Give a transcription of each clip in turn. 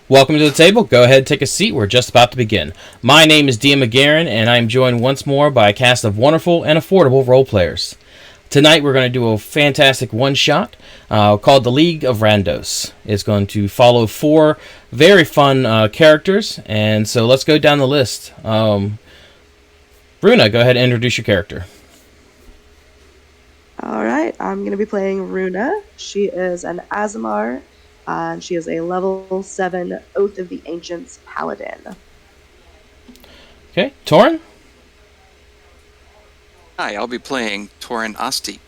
Welcome to the table. Go ahead and take a seat. We're just about to begin. My name is DM Midgarin, and I am joined once more by a cast of wonderful and affordable role players. Tonight we're going to do a fantastic one-shot called the League of Randos. It's going to follow 4 very fun characters, and so let's go down the list. Runa, go ahead and introduce your character. Alright, I'm going to be playing Runa. She is an Aasimar, and she is a level 7 Oath of the Ancients Paladin. Okay, Torin? Hi, I'll be playing Torin A.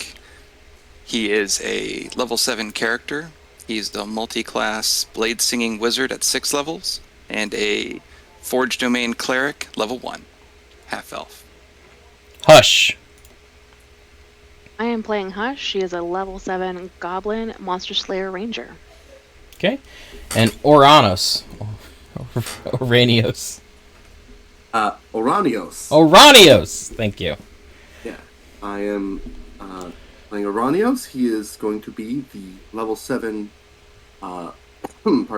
He is a level 7 character. He's the multi-class blade-singing wizard at 6 levels, and a Forge Domain cleric, level 1, half-elf. Hush. I am playing Hush. She is a level 7 Goblin Monster Slayer Ranger. Okay, and Ouranios. Ouranios. Ouranios. Ouranios! Thank you. Yeah, I am playing Ouranios. He is going to be the level 7, pardon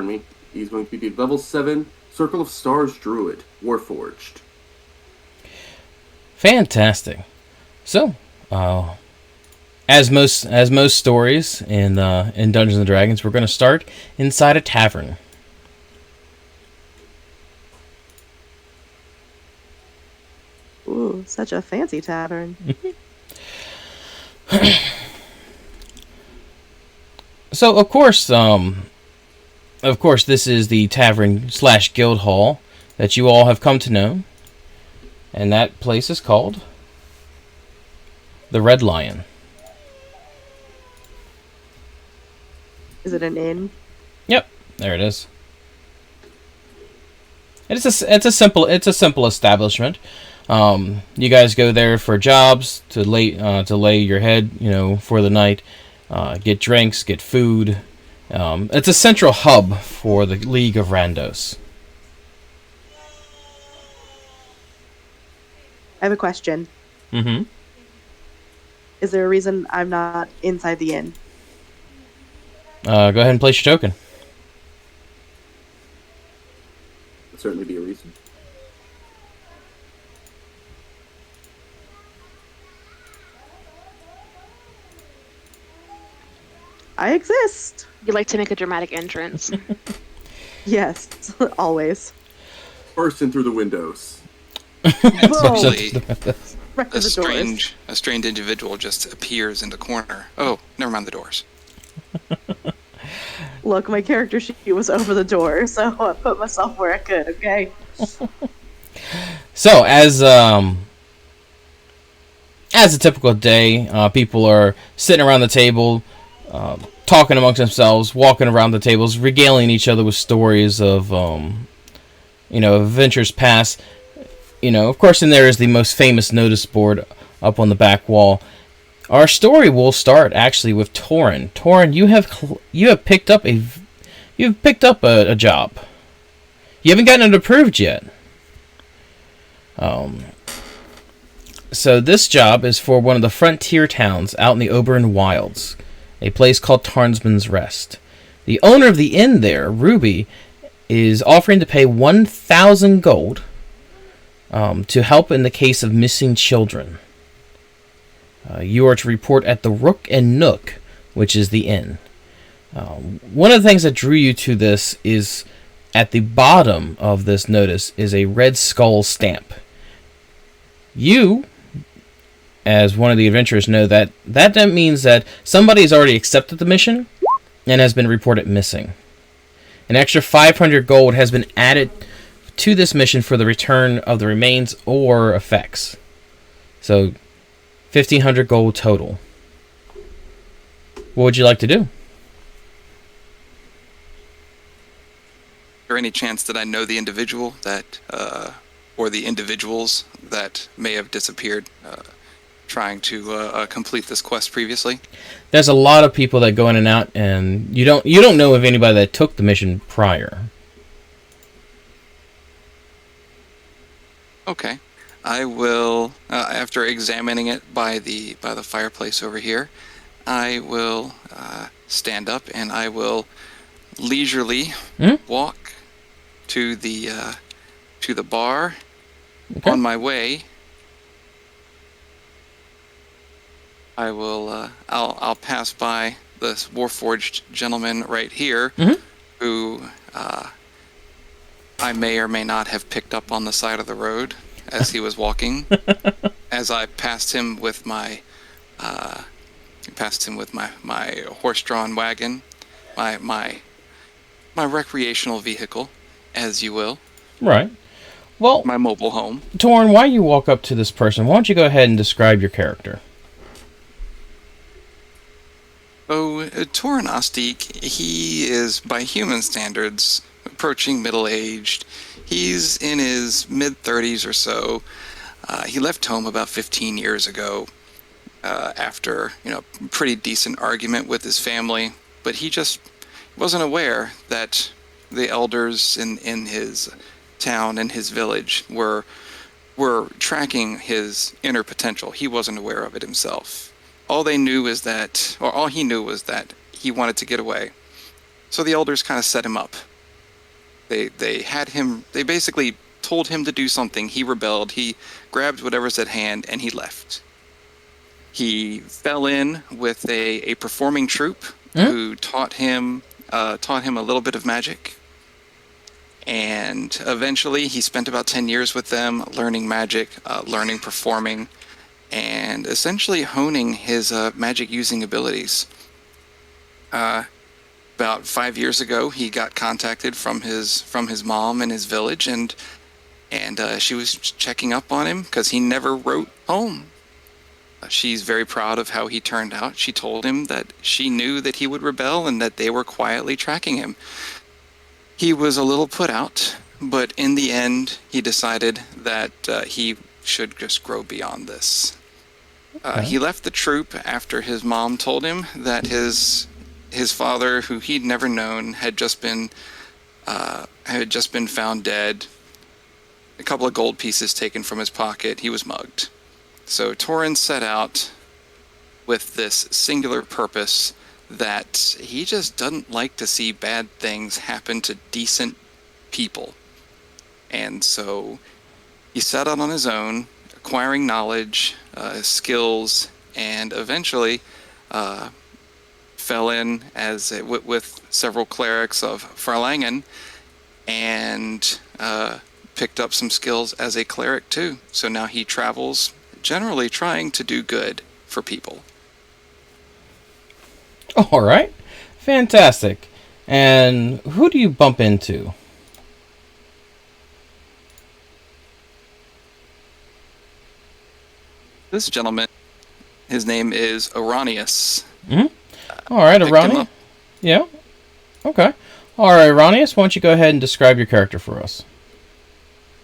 me, he's going to be the level 7 Circle of Stars Druid, Warforged. Fantastic. So, as most stories in Dungeons and Dragons, we're going to start inside a tavern. Ooh, such a fancy tavern. So, of course, this is the tavern/guild hall that you all have come to know, and that place is called the Red Lion. Is it an inn? Yep, there it is. It's a simple establishment. You guys go there for jobs to lay your head, for the night. Get drinks, get food. It's a central hub for the League of Randos. I have a question. Mm-hmm. Is there a reason I'm not inside the inn? Go ahead and place your token. Would certainly be a reason. I exist. You like to make a dramatic entrance. Yes, always. Bursting through the windows. Actually, Right to the doors. a strange individual just appears in the corner. Oh, never mind the doors. Look, my character sheet was over the door, so I put myself where I could, okay? So, as a typical day, people are sitting around the table, talking amongst themselves, walking around the tables, regaling each other with stories of, adventures past. Of course, in there is the most famous notice board up on the back wall. Our story will start actually with Torin. Torin, you have picked up a job. You haven't gotten it approved yet. So this job is for one of the frontier towns out in the Oberon Wildes, a place called Tarnsman's Rest. The owner of the inn there, Ruby, is offering to pay 1,000 gold to help in the case of missing children. You are to report at the Rook and Nook, which is the inn. One of the things that drew you to this is at the bottom of this notice is a red skull stamp. You, as one of the adventurers, know that means that somebody has already accepted the mission and has been reported missing. An extra 500 gold has been added to this mission for the return of the remains or effects. So, 1,500 gold total. What would you like to do? Is there any chance that I know the individual that, or the individuals that may have disappeared trying to complete this quest previously? There's a lot of people that go in and out, and you don't know of anybody that took the mission prior. Okay. I will, after examining it by the fireplace over here, I will stand up and I will leisurely walk to the bar. Okay. On my way, I will I'll pass by this Warforged gentleman right here, Mhm. who I may or may not have picked up on the side of the road as he was walking. As I passed him with my my horse-drawn wagon, my recreational vehicle, as you will, Right. Well, my mobile home. Torin, while you walk up to this person, why don't you go ahead and describe your character? Oh, Torin Ostik, he is, by human standards, approaching middle-aged. He's in his mid-30s or so. He left home about 15 years ago after, pretty decent argument with his family, but he just wasn't aware that the elders in his town and his village were tracking his inner potential. He wasn't aware of it himself. All he knew was that he wanted to get away. So the elders kind of set him up. They basically told him to do something. He rebelled. He grabbed whatever's at hand and he left. He fell in with a performing troupe who taught him a little bit of magic. And eventually he spent about 10 years with them, learning magic, learning performing, and essentially honing his magic using abilities. About 5 years ago, he got contacted from his mom in his village, and she was checking up on him because he never wrote home. She's very proud of how he turned out. She told him that she knew that he would rebel and that they were quietly tracking him. He was a little put out, but in the end, he decided that he should just grow beyond this. He left the troop after his mom told him that his father, who he'd never known, had just been found dead. A couple of gold pieces taken from his pocket. He was mugged. So Torin set out with this singular purpose that he just doesn't like to see bad things happen to decent people. And so he set out on his own, acquiring knowledge, skills, and eventually fell in with several clerics of Farlangen, and picked up some skills as a cleric too. So now he travels, generally trying to do good for people. All right. Fantastic. And who do you bump into? This gentleman, his name is Ouranios. All right, Ouranios. Yeah. Okay. All right, Ouranios, why don't you go ahead and describe your character for us?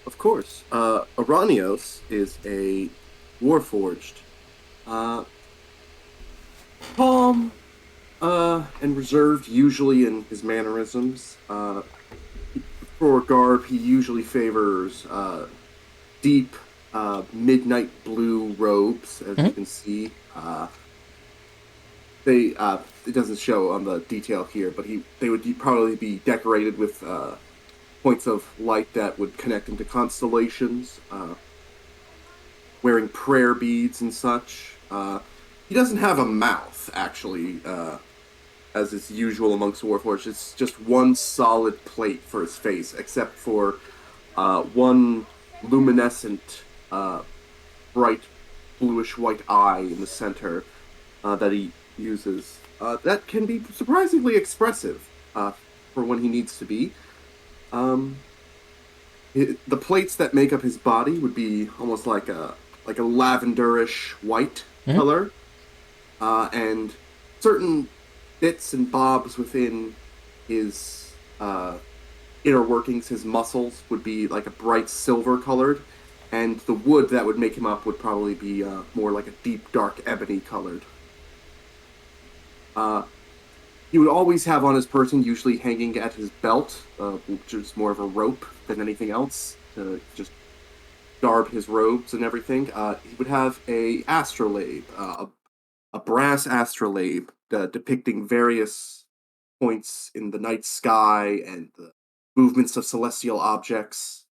Of course. Ouranios is a Warforged. Calm and reserved, usually in his mannerisms. For garb, he usually favors deep midnight blue robes, as you can see. It doesn't show on the detail here, but they would probably be decorated with points of light that would connect into constellations, wearing prayer beads and such. He doesn't have a mouth, actually, as is usual amongst Warforged. It's just one solid plate for his face, except for one luminescent, bright bluish-white eye in the center that he uses. That can be surprisingly expressive for when he needs to be. The plates that make up his body would be almost like a lavenderish white color, and certain bits and bobs within his inner workings, his muscles, would be like a bright silver colored, and the wood that would make him up would probably be more like a deep dark ebony colored. He would always have on his person, usually hanging at his belt, which is more of a rope than anything else, to just garb his robes and everything. He would have a astrolabe, a brass astrolabe depicting various points in the night sky and the movements of celestial objects.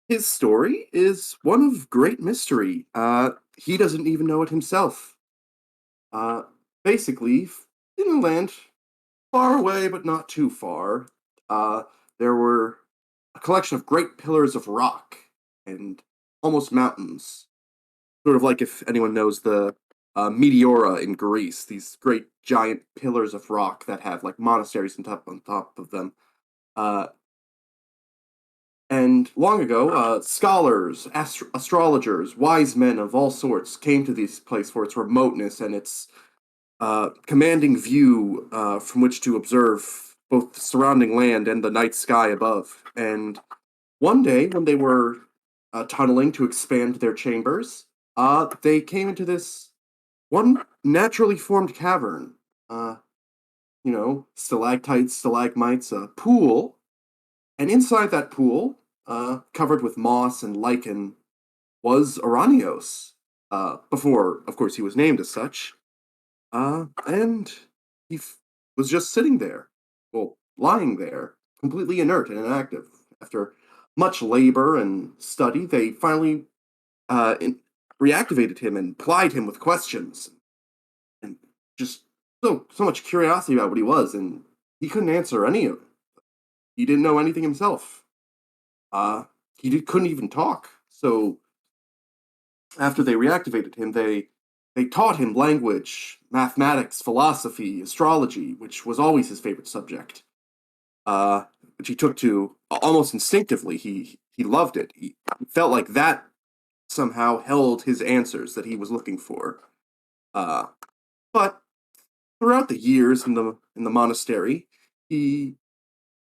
His story is one of great mystery. He doesn't even know it himself. Uh, Basically, in a land far away but not too far, uh, there were a collection of great pillars of rock and almost mountains. Sort of like if anyone knows the Meteora in Greece, these great giant pillars of rock that have like monasteries on top of them. Uh, and long ago, scholars, astrologers, wise men of all sorts came to this place for its remoteness and its commanding view from which to observe both the surrounding land and the night sky above. And one day, when they were tunneling to expand their chambers, they came into this one naturally formed cavern. Uh, Stalactites, stalagmites, a pool, and inside that pool, covered with moss and lichen, was Ouranios. Before, of course, he was named as such. And was just sitting there, well, lying there, completely inert and inactive. After much labor and study, they finally reactivated him and plied him with questions, and just so much curiosity about what he was, and he couldn't answer any of it. He didn't know anything himself. Uh, couldn't even talk. So after they reactivated him, they taught him language, mathematics, philosophy, astrology, which was always his favorite subject. Which he took to almost instinctively. He loved it. He felt like that somehow held his answers that he was looking for. But throughout the years in the monastery, he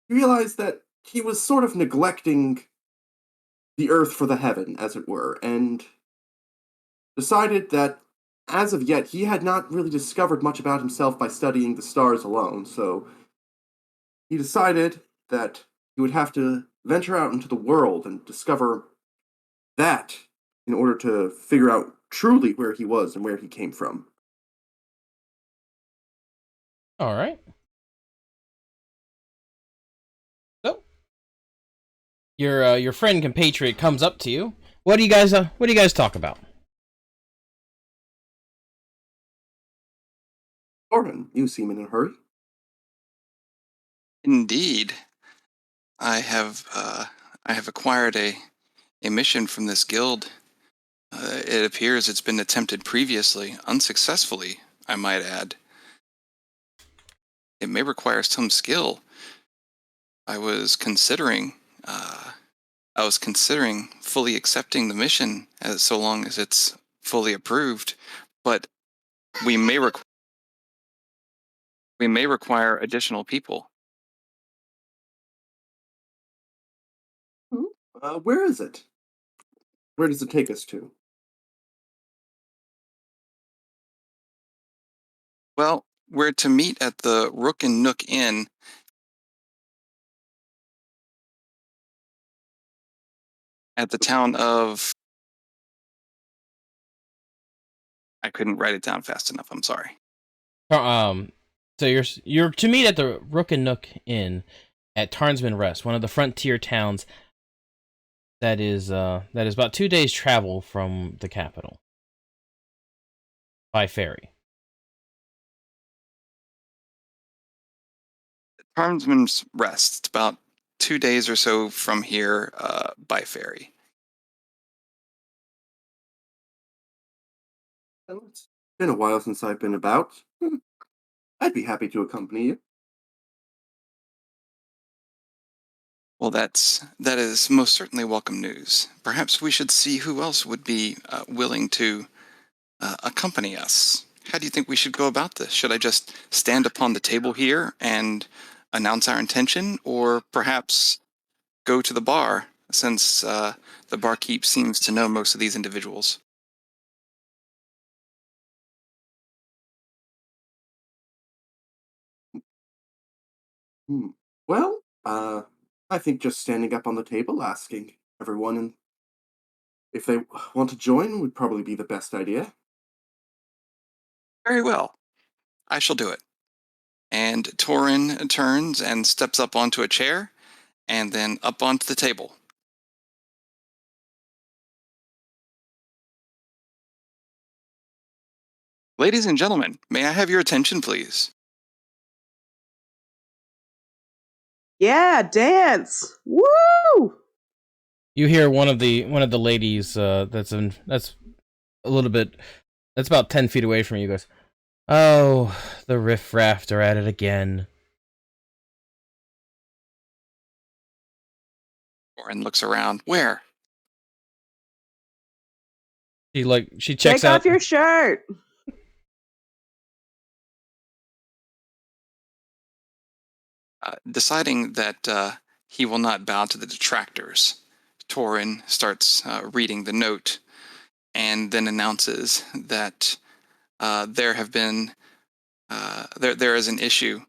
realized that he was sort of neglecting the earth for the heaven, as it were, and decided that as of yet he had not really discovered much about himself by studying the stars alone, so he decided that he would have to venture out into the world and discover that in order to figure out truly where he was and where he came from. All right. So your friend compatriot comes up to you. What do you guys talk about? Torin, you seem in a hurry. Indeed, I have acquired a mission from this guild. It appears it's been attempted previously, unsuccessfully, I might add. It may require some skill. I was considering fully accepting the mission as so long as it's fully approved, but we may require additional people. Where is it? Where does it take us to? Well, we're to meet at the Rook and Nook Inn at the town of... I couldn't write it down fast enough. I'm sorry. So you're to meet at the Rook and Nook Inn at Tarnsman Rest, one of the frontier towns that is about 2 days' travel from the capital by ferry. Tarnsman's Rest. It's about 2 days or so from here by ferry. Well, it's been a while since I've been about. I'd be happy to accompany you. Well, that is most certainly welcome news. Perhaps we should see who else would be willing to accompany us. How do you think we should go about this? Should I just stand upon the table here and announce our intention, or perhaps go to the bar, since the barkeep seems to know most of these individuals? Hmm. Well, I think just standing up on the table, asking everyone if they want to join would probably be the best idea. Very well. I shall do it. And Torin turns and steps up onto a chair, and then up onto the table. Ladies and gentlemen, may I have your attention, please? Yeah, dance! Woo! You hear one of the ladies that's a little bit, that's about 10 feet away from you, goes, "Oh, the riffraff are at it again." Torin looks around. Where? She checks Take out. off your shirt! Deciding that he will not bow to the detractors, Torin starts reading the note and then announces that there have been there is an issue.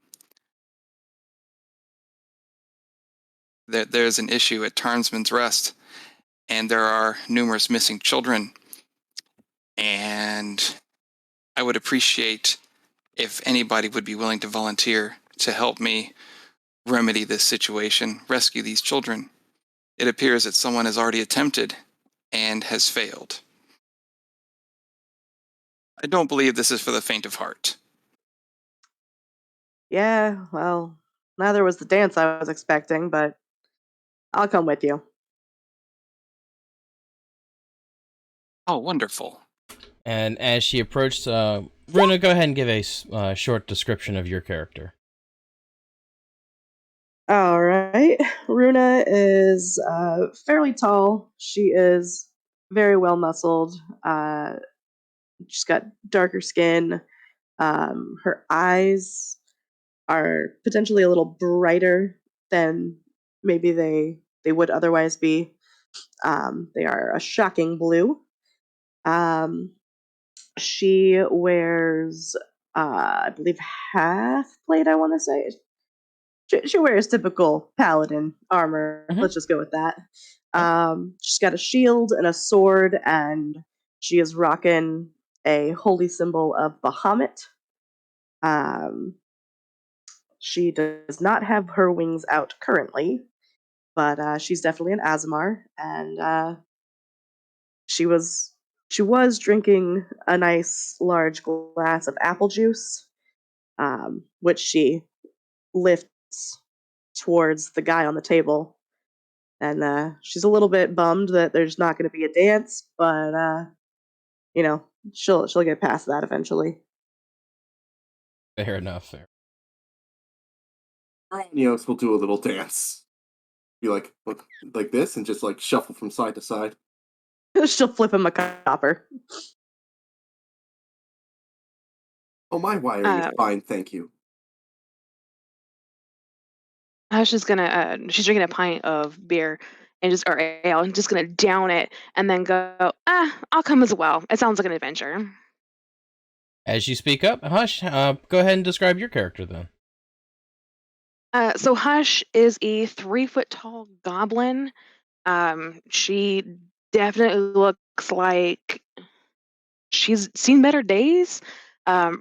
There is an issue at Tarnsman's Rest, and there are numerous missing children. And I would appreciate if anybody would be willing to volunteer to help me remedy this situation, rescue these children. It appears that someone has already attempted and has failed. I don't believe this is for the faint of heart. Yeah, well, neither was the dance I was expecting, but I'll come with you. Oh, wonderful. And as she approached, Runa, go ahead and give a short description of your character. All right. Runa is fairly tall. She is very well muscled. She's got darker skin. Her eyes are potentially a little brighter than maybe they would otherwise be. They are a shocking blue. She wears, I believe, half plate. I want to say she wears typical paladin armor. Mhm. Let's just go with that. She's got a shield and a sword, and she is rocking a holy symbol of Bahamut. She does not have her wings out currently, but she's definitely an Azamar, and she was drinking a nice large glass of apple juice, which she lifts towards the guy on the table, and she's a little bit bummed that there's not going to be a dance, but you know, she'll get past that eventually. Fair enough. Fair. Ouranios will do a little dance. Be like this and just like shuffle from side to side. She'll flip him a copper. Oh, my wiring is fine, thank you. She's gonna she's drinking a pint of beer and just or ale and just gonna down it and then go, I'll come as well. It sounds like an adventure. As you speak up, Hush, go ahead and describe your character then. So Hush is a 3-foot tall goblin. She definitely looks like she's seen better days.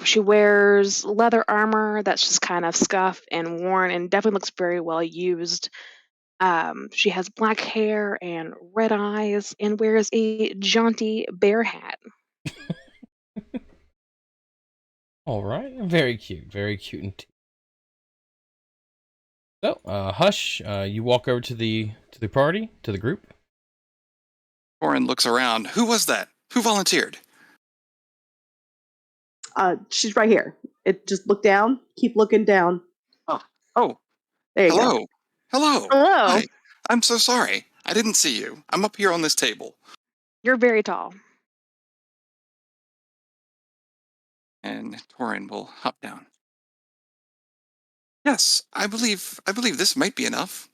She wears leather armor that's just kind of scuffed and worn and definitely looks very well used. She has black hair and red eyes and wears a jaunty bear hat. All right, very cute, indeed. So, Hush, you walk over to the party, to the group. Torin looks around. Who was that? Who volunteered? She's right here. Just look down. Keep looking down. Oh, There you hello. go. Hello. Hello. Hi. I'm so sorry. I didn't see you. I'm up here on this table. You're very tall. And Torin will hop down. Yes, I believe this might be enough.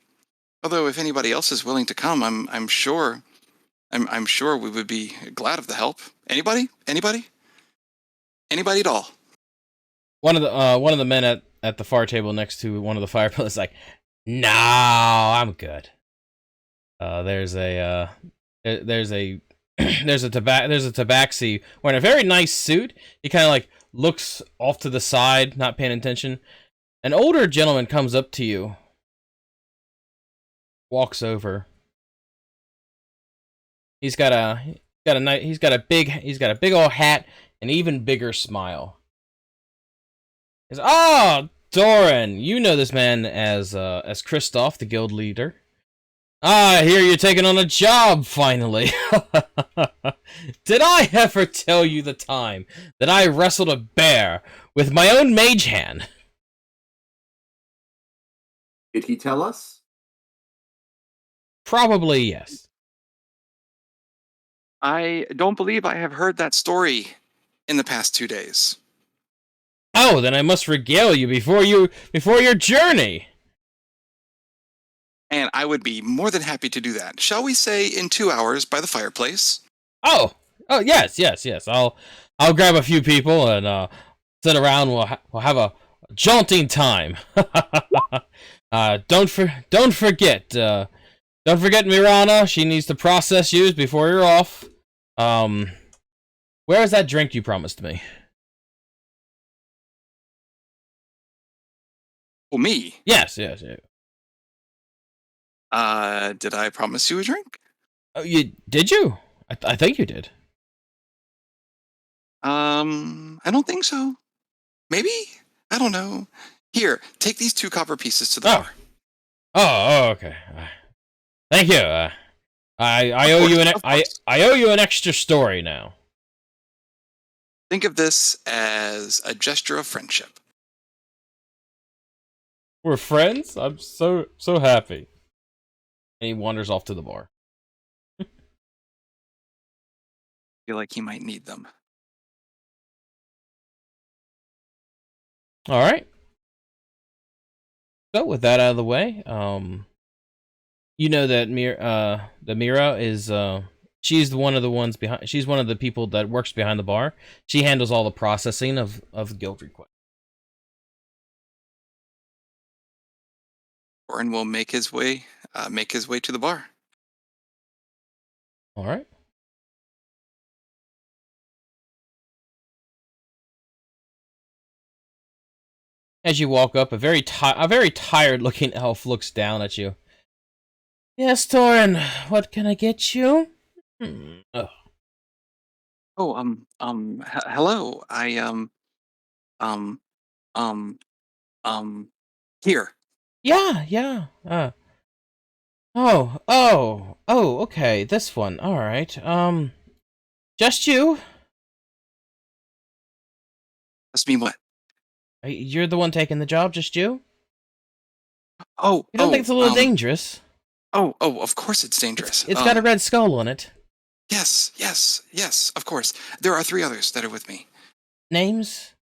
Although if anybody else is willing to come, I'm sure we would be glad of the help. Anybody? Anybody at all? One of the men at the far table next to one of the fire pillars is like, "No, I'm good." There's a tabaxi wearing a very nice suit. He kind of like looks off to the side, not paying attention, An older gentleman comes up to you, walks over. He's got a big old hat, an even bigger smile. He's, "Ah, Torin, you know this man as Kristoff, the guild leader. Ah, I hear you're taking on a job finally. Did I ever tell you the time that I wrestled a bear with my own mage hand?" Did he tell us? Probably yes. I don't believe I have heard that story in the past 2 days. Oh, then I must regale you before your journey. And I would be more than happy to do that. Shall we say in 2 hours by the fireplace? Oh, yes. I'll grab a few people and sit around. We'll have a jaunting time. Don't forget Mirana. She needs to process you before you're off. Where is that drink you promised me? Well, me? Yes. Did I promise you a drink? Oh, did you? I think you did. I don't think so. Maybe? I don't know. Here, take these 2 copper pieces to the bar. Oh, okay. Thank you. I owe you I owe you an extra story now. Think of this as a gesture of friendship. We're friends? I'm so happy. And he wanders off to the bar. I feel like he might need them. All right. So with that out of the way, you know that Mira is she's one of the ones behind. She's one of the people that works behind the bar. She handles all the processing of guild requests. Torin will make his way to the bar. All right. As you walk up, a very tired-looking elf looks down at you. Yes, Torin. What can I get you? Oh. Oh, hello. Here. Yeah. Okay. This one. All right. Just you? That's me. What? You're the one taking the job. Just you? Oh, You don't think it's a little dangerous? Oh, of course it's dangerous. It's got a red skull on it. Yes, of course. There are 3 others that are with me. Names?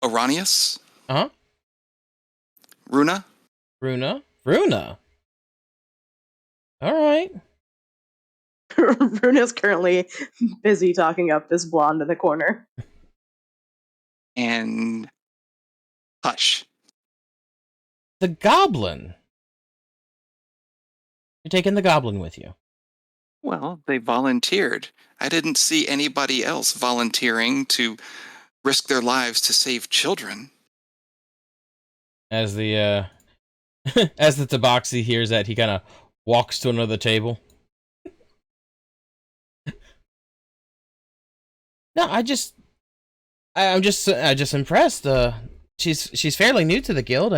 Ouranios. Uh-huh. Runa. Runa. All right. Runa's currently busy talking up this blonde in the corner. And Hush. The goblin. You're taking the goblin with you. Well, they volunteered. I didn't see anybody else volunteering to risk their lives to save children. As the as the Tabaxi hears that, he kind of walks to another table. No, I'm just impressed. She's fairly new to the guild.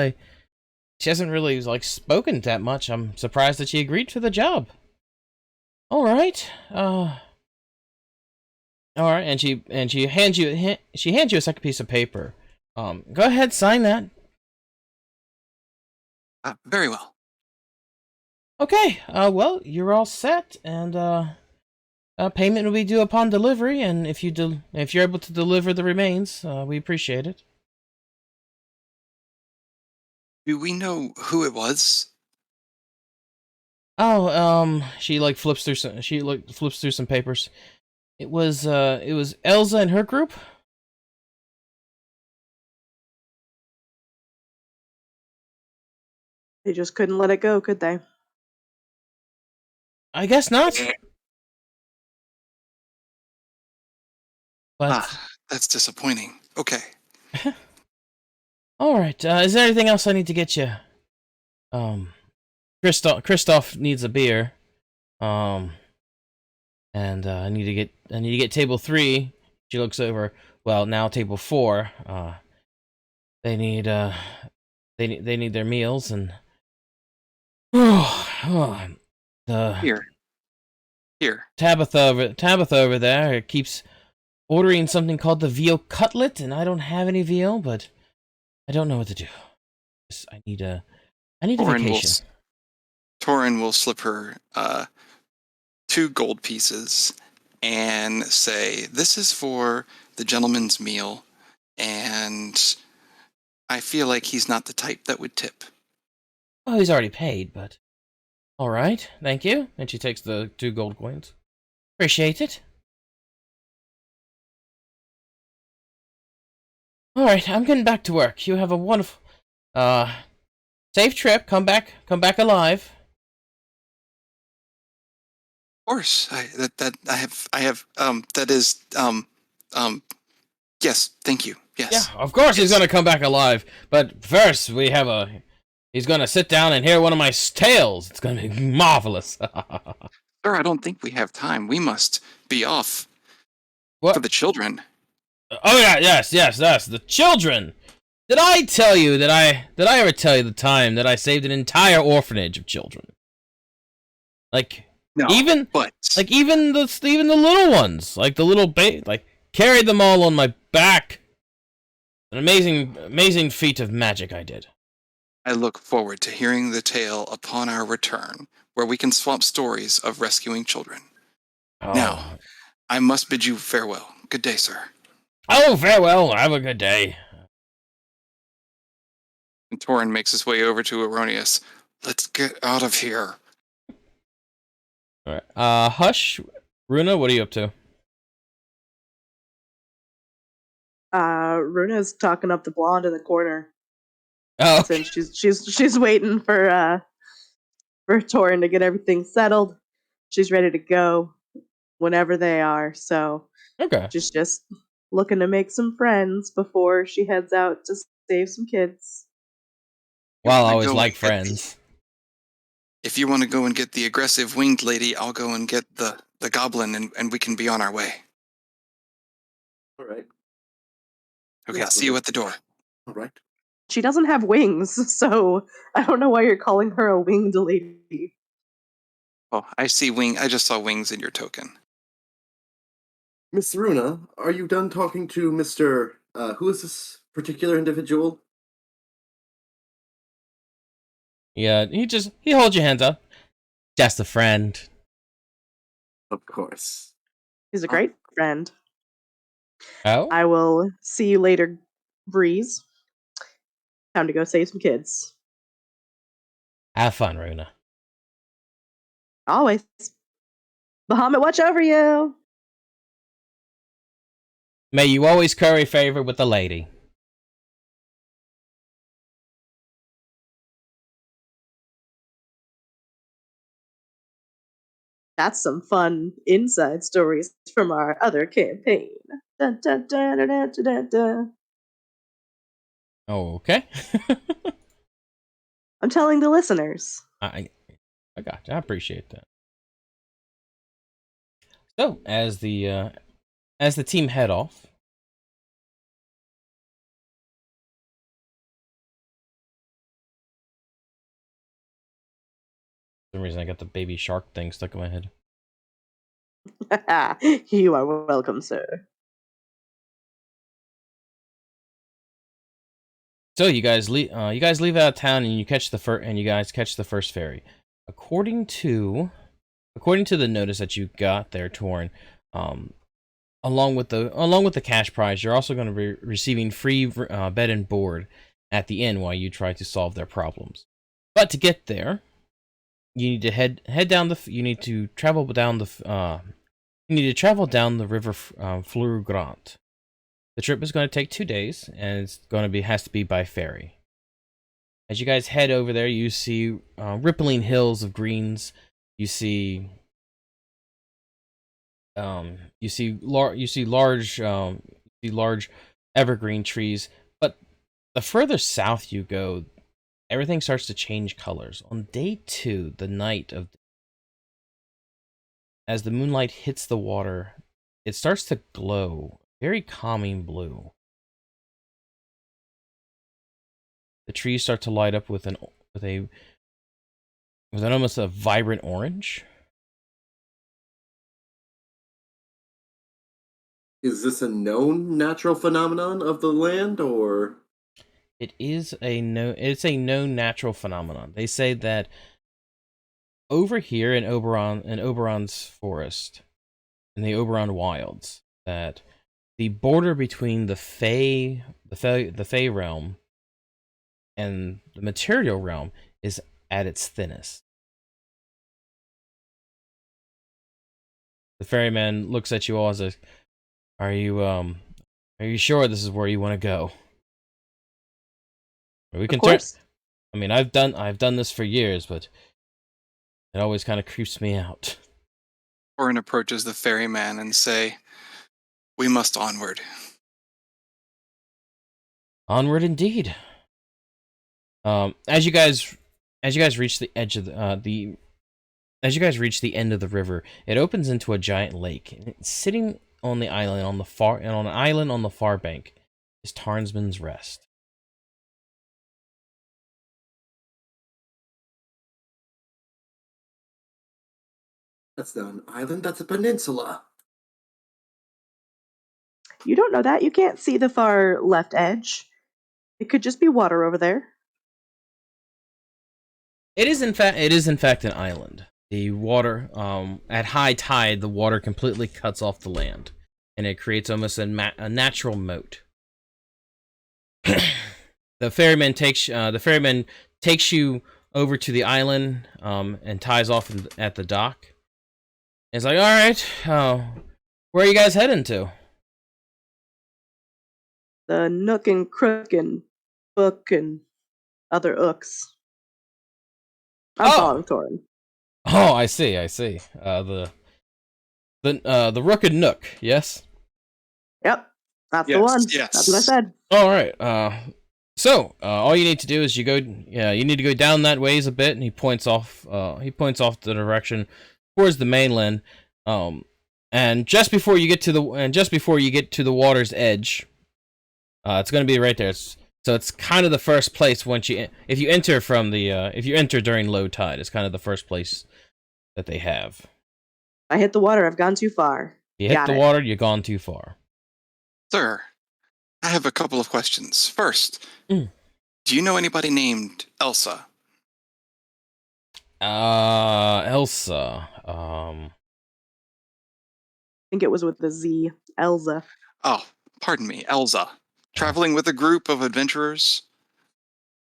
She hasn't really spoken that much. I'm surprised that she agreed for the job. All right. All right, and she hands you a second piece of paper. Go ahead, sign that. Very well. Okay. Well, you're all set, and payment will be due upon delivery. And if you're able to deliver the remains, we appreciate it. Do we know who it was? Oh, she flips through some papers. It was Elsa and her group. They just couldn't let it go, could they? I guess not. But that's disappointing. Okay. All right. Is there anything else I need to get you? Christoph needs a beer. And I need to get table 3. She looks over. Well, now table 4. They need their meals and the Here. Tabitha over there keeps ordering something called the veal cutlet, and I don't have any veal, but I don't know what to do. I need a vacation. Torin will slip her 2 gold pieces and say, "This is for the gentleman's meal," and I feel like he's not the type that would tip. Oh, he's already paid, but all right, thank you. And she takes the 2 gold coins. Appreciate it. All right, I'm getting back to work. You have a wonderful, safe trip. Come back alive. Of course, yes, thank you. Yes. Yeah, of course he's gonna come back alive. But first, he's gonna sit down and hear one of my tales. It's gonna be marvelous. Sir, I don't think we have time. We must be off. What? For the children. Oh yeah, yes, the children. Did I tell you did I ever tell you the time that I saved an entire orphanage of children? Like No, even the little ones, like the little carried them all on my back. An amazing feat of magic I did. I look forward to hearing the tale upon our return, where we can swap stories of rescuing children. Oh. Now, I must bid you farewell. Good day, sir. Oh, farewell. Have a good day. And Torin makes his way over to Ouranios. Let's get out of here. All right. Hush, Runa, what are you up to? Runa's talking up the blonde in the corner. Oh, Since she's waiting for Torin to get everything settled. She's ready to go whenever they are. So okay. she's just looking to make some friends before she heads out to save some kids. Well, I always like friends. If you want to go and get the aggressive winged lady, I'll go and get the goblin, and we can be on our way. All right. Okay, I'll see you at the door. All right. She doesn't have wings, so I don't know why you're calling her a winged lady. Oh, I just saw wings in your token. Miss Runa, are you done talking to Mr. Who is this particular individual? Yeah, he holds your hands up. Just a friend. Of course. He's a great friend. Oh? I will see you later, Breeze. Time to go save some kids. Have fun, Runa. Always. Bahamut, watch over you! May you always curry favor with the lady. That's some fun inside stories from our other campaign. Dun, dun, dun, dun, dun, dun, dun. Oh, okay. I'm telling the listeners. I got you. I appreciate that. So, as the team head off, for some reason I got the baby shark thing stuck in my head. You are welcome, sir. So you guys leave out of town and you catch the first ferry. According to the notice that you got there, Torin, along with the cash prize, you're also going to be receiving free bed and board at the inn while you try to solve their problems. But to get there, you need to travel down the river Flurgrant. The trip is going to take 2 days, and it's going to has to be by ferry. As you guys head over there, you see rippling hills of greens. You see large evergreen trees, but the further south you go, everything starts to change colors. On day 2, the night of, as the moonlight hits the water, it starts to glow, very calming blue. The trees start to light up with an almost a vibrant orange. Is this a known natural phenomenon of the land, or? It's a known natural phenomenon. They say that over here in Oberon's forest, in the Oberon Wildes, that the border between the Fey realm and the material realm is at its thinnest. The ferryman looks at you all as a, are you sure this is where you want to go? We can turn. I mean, I've done this for years, but it always kind of creeps me out. Torin approaches the ferryman and say, "We must onward." Onward indeed. As you guys reach the edge of as you guys reach the end of the river, it opens into a giant lake. And it's sitting on the island on the far bank is Tarnsman's Rest. That's not an island, that's a peninsula. You don't know that. You can't see the far left edge. It could just be water over there. It is in fact an island. The water, at high tide, the water completely cuts off the land, and it creates almost a natural moat. The ferryman takes you over to the island, and ties off at the dock. It's like, all right, where are you guys heading to? The Nook and Crook and Book and other ooks. I'm following Torin. Oh, I see. The Rook and Nook, yes? Yep, that's the one. Yes. That's what I said. All right. So all you need to do is you need to go down that ways a bit, and he points off the direction towards the mainland. And just before you get to the water's edge, it's going to be right there. So it's kind of the first place if you enter during low tide, it's kind of the first place that they have. I hit the water. I've gone too far. You hit the water, you've gone too far. Sir, I have a couple of questions. First, do you know anybody named Elsa? Elsa. I think it was with the Z. Elsa. Oh, pardon me, Elsa. Traveling with a group of adventurers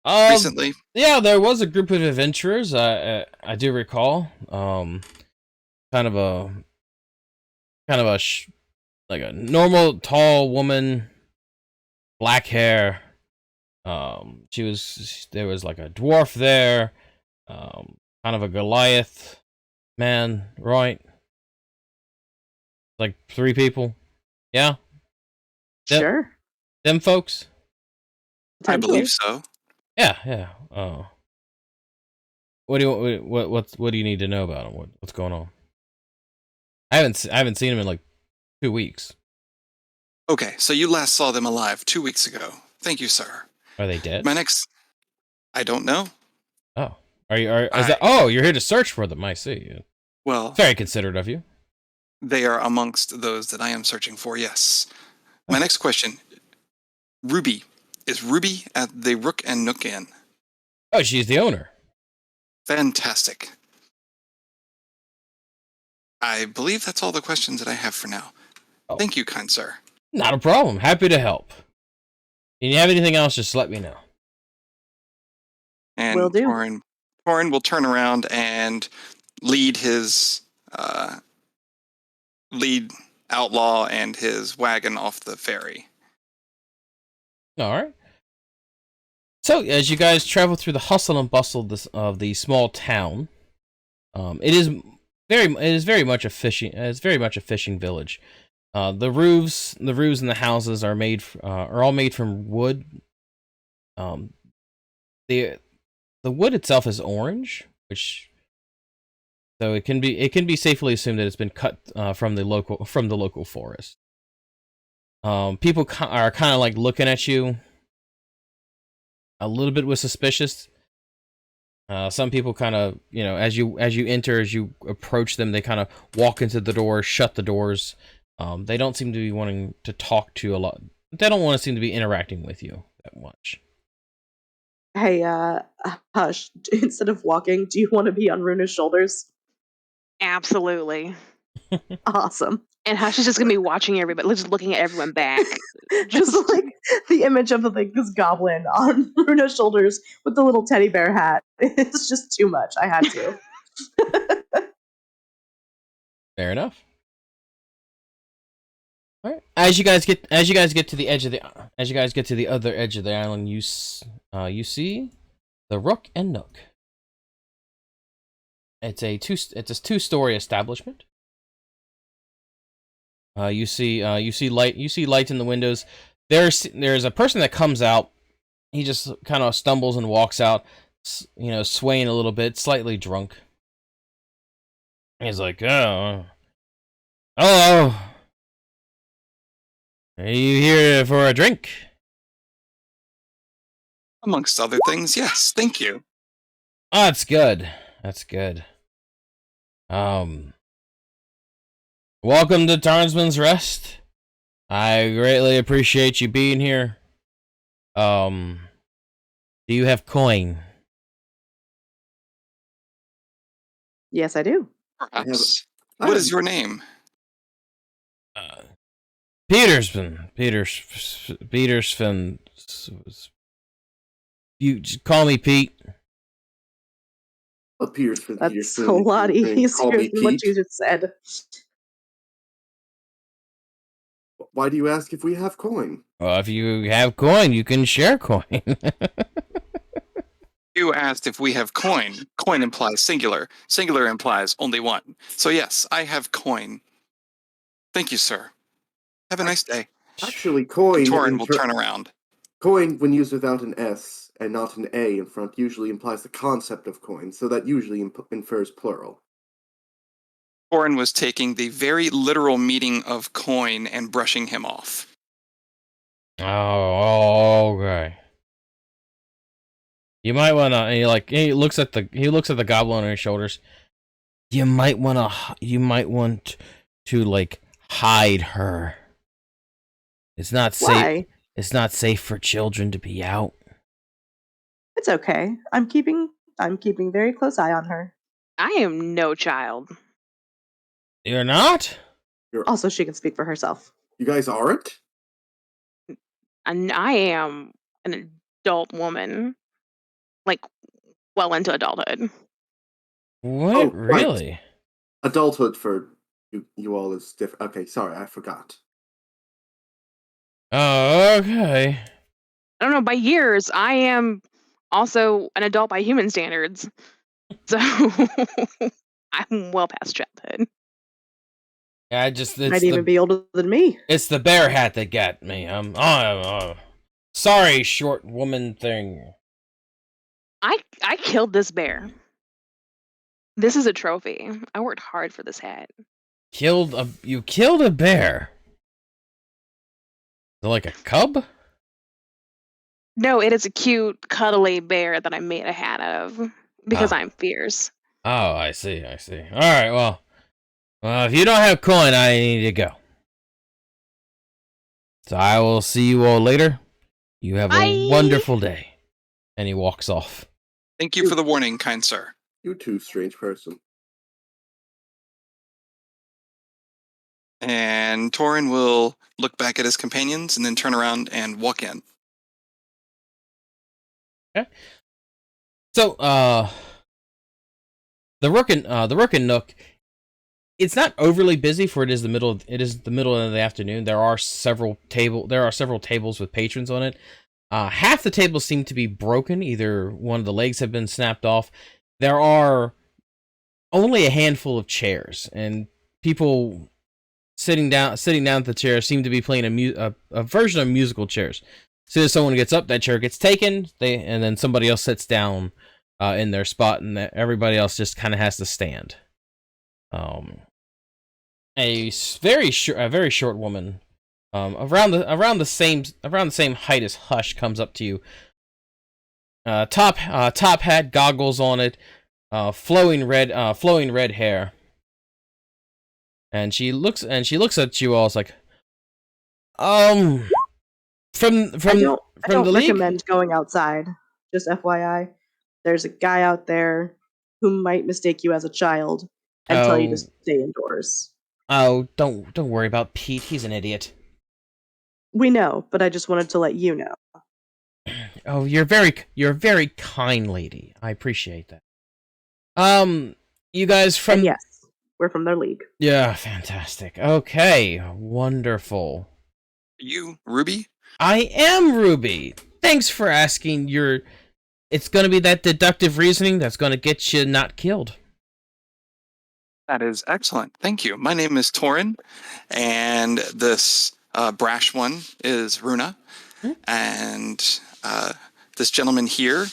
recently? Yeah, there was a group of adventurers. I do recall. Kind of a like a normal tall woman, black hair. There was like a dwarf there. Kind of a Goliath man, right? Like 3 people. Yeah. Sure. Them folks? I believe so. Yeah. What do you need to know about them? What's going on? I haven't seen them in like 2 weeks. Okay, so you last saw them alive 2 weeks ago. Thank you, sir. Are they dead? I don't know. Oh. You're here to search for them, I see. Well, very considerate of you. They are amongst those that I am searching for, yes. My next question, Ruby. Is Ruby at the Rook and Nook Inn? Oh, she's the owner. Fantastic. I believe that's all the questions that I have for now. Oh. Thank you, kind sir. Not a problem. Happy to help. If you have anything else, just let me know. And Will do. Torin will turn around and lead his lead outlaw and his wagon off the ferry. All right. So, as you guys travel through the hustle and bustle of the small town, it is very much a fishing village. The roofs and the houses are all made from wood, Um, the wood itself is orange, which so it can be safely assumed that it's been cut from the local forest. People are kind of like looking at you a little bit with suspicious. Some people kind of, as you enter, as you approach them, they kind of walk into the door, shut the doors. They don't seem to be wanting to talk to you a lot. They don't want to seem to be interacting with you that much. Hey, Hush, instead of walking, do you want to be on Runa's shoulders? Absolutely. Awesome. And Hush is just gonna be watching everybody, just looking at everyone back. Just like the image of like this goblin on Runa's shoulders with the little teddy bear hat. It's just too much. I had to. Fair enough. All right. As you guys get to the edge of the other edge of the island, you see the Rook and Nook. It's a two-story establishment. You see light in the windows. There's a person that comes out. He just kind of stumbles and walks out, swaying a little bit, slightly drunk. He's like, "Oh, hello. Are you here for a drink?" Amongst other things, yes. Thank you. Oh, that's good. That's good. Welcome to Tarnsman's Rest. I greatly appreciate you being here. Do you have coin? Yes, I do. Perhaps. What is your name? Petersman. You just call me Pete. Petersman. That's a lot easier than what you just said. Why do you ask if we have coin? Well, if you have coin, you can share coin. You asked if we have coin. Coin implies singular. Singular implies only one. So yes, I have coin. Thank you, sir. Have a nice day. Actually, coin... Torin will turn around. Coin, when used without an S and not an A in front, usually implies the concept of coin, so that usually infers plural. Torin was taking the very literal meaning of coin and brushing him off. Oh, okay. You might want to. He looks at the goblin on his shoulders. You might want to like hide her. It's not safe. Why? It's not safe for children to be out. It's okay. I'm keeping very close eye on her. I am no child. You're not? Also, she can speak for herself. You guys aren't? And I am an adult woman, like well into adulthood. What? Oh, really? Right. Adulthood for you all is different. Okay, sorry, I forgot. Oh, okay. I don't know, by years, I am also an adult by human standards. So I'm well past childhood. Yeah, Might even be older than me. It's the bear hat that got me. Sorry, short woman thing. I killed this bear. This is a trophy. I worked hard for this hat. You killed a bear? Like a cub? No, it is a cute, cuddly bear that I made a hat of because I'm fierce. Oh, I see. All right, well, if you don't have coin, I need to go. So I will see you all later. You have a wonderful day. And he walks off. Thank you for the warning, kind sir. You too, strange person. And Torin will look back at his companions and then turn around and walk in. Okay. So, the Rook and Nook, it's not overly busy for it is the middle of the afternoon. There are several tables with patrons on it. Half the tables seem to be broken. Either one of the legs have been snapped off. There are only a handful of chairs, and people sitting down at the chair seem to be playing a version of musical chairs. soon as someone gets up, that chair gets taken. And then somebody else sits down in their spot, and everybody else just kind of has to stand. A very short woman, around the same height as Hush, comes up to you. Top hat, goggles on it, flowing red hair. And she looks at you all. It's like, from I don't the league. recommend going outside. Just FYI, there's a guy out there who might mistake you as a child and tell you to stay indoors. Oh, don't worry about Pete. He's an idiot. We know, but I just wanted to let you know. Oh, you're a very kind lady. I appreciate that. You guys from... And yes, we're from their league. Yeah, fantastic. Okay, wonderful. You, Ruby? I am Ruby. Thanks for asking. It's gonna be that deductive reasoning that's gonna get you not killed. That is excellent. Thank you. My name is Torin, and this brash one is Runa. And this gentleman here,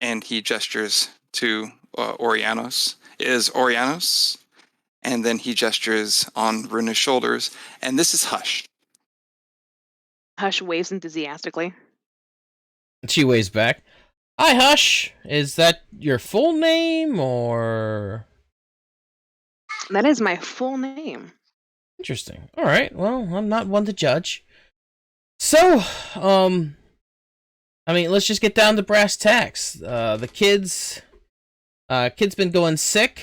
and he gestures to Ouranios, is Ouranios. And then he gestures on Runa's shoulders, and this is Hush. Hush waves enthusiastically. She waves back. Hi, Hush. Is that your full name, or... That is my full name. Interesting. All right. Well, I'm not one to judge. So, I mean, let's just get down to brass tacks. The kids been going sick.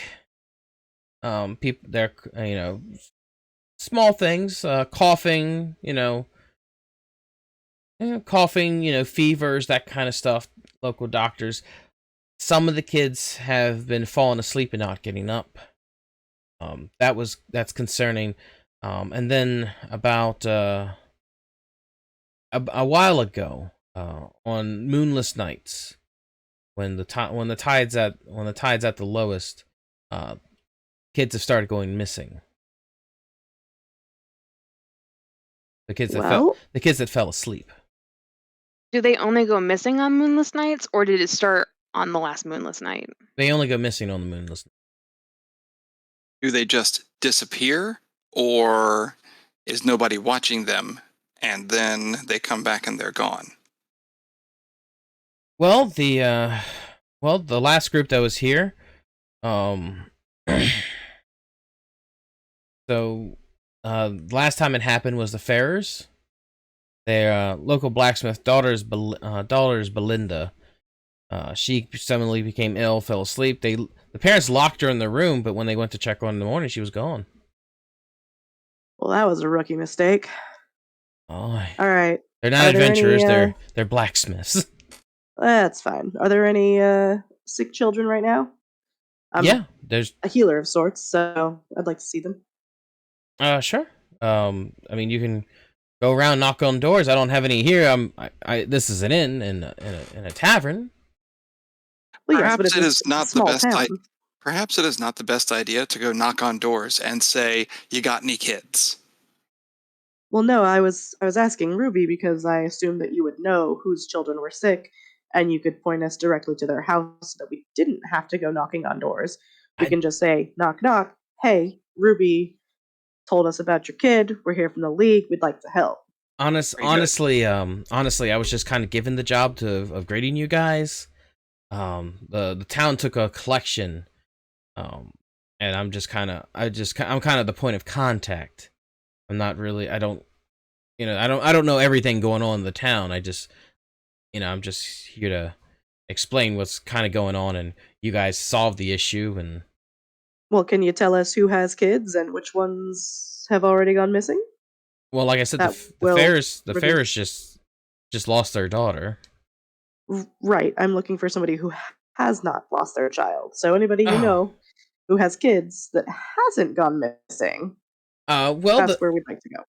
People, they're, small things, coughing, fevers, that kind of stuff. Local doctors. Some of the kids have been falling asleep and not getting up. That's concerning. And then about a while ago, on moonless nights, when the tide's at the lowest, kids have started going missing. The kids that fell asleep. Do they only go missing on moonless nights, or did it start on the last moonless night? They only go missing on the moonless night. Do they just disappear, or is nobody watching them, and then they come back and they're gone? Well, the last group that was here, so last time it happened was the Farers. Their local blacksmith daughter's Belinda. She suddenly became ill, fell asleep. The parents locked her in the room, but when they went to check on her in the morning, she was gone. Well, that was a rookie mistake. Oh, all right. They're not adventurers. They're blacksmiths. That's fine. Are there any sick children right now? Yeah, there's a healer of sorts, so I'd like to see them. Sure. I mean, you can go around, knock on doors. I don't have any here. This is an inn in a tavern. Well, Perhaps yes, it is not the best. Perhaps it is not the best idea to go knock on doors and say, "You got any kids?" Well, no, I was asking Ruby because I assumed that you would know whose children were sick, and you could point us directly to their house so that we didn't have to go knocking on doors. We can just say, knock, knock. Hey, Ruby told us about your kid. We're here from the league. We'd like to help. Honestly, I was just kind of given the job of grading you guys. The town took a collection, and I'm kind of the point of contact. I'm not really. I don't know everything going on in the town. I'm just here to explain what's kind of going on, and you guys solve the issue. And well, can you tell us who has kids and which ones have already gone missing? Well, like I said, the Farers just lost their daughter. Right. I'm looking for somebody who has not lost their child. So anybody you know who has kids that hasn't gone missing. Well, that's where we'd like to go.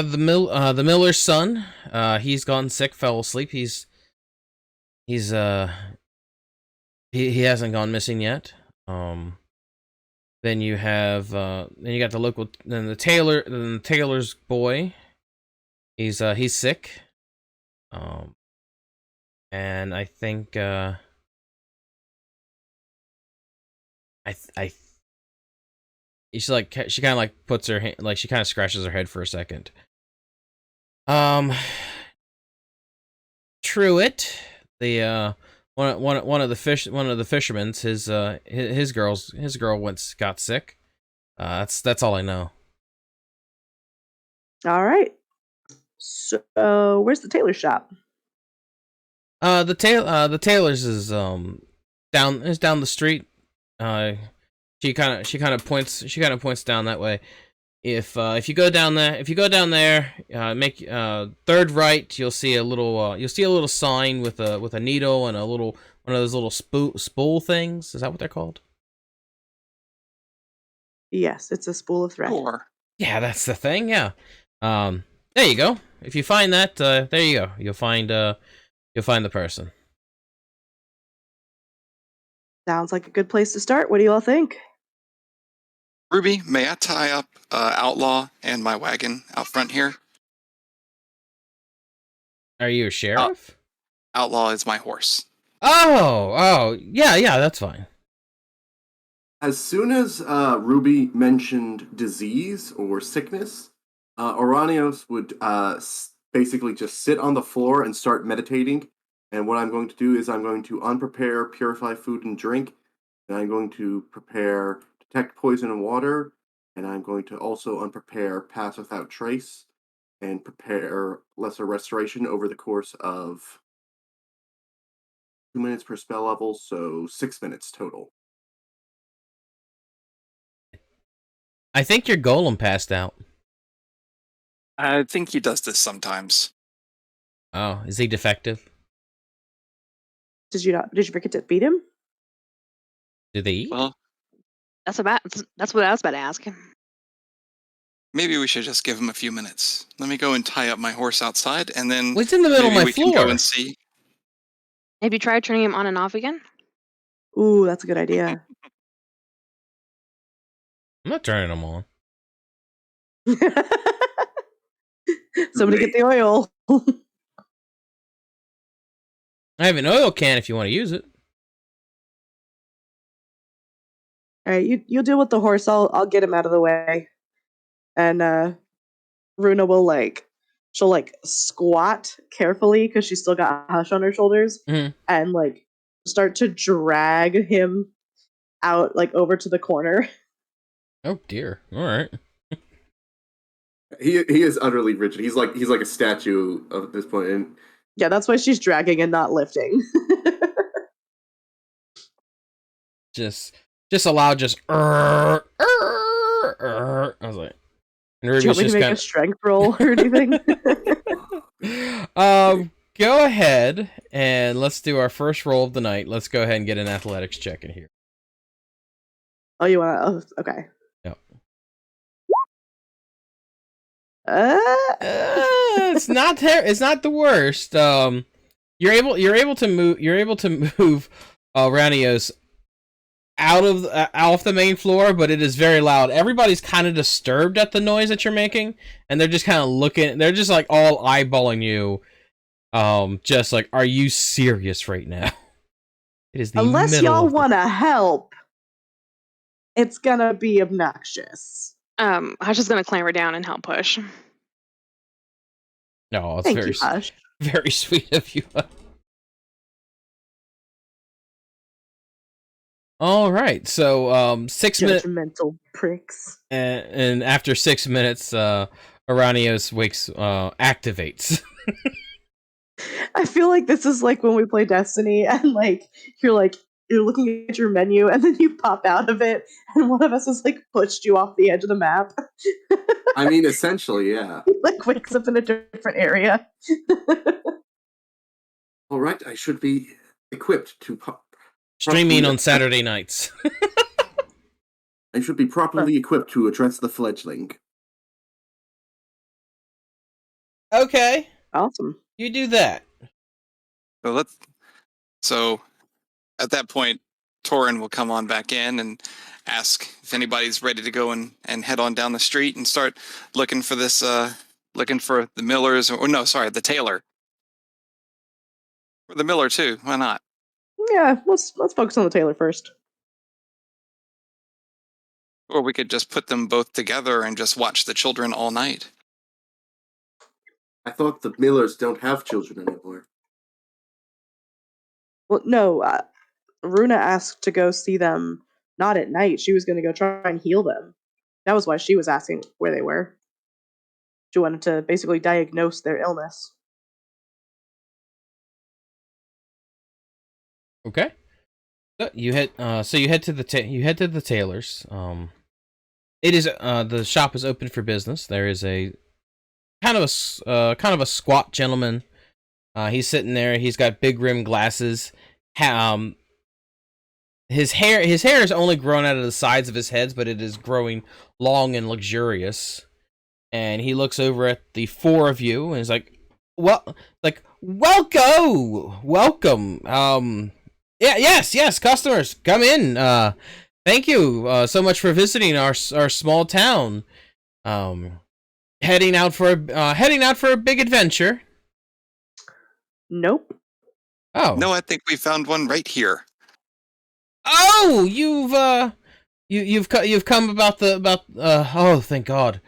The miller's son. He's gone sick, fell asleep. He hasn't gone missing yet. Then you have then you got the tailor's boy. He's sick. And I think she kind of like puts her hand, like she kind of scratches her head for a second. Truett, the one of the fishermen's, his girl got sick. That's all I know. All right. So where's the tailor shop? The tailor's is down the street. She kind of points down that way. If you go down there, make third right, you'll see a little sign with a needle and one of those little spool things. Is that what they're called? Yes, it's a spool of thread. Sure. Yeah, that's the thing. Yeah. There you go. If you find that, there you go. You'll find the person. Sounds like a good place to start. What do you all think? Ruby, may I tie up Outlaw and my wagon out front here? Are you a sheriff? Outlaw is my horse. Oh, yeah, that's fine. As soon as Ruby mentioned disease or sickness, Ouranios would basically just sit on the floor and start meditating. And what I'm going to do is I'm going to unprepare, purify food and drink, and I'm going to prepare detect poison and water, and I'm going to also unprepare pass without trace, and prepare lesser restoration over the course of 2 minutes per spell level, so 6 minutes total. I think your golem passed out. I think he does this sometimes. Oh, is he defective? Did you forget to beat him? Do they eat? Well, That's what I was about to ask. maybe we should just give him a few minutes. Let me go and tie up my horse outside, and then Well, it's in the middle of my we floor. can go and see. Maybe try turning him on and off again? Ooh, that's a good idea. I'm not turning them on. Somebody get the oil. I have an oil can if you want to use it. All right, you'll deal with the horse. I'll get him out of the way. And Runa will she'll squat carefully because she's still got Hush on her shoulders, and start to drag him out over to the corner. Oh dear. All right. He is utterly rigid. He's like a statue at this point. And yeah, that's why she's dragging and not lifting. Just allow just. I was like, and Do you want me to make a strength roll or anything? Go ahead and let's do our first roll of the night. Let's go ahead and get an athletics check in here. Oh, you want to? Okay. Yep. It's not the worst. You're able to move Ouranios off the main floor, but it is very loud. Everybody's kind of disturbed at the noise that you're making, and they're just kind of looking. They're just all eyeballing you. Just are you serious right now? It is the unless y'all want to help, it's gonna be obnoxious. Hush is gonna clamber down and help push. No, it's Hush. Very sweet of you. All right, so 6 minutes. Judgmental pricks. And after 6 minutes, Ouranios activates. I feel like this is like when we play Destiny, and you're looking at your menu, and then you pop out of it, and one of us has pushed you off the edge of the map. I mean, essentially, yeah. He wakes up in a different area. All right, I should be equipped to streaming on Saturday nights. I should be properly equipped to address the fledgling. Okay. Awesome. You do that. So at that point, Torin will come on back in and ask if anybody's ready to go and head on down the street and start looking for this, looking for the millers, the tailor. Or the miller too. Why not? Yeah, let's focus on the tailor first. Or we could just put them both together and just watch the children all night. I thought the Millers don't have children anymore. Well, no, Runa asked to go see them not at night. She was going to go try and heal them. That was why she was asking where they were. She wanted to basically diagnose their illness. Okay. So you head to the tailor's. It is the shop is open for business. There is a kind of a squat gentleman. He's sitting there. He's got big rimmed glasses. His hair is only grown out of the sides of his head, but it is growing long and luxurious. And he looks over at the four of you and is like, "Welcome. Yes, customers, come in. Thank you so much for visiting our small town. Heading out for a big adventure." Nope. Oh. No, I think we found one right here. Oh, you've come about oh, thank God.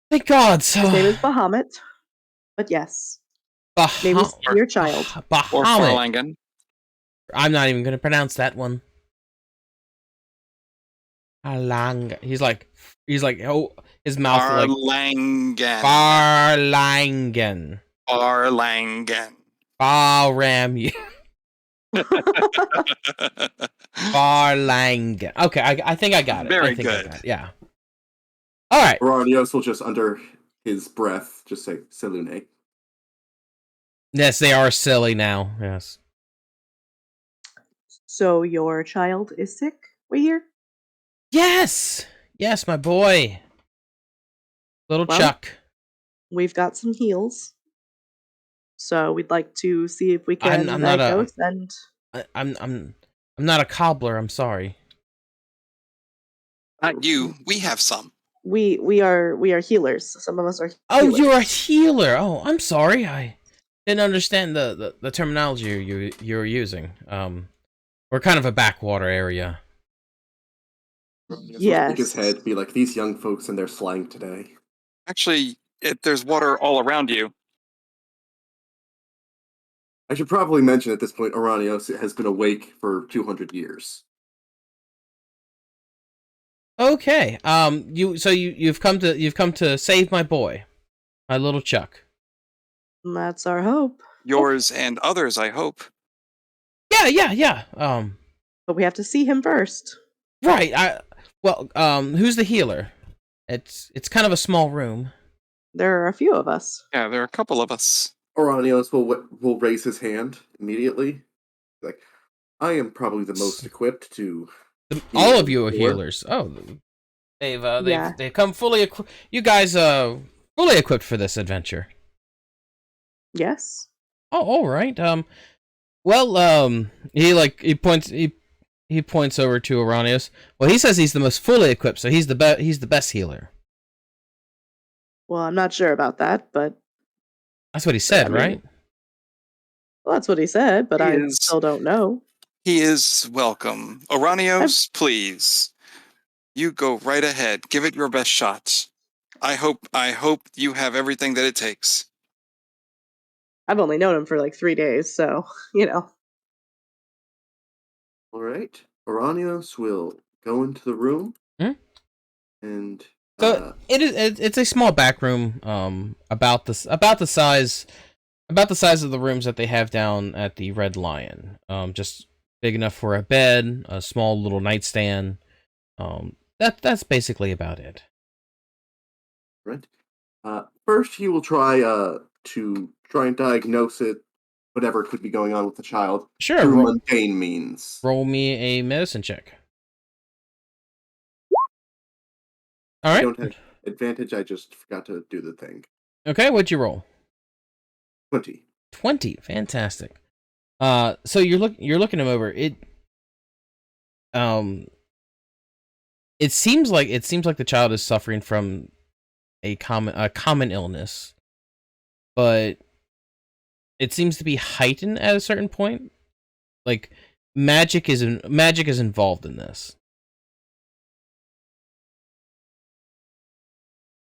Thank God. So His name is Bahamut. But yes. Name is your child. Or Bahamut. Farlangan. I'm not even going to pronounce that one. Alang. He's like, oh, his mouth Farlangan. Farlangan. Farlangan. Faram. Farlangan. Okay, I think I got it. Very I think good. I got it. Yeah. All right. Ouranios will just, under his breath, just say, Selune. Yes, they are silly now. Yes. So your child is sick, we hear? Yes, my boy, little Well, Chuck. We've got some heals. So we'd like to see if we can I'm not diagnose and I'm not a cobbler. I'm sorry. Not you. We have some. we are healers. Some of us are healers. Oh, you're a healer. Oh, I'm sorry. I didn't understand the terminology you're using. We're kind of a backwater area. Yes. Shake his head, be like, these young folks and their slang today. Actually, there's water all around you. I should probably mention at this point, Ouranios has been awake for 200 years. Okay. You've come to save my boy, my little Chuck. That's our hope. Yours and others, I hope. Yeah. But we have to see him first. Right. Who's the healer? It's kind of a small room. There are a few of us. Yeah, there are a couple of us. Ouranios will raise his hand immediately. Like, I am probably the most equipped to... All of you are healers. Oh, they've come fully equipped. You guys fully equipped for this adventure. Yes. Oh, all right. He points over to Ouranios. Well, he says he's the most fully equipped, so he's the best healer. Well, I'm not sure about that, but That's what he said, right? Well, that's what he said, but I still don't know. He is welcome. Ouranios, please. You go right ahead. Give it your best shot. I hope you have everything that it takes. I've only known him for like 3 days, so, All right. Ouranios will go into the room. And... So it's a small back room, about the size of the rooms that they have down at the Red Lion. Just big enough for a bed, a small little nightstand. That's basically about it. Right. First, he will try and diagnose it, whatever could be going on with the child. Sure. Through mundane means. Roll me a medicine check. All right. I don't have advantage. I just forgot to do the thing. Okay, what'd you roll? 20. 20. Fantastic. So you're looking him over. It seems like the child is suffering from a common illness, but it seems to be heightened at a certain point. Like magic is involved in this.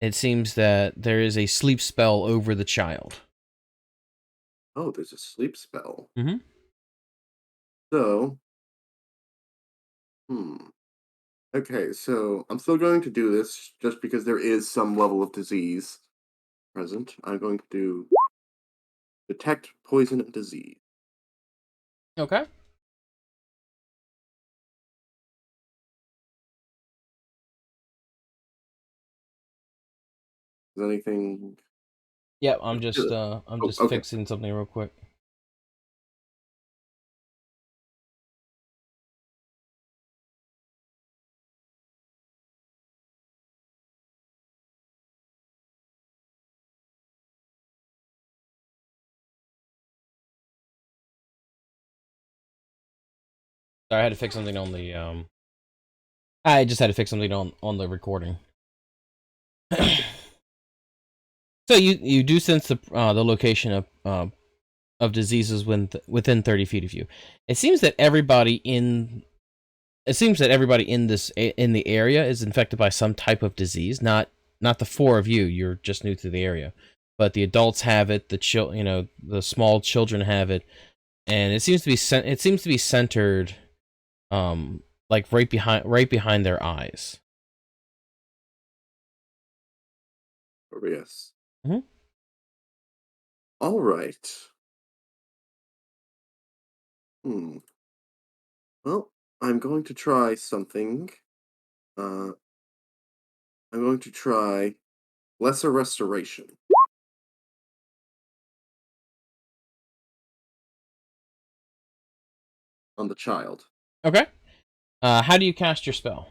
It seems that there is a sleep spell over the child. Oh, there's a sleep spell. Mm-hmm. So, okay, so I'm still going to do this just because there is some level of disease present. I'm going to do detect poison and disease. Okay. Is anything? Yeah, I'm just Okay. fixing something real quick. Sorry, I had to fix something on the I just had to fix something on the recording. So you do sense the location of diseases within 30 feet of you. It seems that everybody in the area is infected by some type of disease. Not the four of you. You're just new to the area, but the adults have it. The small children have it, and it seems to be centered, like right behind their eyes. Oh, yes. Mm-hmm. All right. Well, I'm going to try something. I'm going to try lesser restoration on the child. Okay. How do you cast your spell?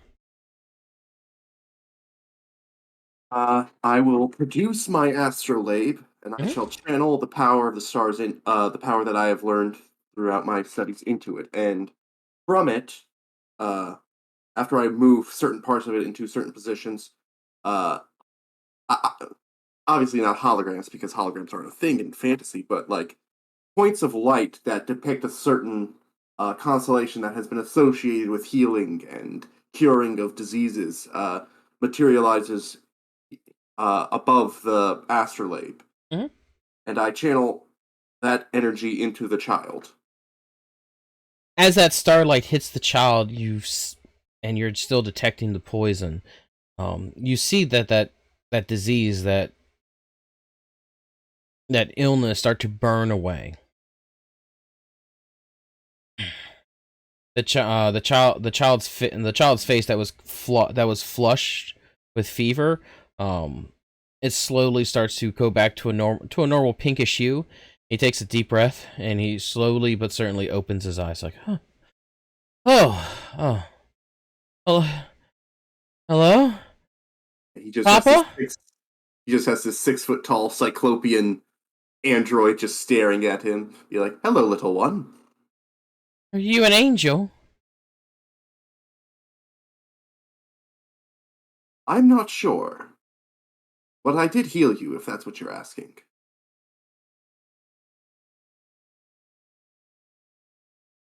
I will produce my astrolabe, and I Mhm. shall channel the power of the stars in the power that I have learned throughout my studies into it, and from it, after I move certain parts of it into certain positions, uh, obviously not holograms because holograms aren't a thing in fantasy, but like points of light that depict a certain constellation that has been associated with healing and curing of diseases materializes above the astrolabe. Mhm. And I channel that energy into the child. As that starlight hits the child, and you're still detecting the poison. You see that disease, that illness start to burn away. The child's face that was flushed with fever, it slowly starts to go back to a normal pinkish hue. He takes a deep breath and he slowly but certainly opens his eyes, like, huh. Oh, hello, He just has Papa? he just has this 6 foot tall cyclopean android just staring at him. Be like, "Hello, little one." Are you an angel? I'm not sure, but I did heal you, if that's what you're asking.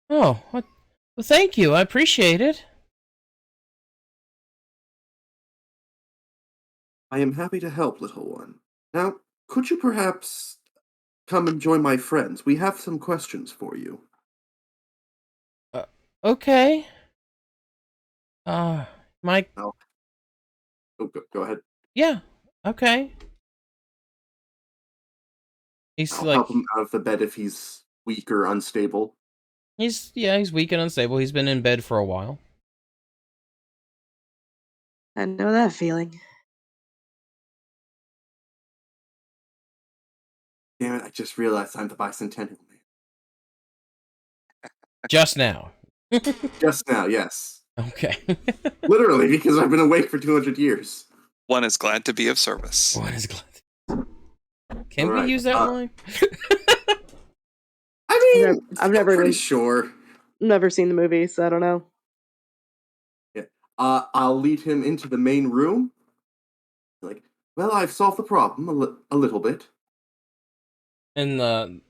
Oh, what? Well, thank you. I appreciate it. I am happy to help, little one. Now, could you perhaps come and join my friends? We have some questions for you. Okay. Uh, Mike. Oh, go ahead. Yeah. Okay. He's I'll like, help him out of the bed if he's weak or unstable. he's weak and unstable. He's been in bed for a while. I know that feeling. Damn it, I just realized I'm the bicentennial man. Just now. Just now, yes. Okay. Literally, because I've been awake for 200 years. One is glad to be of service. One is glad. Can we Alright, use that line? I mean, I've never pretty even sure. never seen the movie, so I don't know. Yeah. I'll lead him into the main room. Like, well, I've solved the problem a little bit. And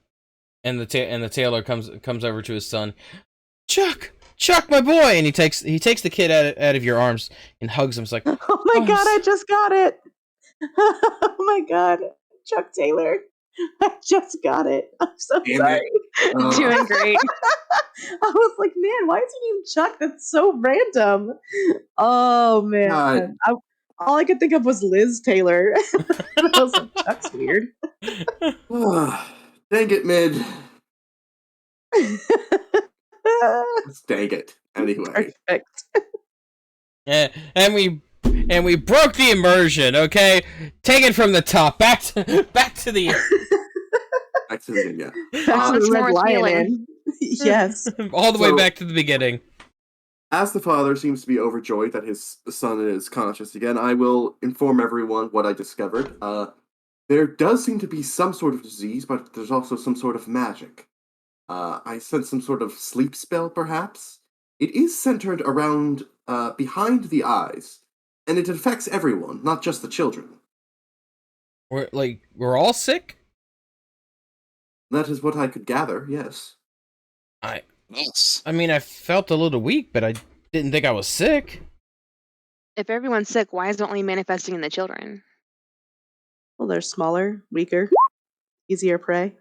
And the tailor comes over to his son. Chuck, my boy, and he takes the kid out of your arms and hugs him. It's like, Oh my god, I just got it. Oh my god, Chuck Taylor. I just got it. I'm so Damn sorry. it. Doing great. I was like, man, why is he named Chuck? That's so random. Oh man. God. All I could think of was Liz Taylor. I was like, Chuck's weird. Dang it, Mid. Dang it. Anyway. Perfect. Yeah, and we broke the immersion. Okay, take it from the top, back to the Back to the Back to the Once Red more Lion healing. Inn. Yes. all the way So- back to the beginning. As the father seems to be overjoyed that his son is conscious again, I will inform everyone what I discovered. There does seem to be some sort of disease, but there's also some sort of magic. I sense some sort of sleep spell, perhaps. It is centered around behind the eyes, and it affects everyone, not just the children. We're all sick. That is what I could gather, yes. Yes. I mean, I felt a little weak, but I didn't think I was sick. If everyone's sick, why is it only manifesting in the children? Well, they're smaller, weaker, easier prey.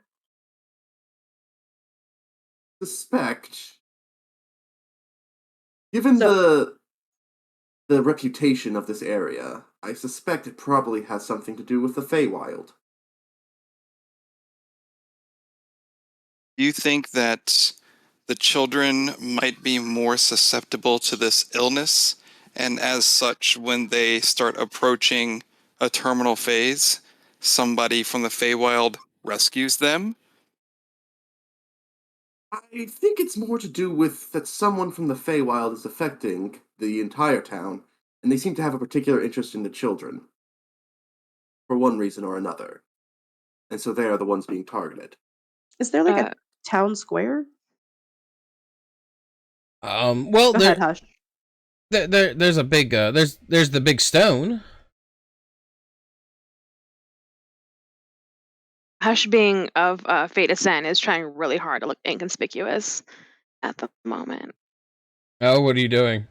Suspect, given the reputation of this area, I suspect it probably has something to do with the Feywild. Do you think that the children might be more susceptible to this illness, and as such, when they start approaching a terminal phase, somebody from the Feywild rescues them? I think it's more to do with that someone from the Feywild is affecting the entire town, and they seem to have a particular interest in the children. For one reason or another. And so they are the ones being targeted. Is there like a town square? Well, Go ahead, Hush. there's a big there's the big stone. Hush, being of Fate Ascent, is trying really hard to look inconspicuous at the moment. Oh, what are you doing?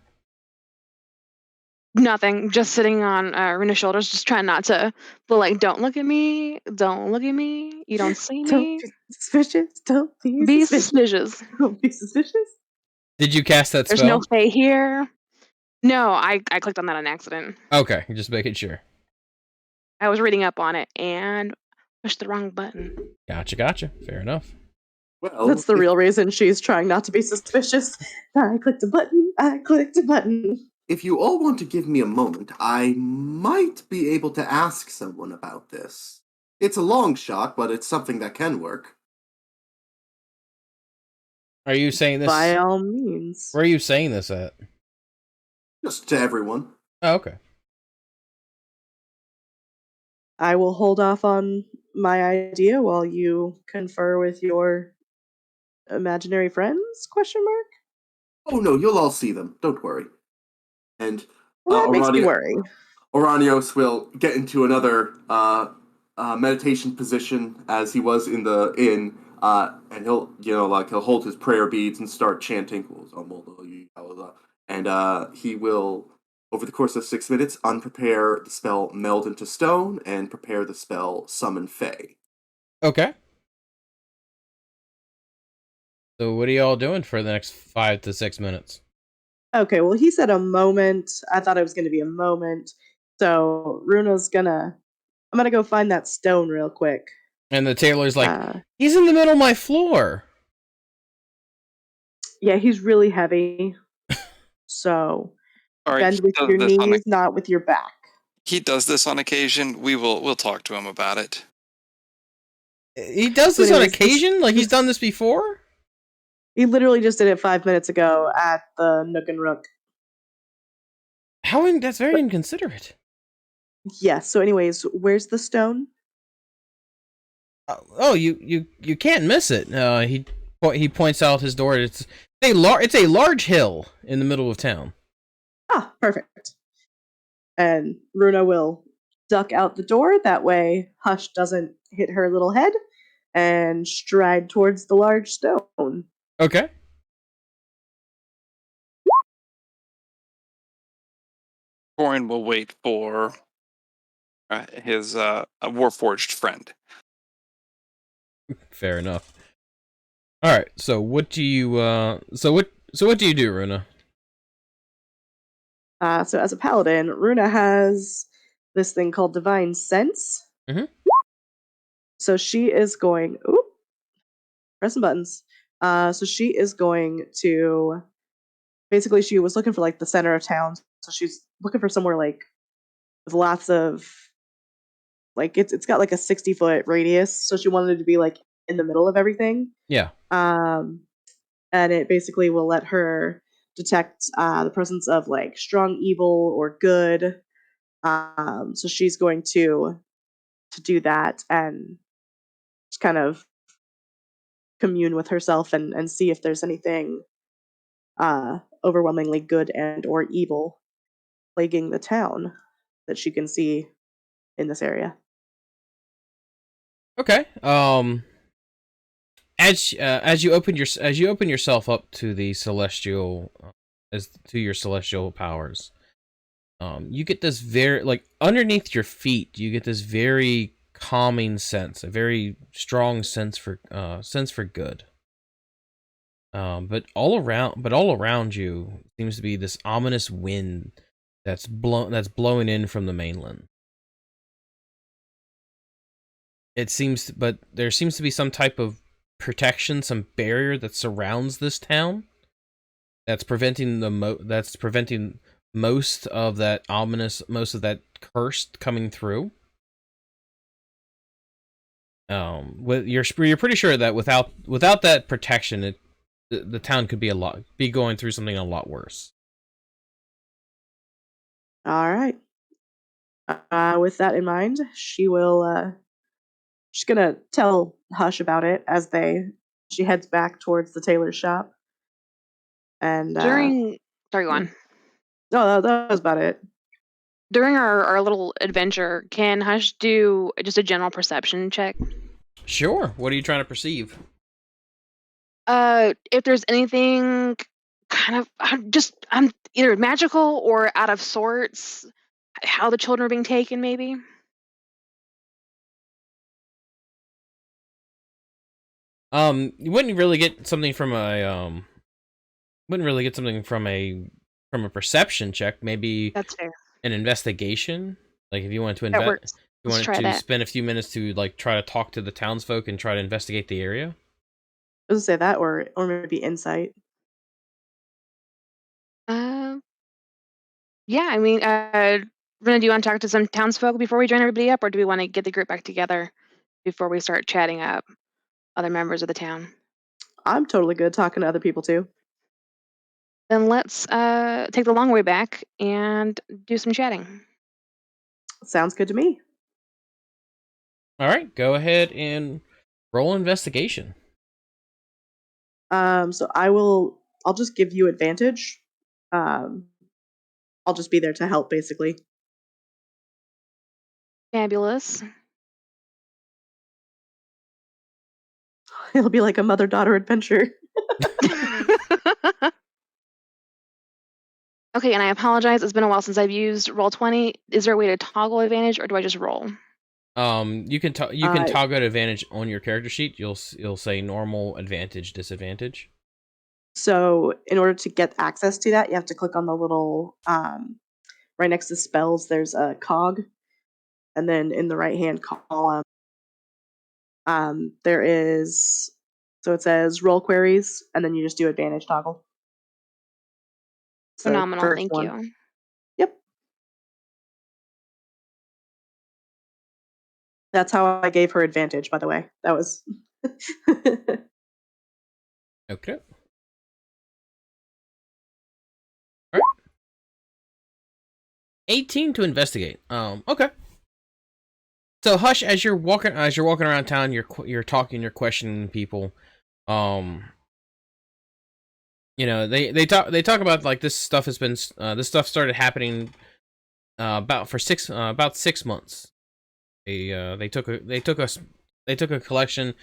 Nothing. Just sitting on Runa's shoulders, just trying not to. But like, don't look at me. Don't look at me. You don't see Don't me. be suspicious. Don't be Be suspicious. suspicious. Don't be suspicious. Did you cast that There's spell? no Fae here. No, I clicked on that on accident. Okay, just making sure. I was reading up on it and pushed the wrong button. Gotcha. Fair enough. Well, That's the real reason she's trying not to be suspicious. I clicked a button. if you all want to give me a moment, I might be able to ask someone about this. It's a long shot, but it's something that can work. Are you saying this? By all means. Where are you saying this at? Just to everyone. Oh, okay. I will hold off on my idea while you confer with your imaginary friends? Question mark. Oh no, you'll all see them. Don't worry. And Well, that makes me worry. Ouranios will get into another meditation position as he was in the inn, and he'll he'll hold his prayer beads and start chanting, and he will, over the course of 6 minutes, unprepare the spell Meld into Stone and prepare the spell Summon Fae. Okay. So what are y'all doing for the next 5 to 6 minutes? Okay, well, he said a moment. I thought it was going to be a moment. So Runa's I'm gonna go find that stone real quick. And the tailor's like, he's in the middle of my floor. Yeah, he's really heavy. So All right, bend with your knees, not with your back. he does this on occasion. We'll talk to him about it. He does this on occasion? Like he's done this before? He literally just did it 5 minutes ago at the Nook and Rook. That's very inconsiderate. Yes. So, anyways, where's the stone? Oh, you can't miss it. He points out his door. It's a large hill in the middle of town. Ah, perfect. And Runa will duck out the door. That way, Hush doesn't hit her little head. and stride towards the large stone. Okay. Torin will wait for his warforged friend. Fair enough. All right. So what do you so what do you do, Runa? So as a paladin, Runa has this thing called Divine Sense. Mhm. So she is going... Oop! Pressing buttons. So she is going to... Basically, she was looking for, like, the center of town. So she's looking for somewhere, like, with lots of... Like, it's got, like, a 60-foot radius. So she wanted to be, like, in the middle of everything. Yeah. And it basically will let her detect the presence of, like, strong evil or good. So she's going to do that and just kind of commune with herself and see if there's anything overwhelmingly good and or evil plaguing the town that she can see in this area. Okay. As you open yourself up to the celestial as to your celestial powers, you get this very, like, underneath your feet, you get this very calming sense, a very strong sense for good. But all around you seems to be this ominous wind that's blowing in from the mainland. But there seems to be some type of protection, some barrier that surrounds this town that's preventing most of that curse coming through. You're pretty sure that without that protection, the town could be going through something a lot worse. All right. With that in mind, she's gonna tell Hush about it as she heads back towards the tailor's shop. And Sorry, go yeah. on. No, that was about it. During our little adventure, can Hush do just a general perception check? Sure. What are you trying to perceive? If there's anything kind of I'm either magical or out of sorts, how the children are being taken, maybe. You wouldn't really get something from a perception check. Maybe That's fair. an investigation. Like if you wanted to That works. you Let's wanted try to that. spend a few minutes to like try to talk to the townsfolk and try to investigate the area. I was gonna say that, or maybe insight. Yeah, I mean, Runa, do you want to talk to some townsfolk before we join everybody up, or do we want to get the group back together before we start chatting up other members of the town? I'm totally good talking to other people too. Then let's take the long way back and do some chatting. Sounds good to me. All right, go ahead and roll investigation. So I'll just give you advantage. I'll just be there to help, basically. Fabulous. It'll be like a mother-daughter adventure. Okay, and I apologize. It's been a while since I've used Roll20. Is there a way to toggle advantage, or do I just roll? You can toggle advantage on your character sheet. You'll say normal, advantage, disadvantage. So in order to get access to that, you have to click on the little right next to spells. There's a cog, and then in the right-hand column, there is. So it says roll queries, and then you just do advantage toggle. So Phenomenal. Thank you. Yep. That's how I gave her advantage, by the way. That was... Okay. All right. 18 to investigate. Okay. So Hush, as you're walking around town, you're talking, you're questioning people. You know, they talk about like this stuff started happening about 6 months. They took collection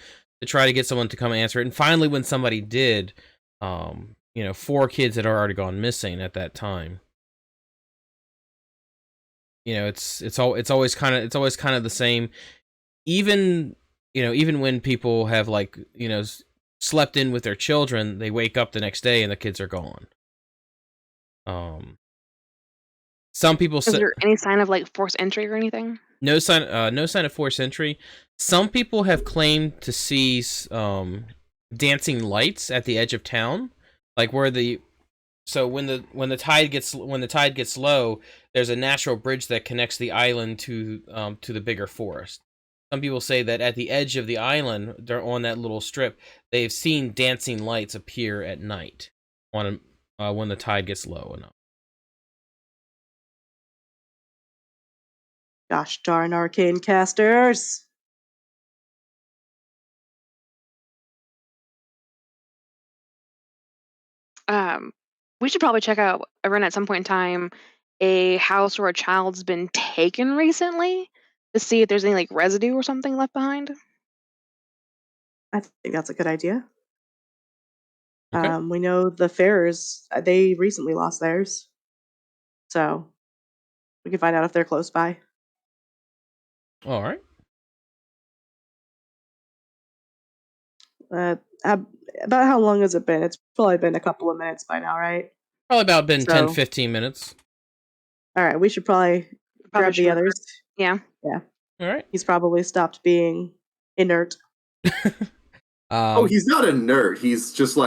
to try to get someone to come answer it. And finally, when somebody did, 4 kids had already gone missing at that time. It's always kind of the same. Even when people have slept in with their children, they wake up the next day and the kids are gone. Some people Is there any sign of forced entry or anything? No sign of forced entry. Some people have claimed to see dancing lights at the edge of town, like where when the tide gets low, there's a natural bridge that connects the island to the bigger forest. Some people say that at the edge of the island, they're on that little strip, they've seen dancing lights appear at night when the tide gets low enough. Gosh darn arcane casters. We should probably check out around at some point in time a house where a child's been taken recently to see if there's any residue or something left behind. I think that's a good idea. Okay. We know the Farers, they recently lost theirs. So we can find out if they're close by. All right. About how long has it been? It's probably been a couple of minutes by now, right? Probably about been So- 10-15 minutes. All right, we should probably grab the should others. Yeah. All right. He's probably stopped being inert. He's not a nerd. He's just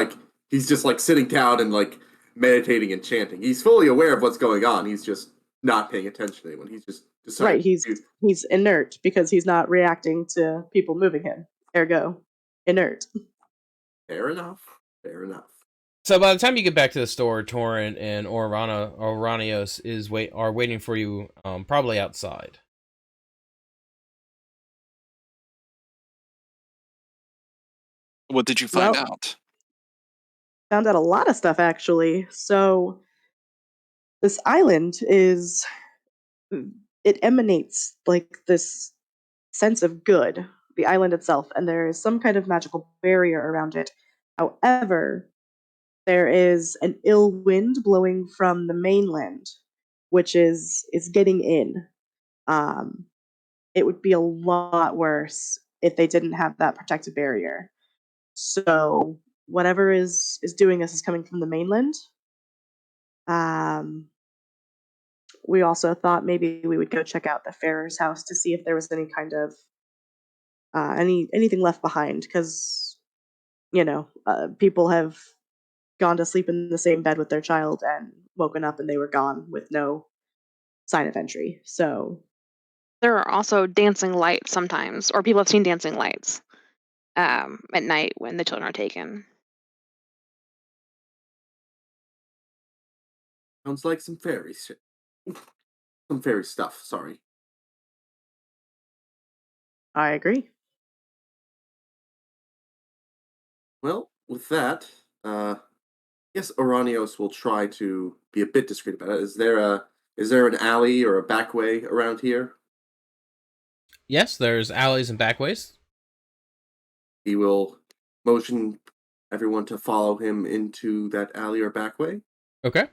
sitting down and meditating and chanting. He's fully aware of what's going on. He's just not paying attention to anyone. He's just decided. Right, he's inert because he's not reacting to people moving him. Ergo, inert. Fair enough. So by the time you get back to the store, Torin and Ouranios are waiting for you, probably outside. What did you find Well- out? Found out a lot of stuff, actually. So this island it emanates this sense of good, the island itself, and there is some kind of magical barrier around it. However, there is an ill wind blowing from the mainland, which is getting in. It would be a lot worse if they didn't have that protective barrier. So whatever is doing this is coming from the mainland. We also thought maybe we would go check out the Farer's house to see if there was any kind of anything left behind, because people have gone to sleep in the same bed with their child and woken up and they were gone with no sign of entry. So There are also dancing lights sometimes, or people have seen dancing lights at night when the children are taken. Sounds like some fairy shit. Some fairy stuff. Sorry. I agree. Well, with that, yes, Ouranios will try to be a bit discreet about it. Is there an alley or a back way around here? Yes, there's alleys and backways. He will motion everyone to follow him into that alley or back way. Okay.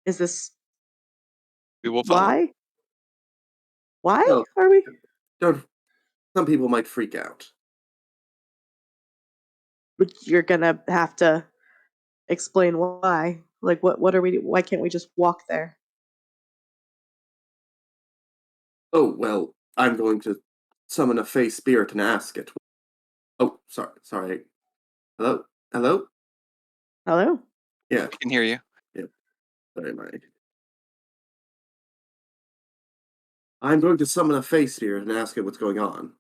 Is this We will follow. why? Why No. are we? Some people might freak out. But you're gonna have to explain why. What are we? Why can't we just walk there? Oh, well, I'm going to summon a fey spirit and ask it. Oh, sorry. Hello? Hello? Yeah, I can hear you. sorry, I'm going to summon a fey spirit and ask it what's going on.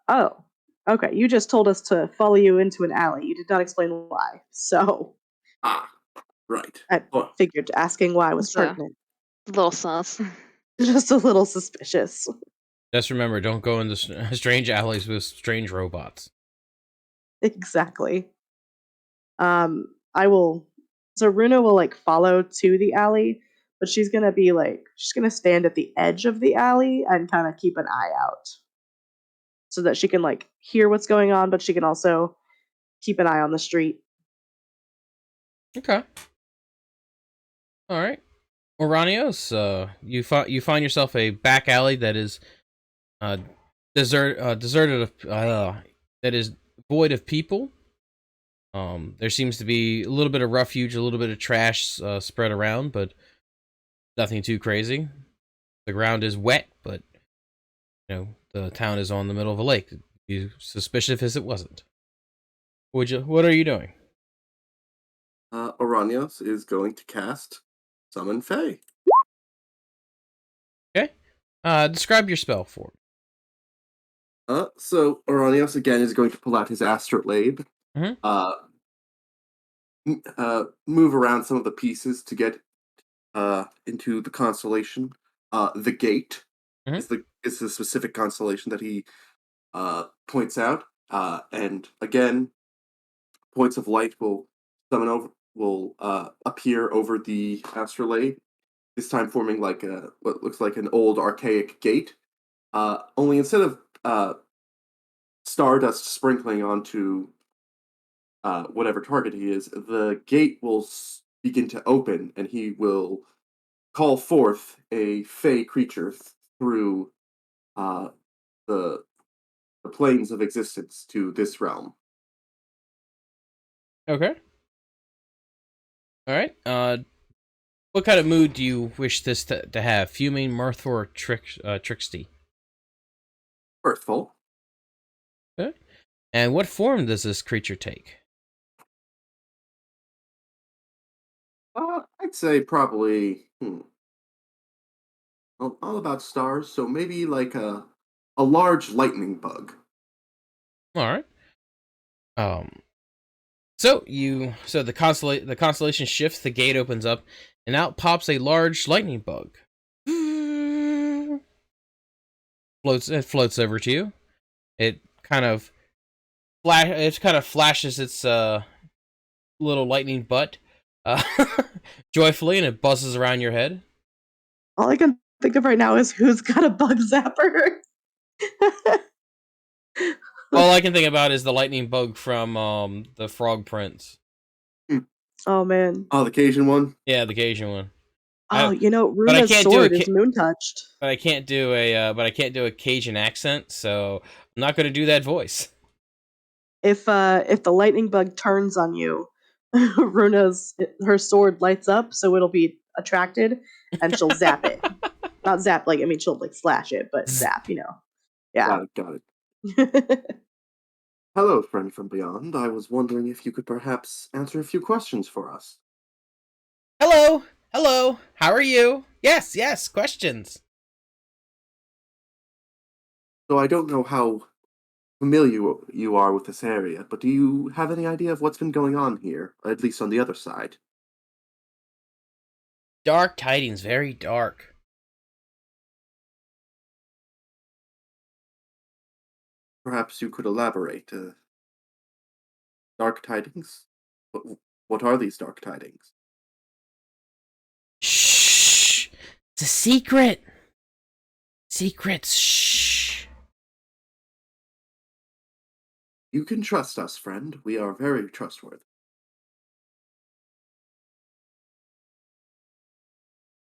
Oh, okay. You just told us to follow you into an alley. You did not explain why. So Ah, right. I figured asking why was It's a- pertinent. A little sus. Just a little suspicious. Just remember, don't go into strange alleys with strange robots. Exactly. I will. So Runa will follow to the alley, but she's gonna stand at the edge of the alley and kind of keep an eye out, so that she can like hear what's going on, but she can also keep an eye on the street. Okay. All right. Ouranios, you find yourself a back alley that is deserted that is void of people. There seems to be a little bit of refuge, a little bit of trash spread around, but nothing too crazy. The ground is wet, but the town is on the middle of a lake. Be suspicious if it wasn't. What are you doing? Ouranios is going to cast Summon Fae. Okay. Describe your spell for me. So Ouranios again is going to pull out his astrolabe. Mhm. Move around some of the pieces to get into the constellation. The gate is the specific constellation that he points out, and again, points of light will appear over the astrolabe. This time forming like what looks like an old archaic gate. Only instead of stardust sprinkling onto whatever target he is, the gate will begin to open, and he will call forth a fey creature through the planes of existence to this realm. Okay. All right. What kind of mood do you wish this to have? Fuming, mirthful, or tricksty? Mirthful. Okay. And what form does this creature take? I'd say probably all about stars, so maybe like a large lightning bug. All right. So the constellation shifts, the gate opens up, and out pops a large lightning bug. It floats over to you. It kind of flashes its little lightning butt joyfully, and it buzzes around your head. All I can think of right now is who's got a bug zapper. All I can think about is the lightning bug from the Frog Prince. Oh man. Oh, the Cajun one? Yeah, the Cajun one. Oh, Runa's sword is moon touched. But I can't do a Cajun accent, so I'm not going to do that voice. If the lightning bug turns on you, her sword lights up, so it'll be attracted, and she'll zap it. Not zap, she'll slash it, but zap, Yeah. Got it. Hello, friend from beyond. I was wondering if you could perhaps answer a few questions for us. Hello. How are you? Yes, questions. So I don't know how familiar you are with this area, but do you have any idea of what's been going on here, at least on the other side? Dark tidings, very dark. Perhaps you could elaborate. Dark tidings? What are these dark tidings? Shh! It's a secret! Secrets, shh! You can trust us, friend. We are very trustworthy.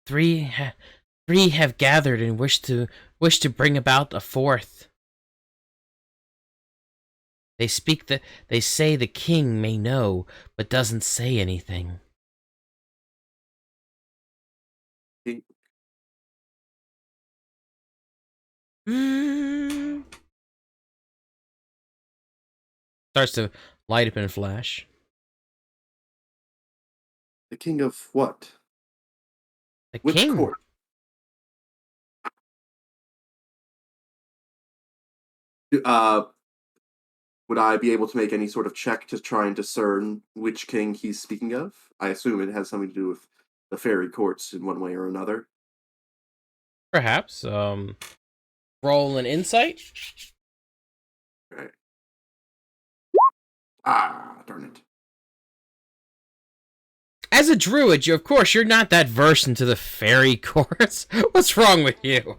Three have gathered and wish to bring about a fourth. They say the king may know, but doesn't say anything. Starts to light up and flash. The king of what? Which king? Court? Would I be able to make any sort of check to try and discern which king he's speaking of? I assume it has something to do with the fairy courts in one way or another. Perhaps. Roll an insight. Right. Ah, darn it. As a druid, of course, you're not that versed into the fairy courts. What's wrong with you?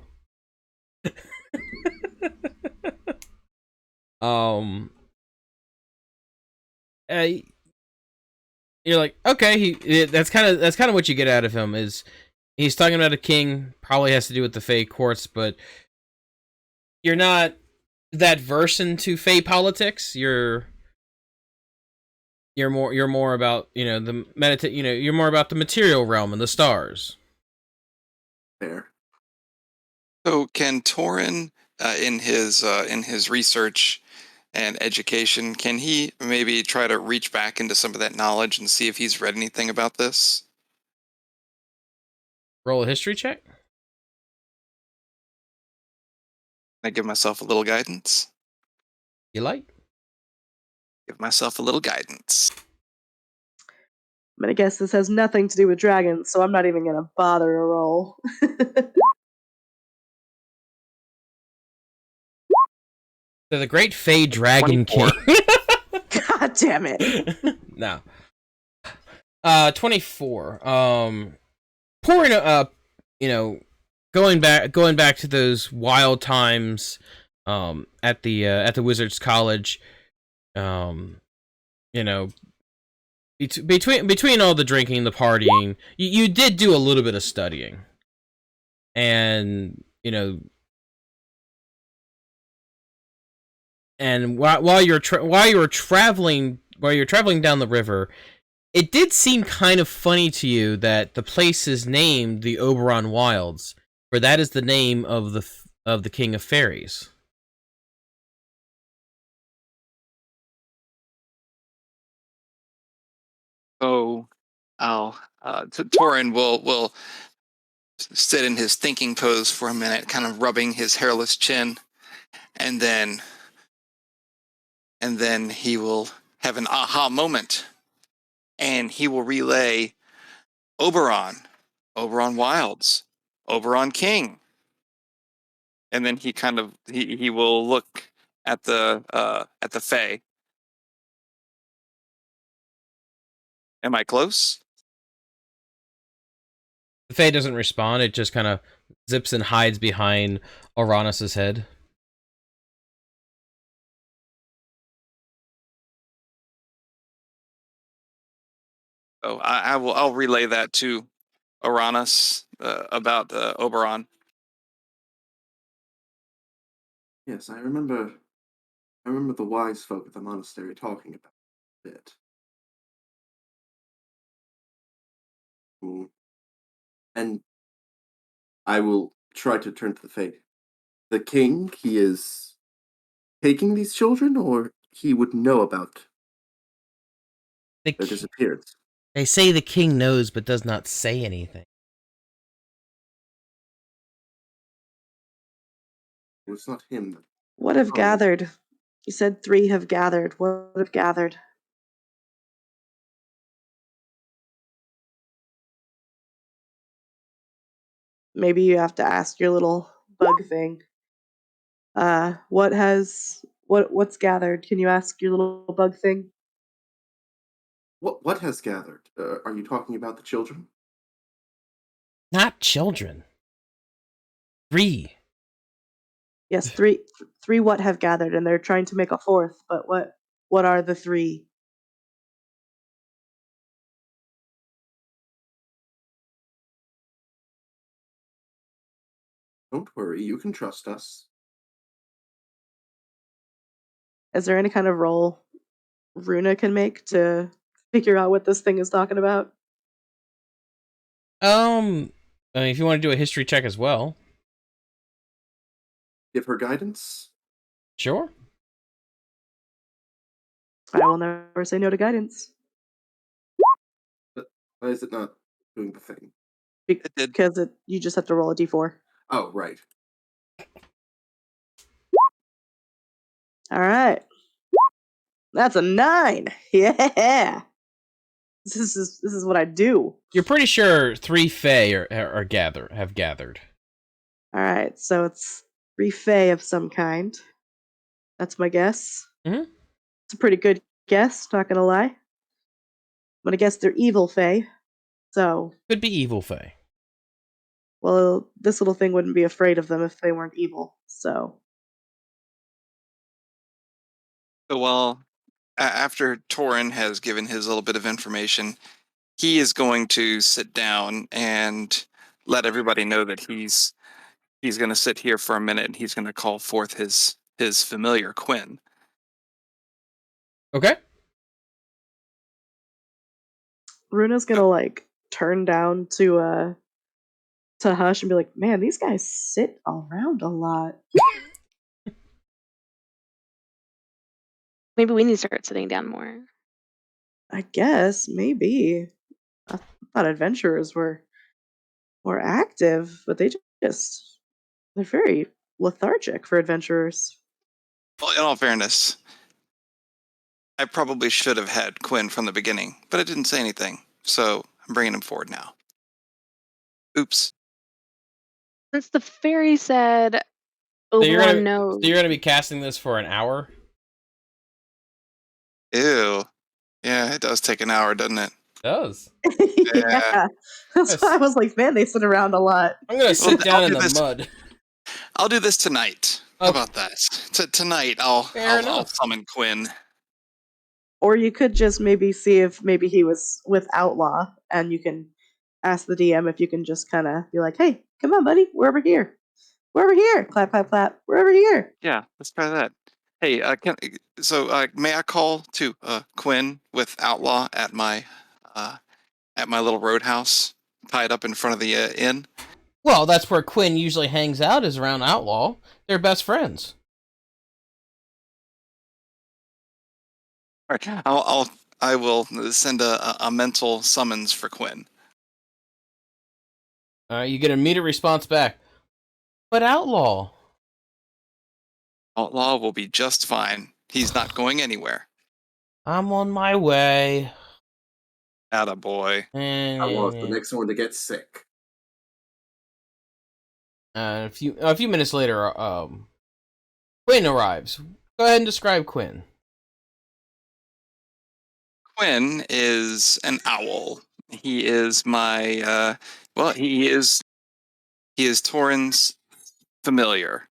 um, uh, you're like, okay, that's kind of what you get out of him. Is he's talking about a king, probably has to do with the Fey courts, but you're not that versed into Fey politics. You're more about, you're more about the material realm and the stars. Fair. So can Torin, in his research and education, can he maybe try to reach back into some of that knowledge and see if he's read anything about this? Roll a history check. I give myself a little guidance. You like? Give myself a little guidance. I'm gonna guess this has nothing to do with dragons, so I'm not even gonna bother to roll. So the Great Fey Dragon 24. King. God damn it. No. 24. Pouring going back to those wild times at the Wizards College. Between all the drinking, the partying, you did do a little bit of studying. And, and while you're traveling down the river, it did seem kind of funny to you that the place is named the Oberon Wildes, for that is the name of the King of Fairies. So, Torin will sit in his thinking pose for a minute, kind of rubbing his hairless chin, and then he will have an aha moment, and he will relay Oberon Wildes, Oberon King, and then he will look at the Fae. Am I close? The Fae doesn't respond. It just kind of zips and hides behind Ouranos' head. So I'll relay that to Ouranos about Oberon. Yes, I remember the wise folk at the monastery talking about it. And I will try to turn to the Fae. The king, he is taking these children, or he would know about their disappearance? They say the king knows but does not say anything. It's not him. What have gathered? You said 3 have gathered. What have gathered? Maybe you have to ask your little bug thing. What's gathered? Can you ask your little bug thing? What has gathered? Are you talking about the children? Not children. 3. Yes, 3 what have gathered, and they're trying to make a 4th, but what are the 3? Don't worry, you can trust us. Is there any kind of roll Runa can make to figure out what this thing is talking about? I mean, if you want to do a history check as well. Give her guidance? Sure. I will never say no to guidance. Why is it not doing the thing? Because you just have to roll a d4. Oh, right. All right. That's a 9. Yeah. This is what I do. You're pretty sure 3 Fae have gathered. All right, so it's 3 Fae of some kind. That's my guess. Mm-hmm. It's a pretty good guess, not gonna lie. I'm gonna guess they're evil Fae. So, Could be evil fae. well, this little thing wouldn't be afraid of them if they weren't evil. So, So while after Torin has given his little bit of information, he is going to sit down and let everybody know that he's going to sit here for a minute and he's going to call forth his familiar Quinn. Okay. Runa's gonna like turn down to Hush and be like, "Man, these guys sit around a lot." Maybe we need to start sitting down more. I guess maybe. I thought adventurers were more active, but just they're very lethargic for adventurers. Well, in all fairness, I probably should have had Quinn from the beginning, but I didn't say anything, so I'm bringing him forward now. Oops. Since the fairy said Oberon knows. So you're gonna be casting this for an hour? Ew. Yeah, it does take an hour, doesn't it? It does. Yeah. That's why I was like, man, they sit around a lot. I'm gonna sit Well, down I'll in do the this. mud. I'll do this tonight. How Okay. about that? Tonight, I'll summon Quinn. Or you could just maybe see if maybe he was with Outlaw, and you can ask the DM if you can just kind of be like, "Hey, come on, buddy, we're over here. We're over here. Clap, clap, clap. We're over here." Yeah, let's try that. Hey, may I call to Quinn with Outlaw at my little roadhouse tied up in front of the inn? Well, that's where Quinn usually hangs out, is around Outlaw. They're best friends. All right, I will send a mental summons for Quinn. You get an immediate response back. But Outlaw. Outlaw will be just fine. He's not going anywhere. I'm on my way. Attaboy. I was the next one to get sick. A few minutes later, Quinn arrives. Go ahead and describe Quinn. Quinn is an owl. He is my he is Torin's familiar.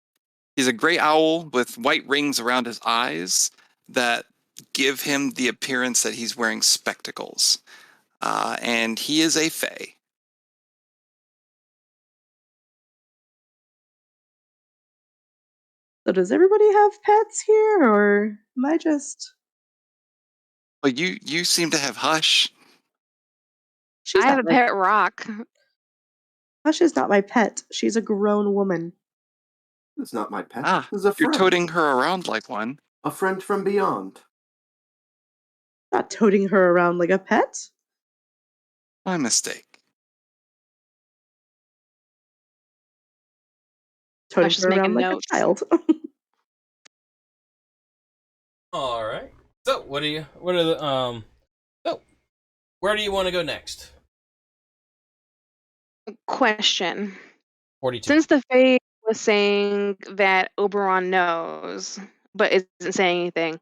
He's a gray owl with white rings around his eyes that give him the appearance that he's wearing spectacles. And he is a fae. So does everybody have pets here, or am I just? Well, you seem to have Hush. She's I have not a my pet rock. Hush is not my pet. She's a grown woman. It's not my pet. Ah, It's a you're friend. toting her around like one. A friend from beyond. Not toting her around like a pet. My mistake. Toting Just her making around like notes. a child. All right. So, what are the So, where do you want to go next? Question. 42. Since the Fae was saying that Oberon knows, but isn't saying anything,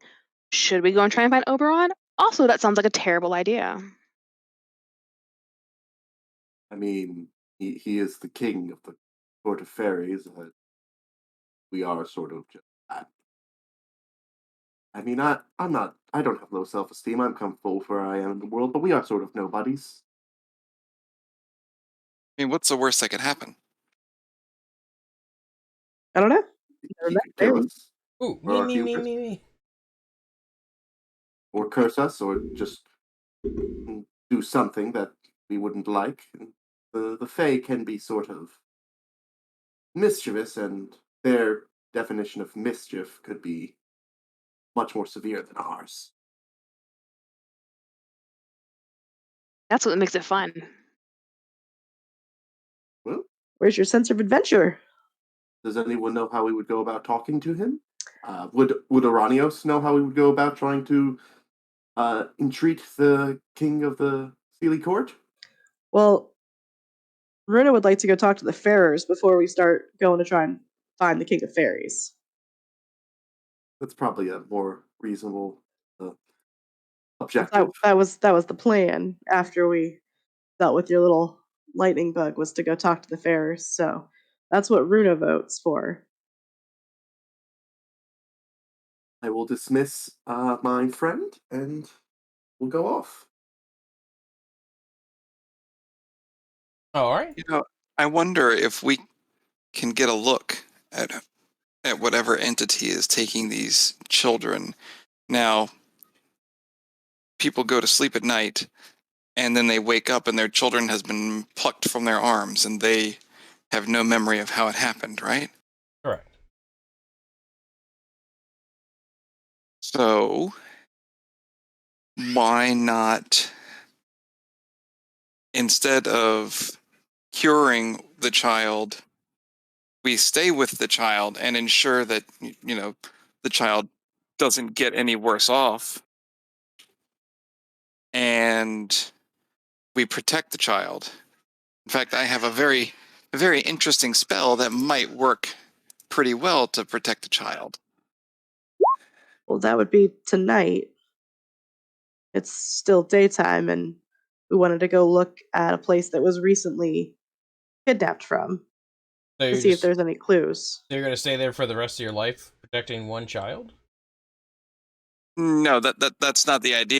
should we go and try and find Oberon? Also, that sounds like a terrible idea. I mean, he is the king of the court of fairies. We are sort of just that. I mean, I don't have low self-esteem. I'm comfortable where I am in the world, but we are sort of nobodies. I mean, what's the worst that could happen? I don't know. He Never met could kill fairies. us, Ooh, or our me. hubris, or curse us, or just do something that we wouldn't like. The Fae can be sort of mischievous, and their definition of mischief could be much more severe than ours. That's what makes it fun. Well, Where's your sense of adventure? does anyone know how we would go about talking to him? Would Ouranios know how we would go about trying to entreat the king of the Sealy Court? Well, Runa would like to go talk to the Farers before we start going to try and find the King of Fairies. That's probably a more reasonable objective. That was the plan after we dealt with your little lightning bug was to go talk to the fairs, so that's what Runa votes for. I will dismiss my friend and we'll go off. All right. I wonder if we can get a look at whatever entity is taking these children. Now, people go to sleep at night, and then they wake up and their children has been plucked from their arms, and they have no memory of how it happened, right? Correct. So, why not, instead of curing the child, we stay with the child and ensure that, the child doesn't get any worse off, and we protect the child. In fact, I have a very interesting spell that might work pretty well to protect the child. Well, that would be tonight. It's still daytime, and we wanted to go look at a place that was recently kidnapped from So to see if there's any clues. you're going to stay there for the rest of your life protecting one child? No, that's not the idea.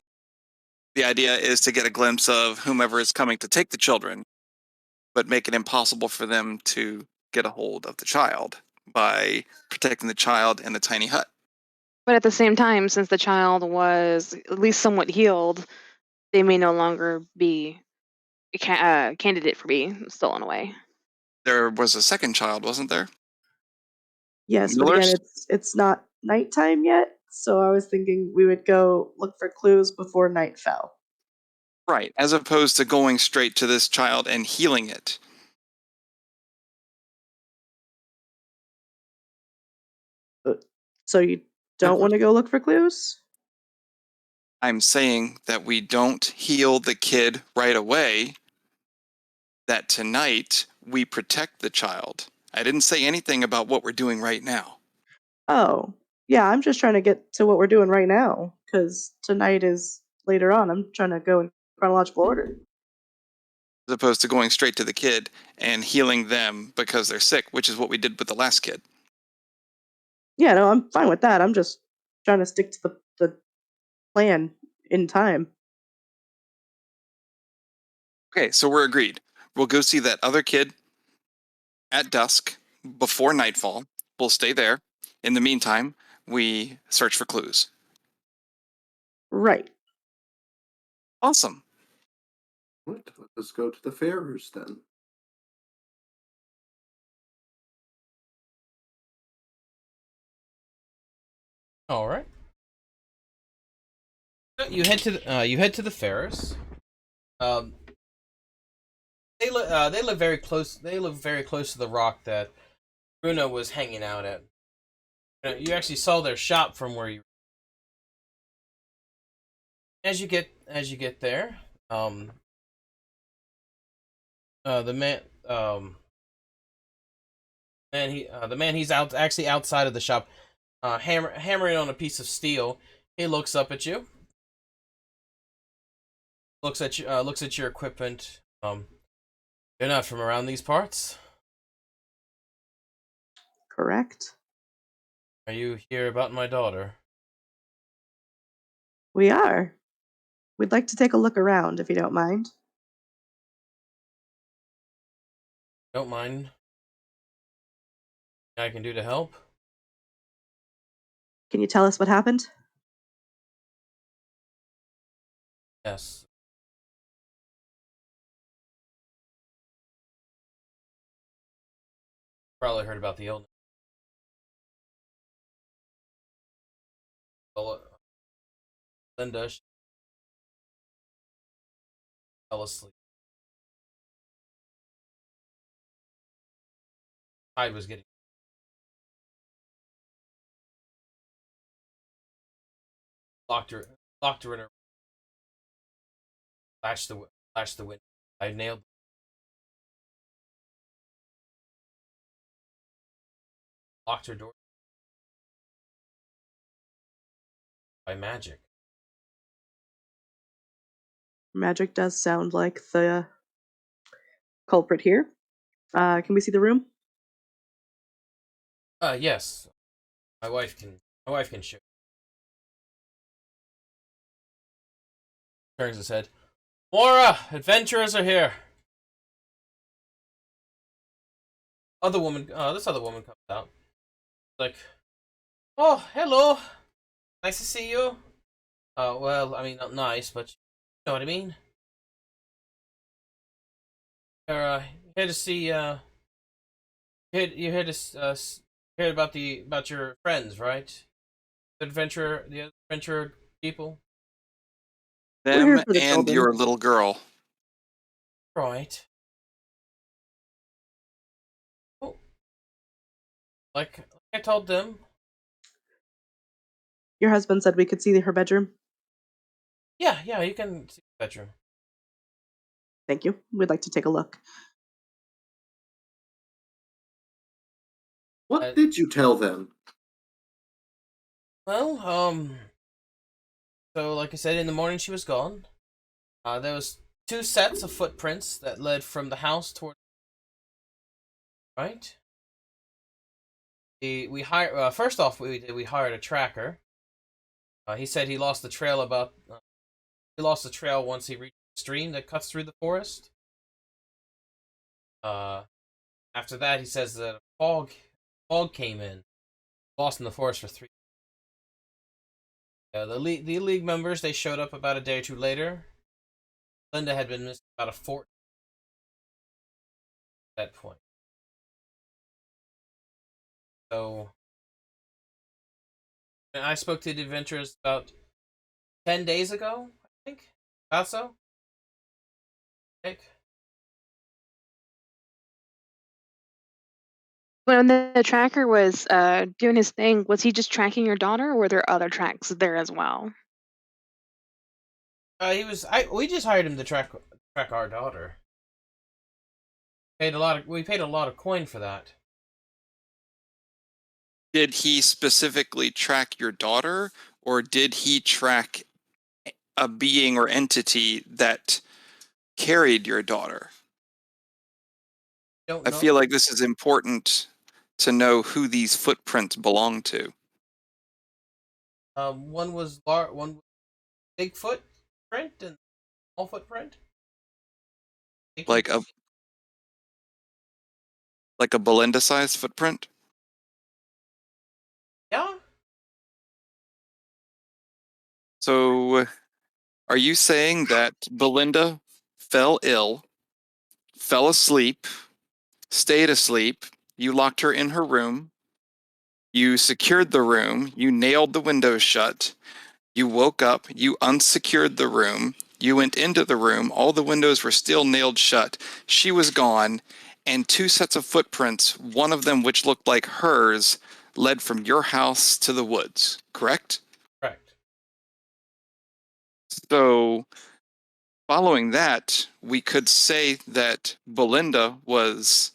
The idea is to get a glimpse of whomever is coming to take the children, but make it impossible for them to get a hold of the child by protecting the child in the tiny hut. But at the same time, since the child was at least somewhat healed, they may no longer be a candidate for being stolen away. There was a second child, wasn't there? Yes, but again, Miller's? it's not nighttime yet, so I was thinking we would go look for clues before night fell. Right, as opposed to going straight to this child and healing it. So you don't want to go look for clues? I'm saying that we don't heal the kid right away, that tonight we protect the child. I didn't say anything about what we're doing right now. Oh, yeah, I'm just trying to get to what we're doing right now, because tonight is later on. I'm trying to go in chronological order. As opposed to going straight to the kid and healing them because they're sick, which is what we did with the last kid. Yeah, no, I'm fine with that. I'm just trying to stick to the plan in time. Okay, so we're agreed. We'll go see that other kid at dusk before nightfall. We'll stay there. In the meantime, we search for clues. Right. Awesome. Right, let's go to the fairs then. All right. You head to the Ferris. They live very close. They live very close to the rock that Runa was hanging out at. You actually saw their shop from where you. As you get there, the man the man he's outside of the shop, hammering on a piece of steel. He looks up at you. Looks at your equipment. You're not from around these parts? Correct. Are you here about my daughter? We are. We'd like to take a look around, if you don't mind. Don't mind. I can do to help? Can you tell us what happened? Yes. Probably heard about the illness. Well, Linda fell asleep. Tide was getting locked her in her lashed the window. I nailed locked her door by magic. Magic does sound like the culprit here. Can we see the room? Yes. My wife can show. Turns his head. Mora, adventurers are here. This other woman comes out. Like, oh, hello. Nice to see you. Well, I mean, not nice, but you know what I mean. You're here to see. You're here to hear about your friends, right? The adventurer people. We're here Them for the and children. your little girl. Right. Oh. Like I told them. Your husband said we could see her bedroom. Yeah, you can see the bedroom. Thank you. We'd like to take a look. What did you tell them? Well, so like I said, in the morning she was gone. There was 2 sets of footprints that led from the house toward. Right. We hired. First off, we hired a tracker. He said he lost the trail once he reached the stream that cuts through the forest. After that, he says that fog came in, lost in the forest for 3. The league members, they showed up about a day or 2 later. Linda had been missing about a fortnight at that point. So, and I spoke to the adventurers about 10 days ago, I think. About so. When the tracker was doing his thing, was he just tracking your daughter, or were there other tracks there as well? We just hired him to track our daughter. We paid a lot of coin for that. Did he specifically track your daughter, or did he track a being or entity that carried your daughter? Don't I know. feel like this is important to know who these footprints belong to. One was Bigfoot print and small footprint. Like a Belinda-sized footprint? Yeah. So, are you saying that Belinda fell ill, fell asleep, stayed asleep, you locked her in her room, you secured the room, you nailed the windows shut, you woke up, you unsecured the room, you went into the room, all the windows were still nailed shut, she was gone, and 2 sets of footprints, one of them which looked like hers, led from your house to the woods, correct? Correct. So, following that, we could say that Belinda was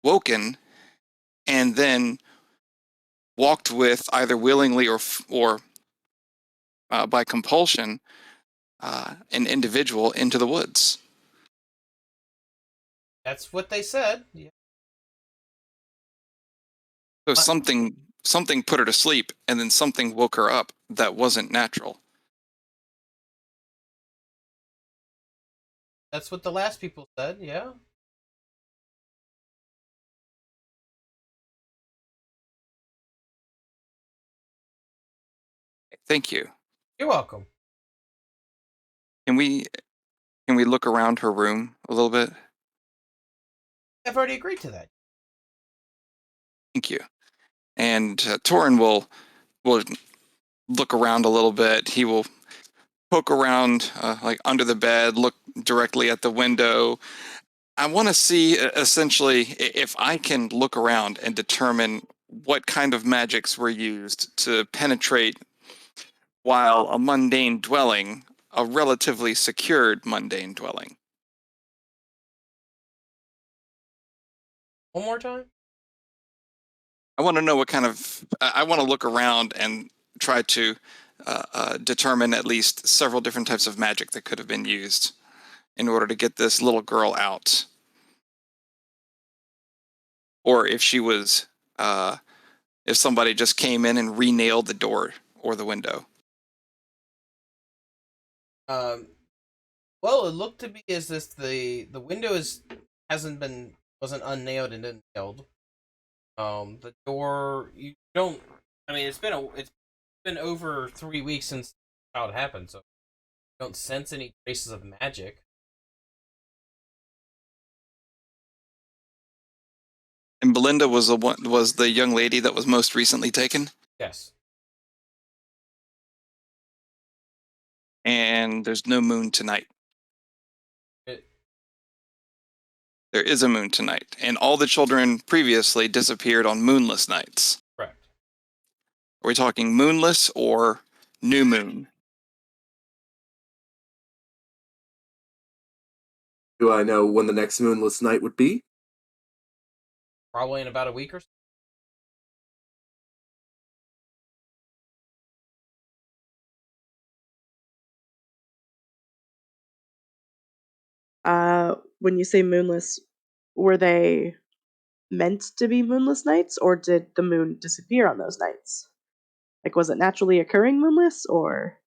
woken and then walked with, either willingly or by compulsion, an individual into the woods. That's what they said. Yeah. So something put her to sleep, and then something woke her up that wasn't natural. That's what the last people said. Yeah. Thank you. You're welcome. Can we look around her room a little bit? I've already agreed to that. Thank you. And Torin will look around a little bit. He will poke around like under the bed, look directly at the window. I want to see essentially if I can look around and determine what kind of magics were used to penetrate, while a mundane dwelling, a relatively secured mundane dwelling. One more time. I want to know what kind of. I want to look around and try to determine at least several different types of magic that could have been used in order to get this little girl out. or if she was, if somebody just came in and re-nailed the door or the window. Well, it looked to me as this the window wasn't unnailed and nailed. The door you don't. I mean, it's been over 3 weeks since how it happened, so you don't sense any traces of magic. And Belinda was the young lady that was most recently taken. Yes. And there's no moon tonight. It, There is a moon tonight, and all the children previously disappeared on moonless nights. correct. Are we talking moonless or new moon? Do I know when the next moonless night would be? Probably in about a week or so. When you say moonless, were they meant to be moonless nights, or did the moon disappear on those nights? Like, was it naturally occurring moonless, or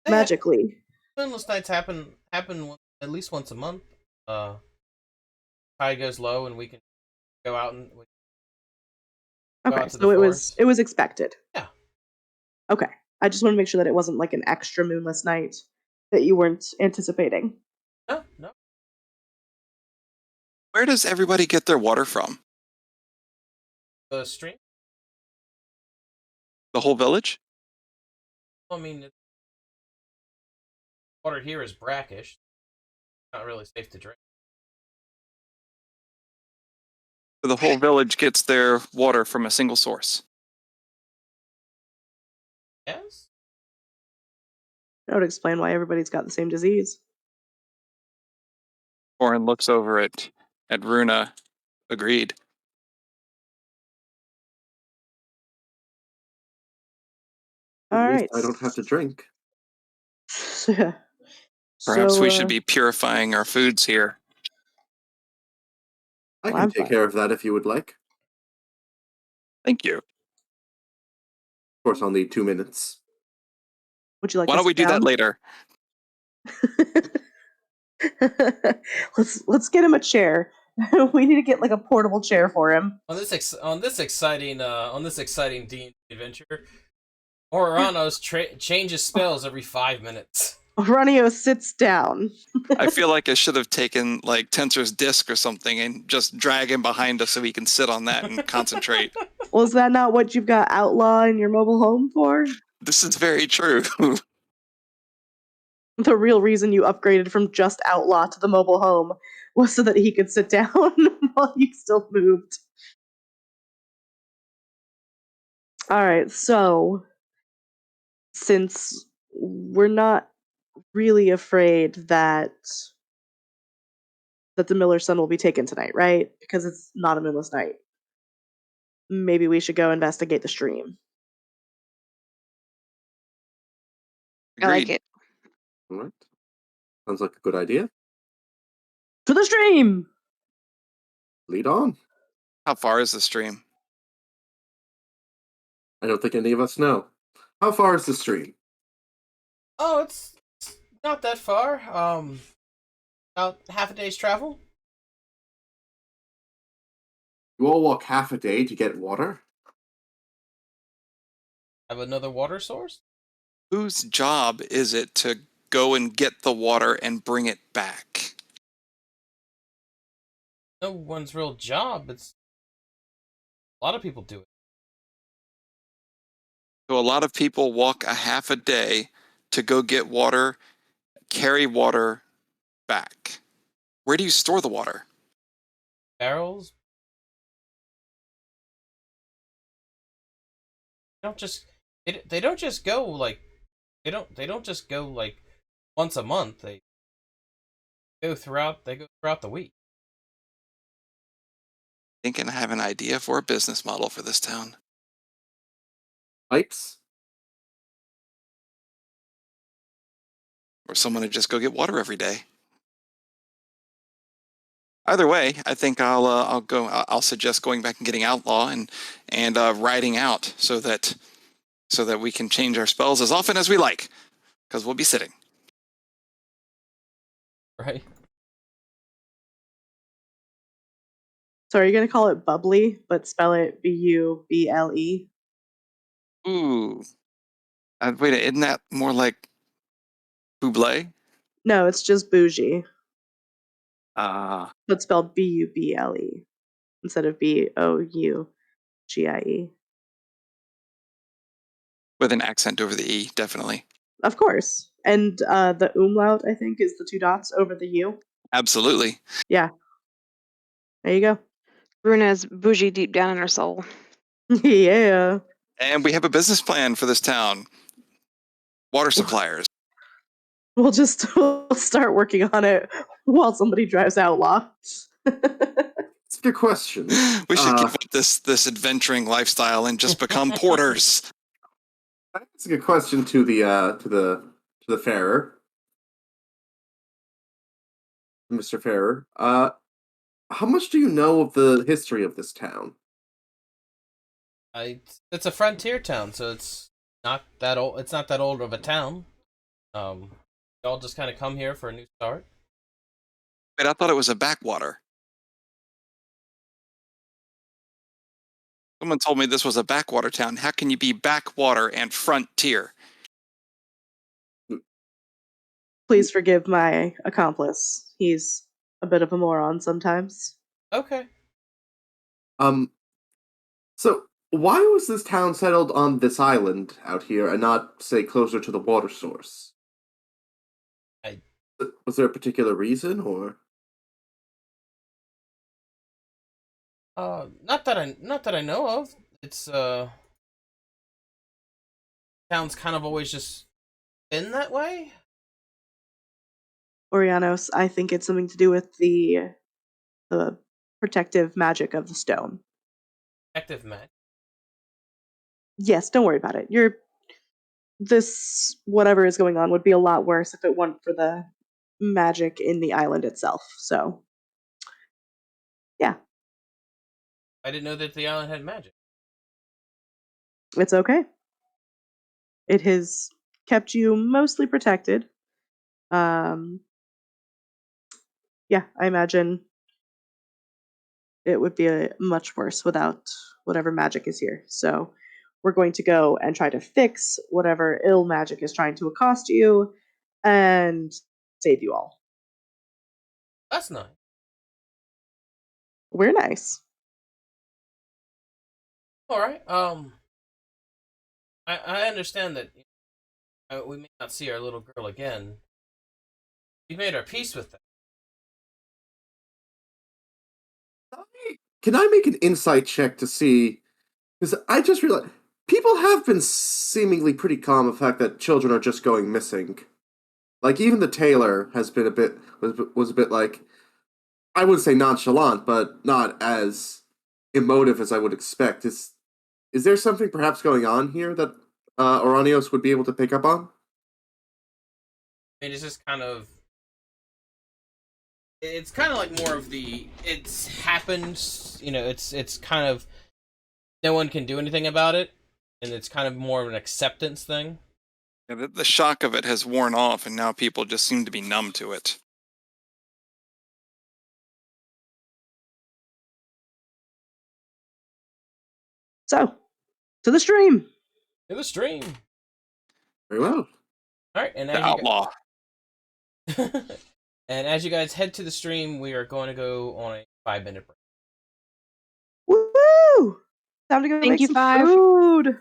They ha- magically? Moonless nights happen at least once a month. Tide goes low, and we can go out and go Okay, out to so the it forest. was expected. Yeah. Okay, I just want to make sure that it wasn't like an extra moonless night that you weren't anticipating. No. Where does everybody get their water from? The stream. The whole village? I mean, water here is brackish. Not really safe to drink. The whole village gets their water from a single source. Yes. That would explain why everybody's got the same disease. Torin looks over at Runa. Agreed. All At least right. I don't have to drink. Perhaps we should So, be purifying our foods here. I Well, can I'm take fine. care of that if you would like. Thank you. Of course, I'll need 2 minutes. Would you like Why to don't we sit do that down? later? let's get him a chair. We need to get like a portable chair for him. On this exciting D&D adventure, Ouranios changes spells every 5 minutes. Ouranios sits down. I feel like I should have taken like Tensor's disc or something and just drag him behind us so he can sit on that and concentrate. Well, is that not what you've got Outlaw in your mobile home for? This is very true. The real reason you upgraded from just Outlaw to the mobile home was so that he could sit down while you still moved. Alright, so since we're not really afraid that the Miller's son will be taken tonight, right? Because it's not a moonless night. Maybe we should go investigate the stream. I like Agreed. it. All right. Sounds like a good idea. To the stream! Lead on. How far is the stream? I don't think any of us know. How far is the stream? Oh, it's not that far. About half a day's travel. You all walk half a day to get water? Have another water source. Whose job is it to go and get the water and bring it back? No one's real job. It's a lot of people do it. So a lot of people walk a half a day to go get water, carry water back. Where do you store the water? Barrels. They don't just they don't just go like they don't just go like once a month. They go throughout the week. Thinking I have an idea for a business model for this town. Pipes? Or someone to just go get water every day. Either way, I think I'll suggest going back and getting outlaw and riding out so that we can change our spells as often as we like, because we'll be sitting. Right. So are you gonna call it bubbly, but spell it Buble? Ooh, wait, isn't that more like Buble? No, it's just bougie, Ah, but spelled Buble instead of Bougie. with an accent over the E, definitely. Of course. And the umlaut, I think, is the 2 dots over the U. Absolutely. Yeah. There you go. Runa's bougie deep down in her soul. Yeah. And we have a business plan for this town. Water suppliers. We'll start working on it while somebody drives outlaw. It's a good question. We should give up this adventuring lifestyle and just become porters. That's a good question to the Farer, Mr. Farer. How much do you know of the history of this town? It's a frontier town, so it's not that old. It's not that old of a town. Y'all just kind of come here for a new start. Wait, I thought it was a backwater. Someone told me this was a backwater town. How can you be backwater and frontier? Please forgive my accomplice. He's a bit of a moron sometimes. Okay. So why was this town settled on this island out here and not, say, closer to the water source? Was there a particular reason, or? Not that I know of. It's town's kind of always just been that way. Ouranios, I think it's something to do with the protective magic of the stone. Active magic. Yes, don't worry about it. This whatever is going on would be a lot worse if it weren't for the magic in the island itself. So, yeah, I didn't know that the island had magic. it's okay. It has kept you mostly protected. Yeah, I imagine it would be much worse without whatever magic is here. So, we're going to go and try to fix whatever ill magic is trying to accost you and save you all. That's nice. We're nice. All right. I understand that we may not see our little girl again. We made our peace with that. Can I make an insight check to see? Because I just realized people have been seemingly pretty calm with the fact that children are just going missing. Like even the tailor has been was a bit like, I would say nonchalant, but not as emotive as I would expect. Is there something perhaps going on here that Ouranios would be able to pick up on? I mean, it's just kind of. It's kind of like more of the. It's happened. You know, it's kind of. No one can do anything about it, and it's kind of more of an acceptance thing. Yeah, the shock of it has worn off, and now people just seem to be numb to it. So, to the stream. To the stream. Very well. All right, and The outlaw. and as you guys head to the stream, we are going to go on a 5-minute break. Woo! Time to go Thank make you, some 5. food.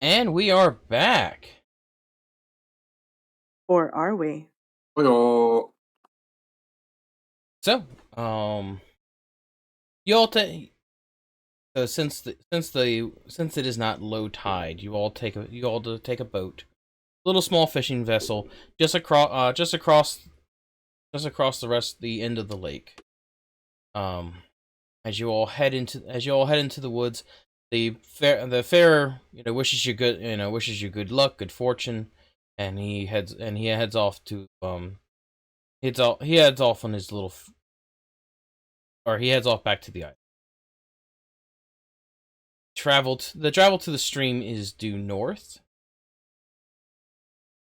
And we are back. Or are we? Oh, So, you all take. So since it is not low tide, you all take a boat, little small fishing vessel, just across the end of the lake. As you all head into the woods, the fair wishes you good luck, good fortune, and he heads off to he heads off on his little or he heads off back to the island. The travel to the stream is due north,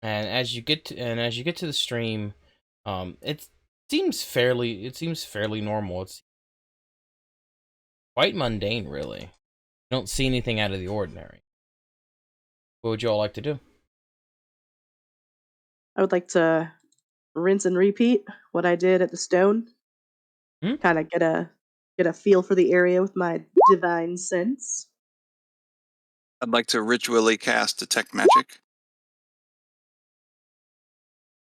and as you get to the stream, it seems fairly normal. It's quite mundane, really. You don't see anything out of the ordinary. What would you all like to do? I would like to rinse and repeat what I did at the stone. Hmm? Kind of get a feel for the area with my divine sense. I'd like to ritually cast Detect Magic.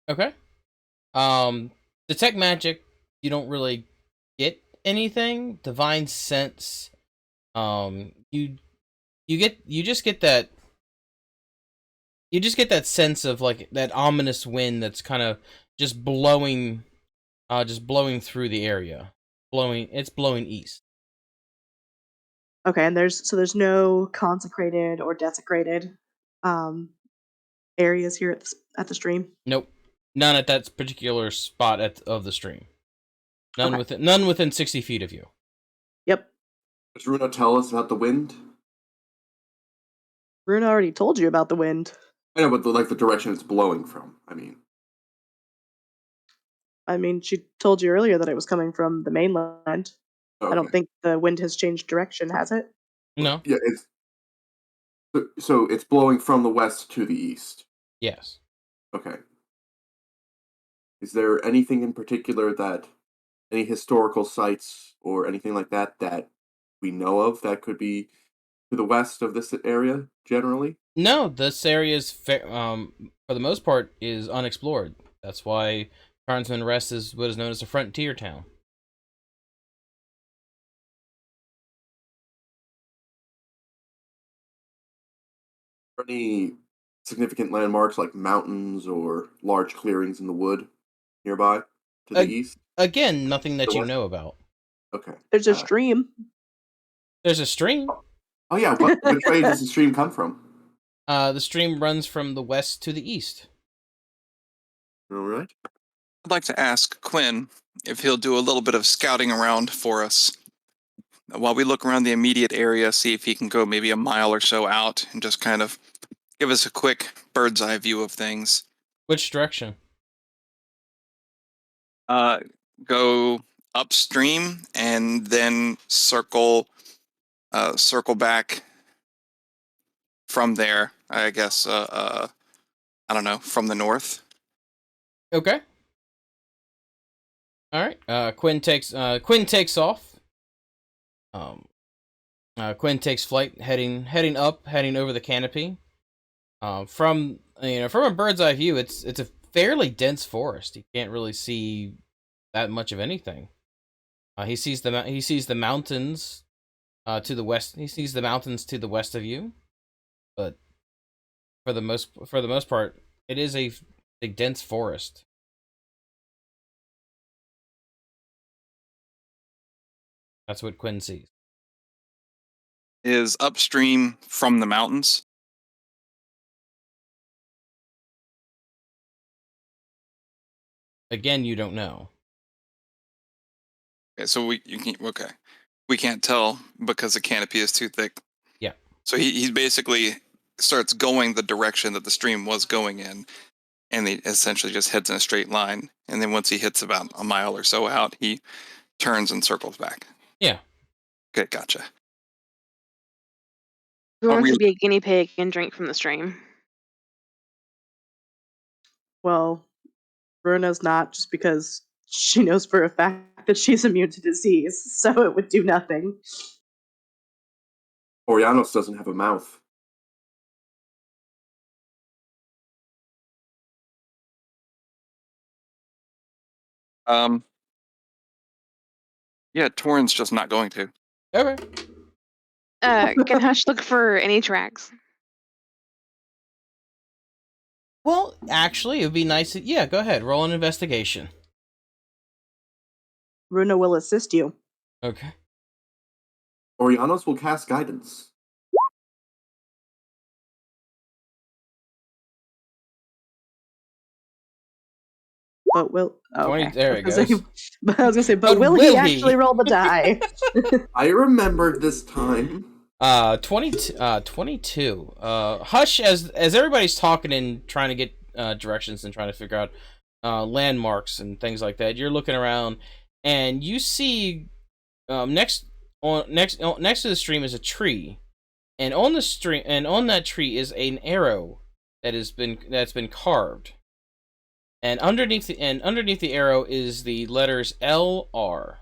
Okay. Detect magic, you don't really get anything. Divine sense, you just get that sense of like that ominous wind that's kind of just blowing through the area. It's blowing east. Okay, and there's no consecrated or desecrated areas here at the stream. Nope. None at that particular spot of the stream. None Okay. none within 60 feet of you. Yep. does Runa tell us about the wind? Runa already told you about the wind. I know, but the direction it's blowing from. I mean, she told you earlier that it was coming from the mainland. Okay. I don't think the wind has changed direction, has it? No. Yeah, so it's blowing from the west to the east. Yes. Okay. Is there anything in particular any historical sites or anything like that we know of that could be to the west of this area generally? No, this area is for the most part is unexplored. That's why Carnsman Rest is what is known as a frontier town. Are there any significant landmarks like mountains or large clearings in the wood nearby to the east? Again, nothing that The you west? know about. Okay. There's a stream. There's a stream. Oh yeah, which way does the stream come from? The stream runs from the west to the east. All right. I'd like to ask Quinn if he'll do a little bit of scouting around for us while we look around the immediate area, see if he can go maybe a mile or so out and just kind of give us a quick bird's eye view of things. Which direction? Go upstream and then circle back from there. I guess I don't know, from the north. Okay. All right. Quinn takes off. Quinn takes flight, heading up, heading over the canopy. From a bird's eye view, it's a fairly dense forest. You can't really see that much of anything. He sees the mountains to the west. He sees the mountains to the west of you, but for the most part, it is a dense forest. That's what Quinn sees. Is upstream from the mountains. Again, you don't know. Okay, so we can't tell because the canopy is too thick. Yeah. So he basically starts going the direction that the stream was going in, and he essentially just heads in a straight line. And then once he hits about a mile or so out, he turns and circles back. Yeah. Okay, gotcha. Who wants to be a guinea pig and drink from the stream? Well, Runa's not, just because she knows for a fact that she's immune to disease, so it would do nothing. Ouranios doesn't have a mouth. Yeah, Torin's just not going to. Okay. Can Hush look for any tracks? Well, actually, it would be nice. Yeah, go ahead. Roll an investigation. Runa will assist you. Okay. Ouranios will cast guidance. But will 20 okay. there it I was gonna goes. say- But I was gonna say, but will will he he? actually roll the die? I remembered this time. 22. Hush, as everybody's talking and trying to get directions and trying to figure out landmarks and things like that, you're looking around and you see next to the stream is a tree, and on that tree is an arrow that's been carved, and underneath the arrow is the letters LR.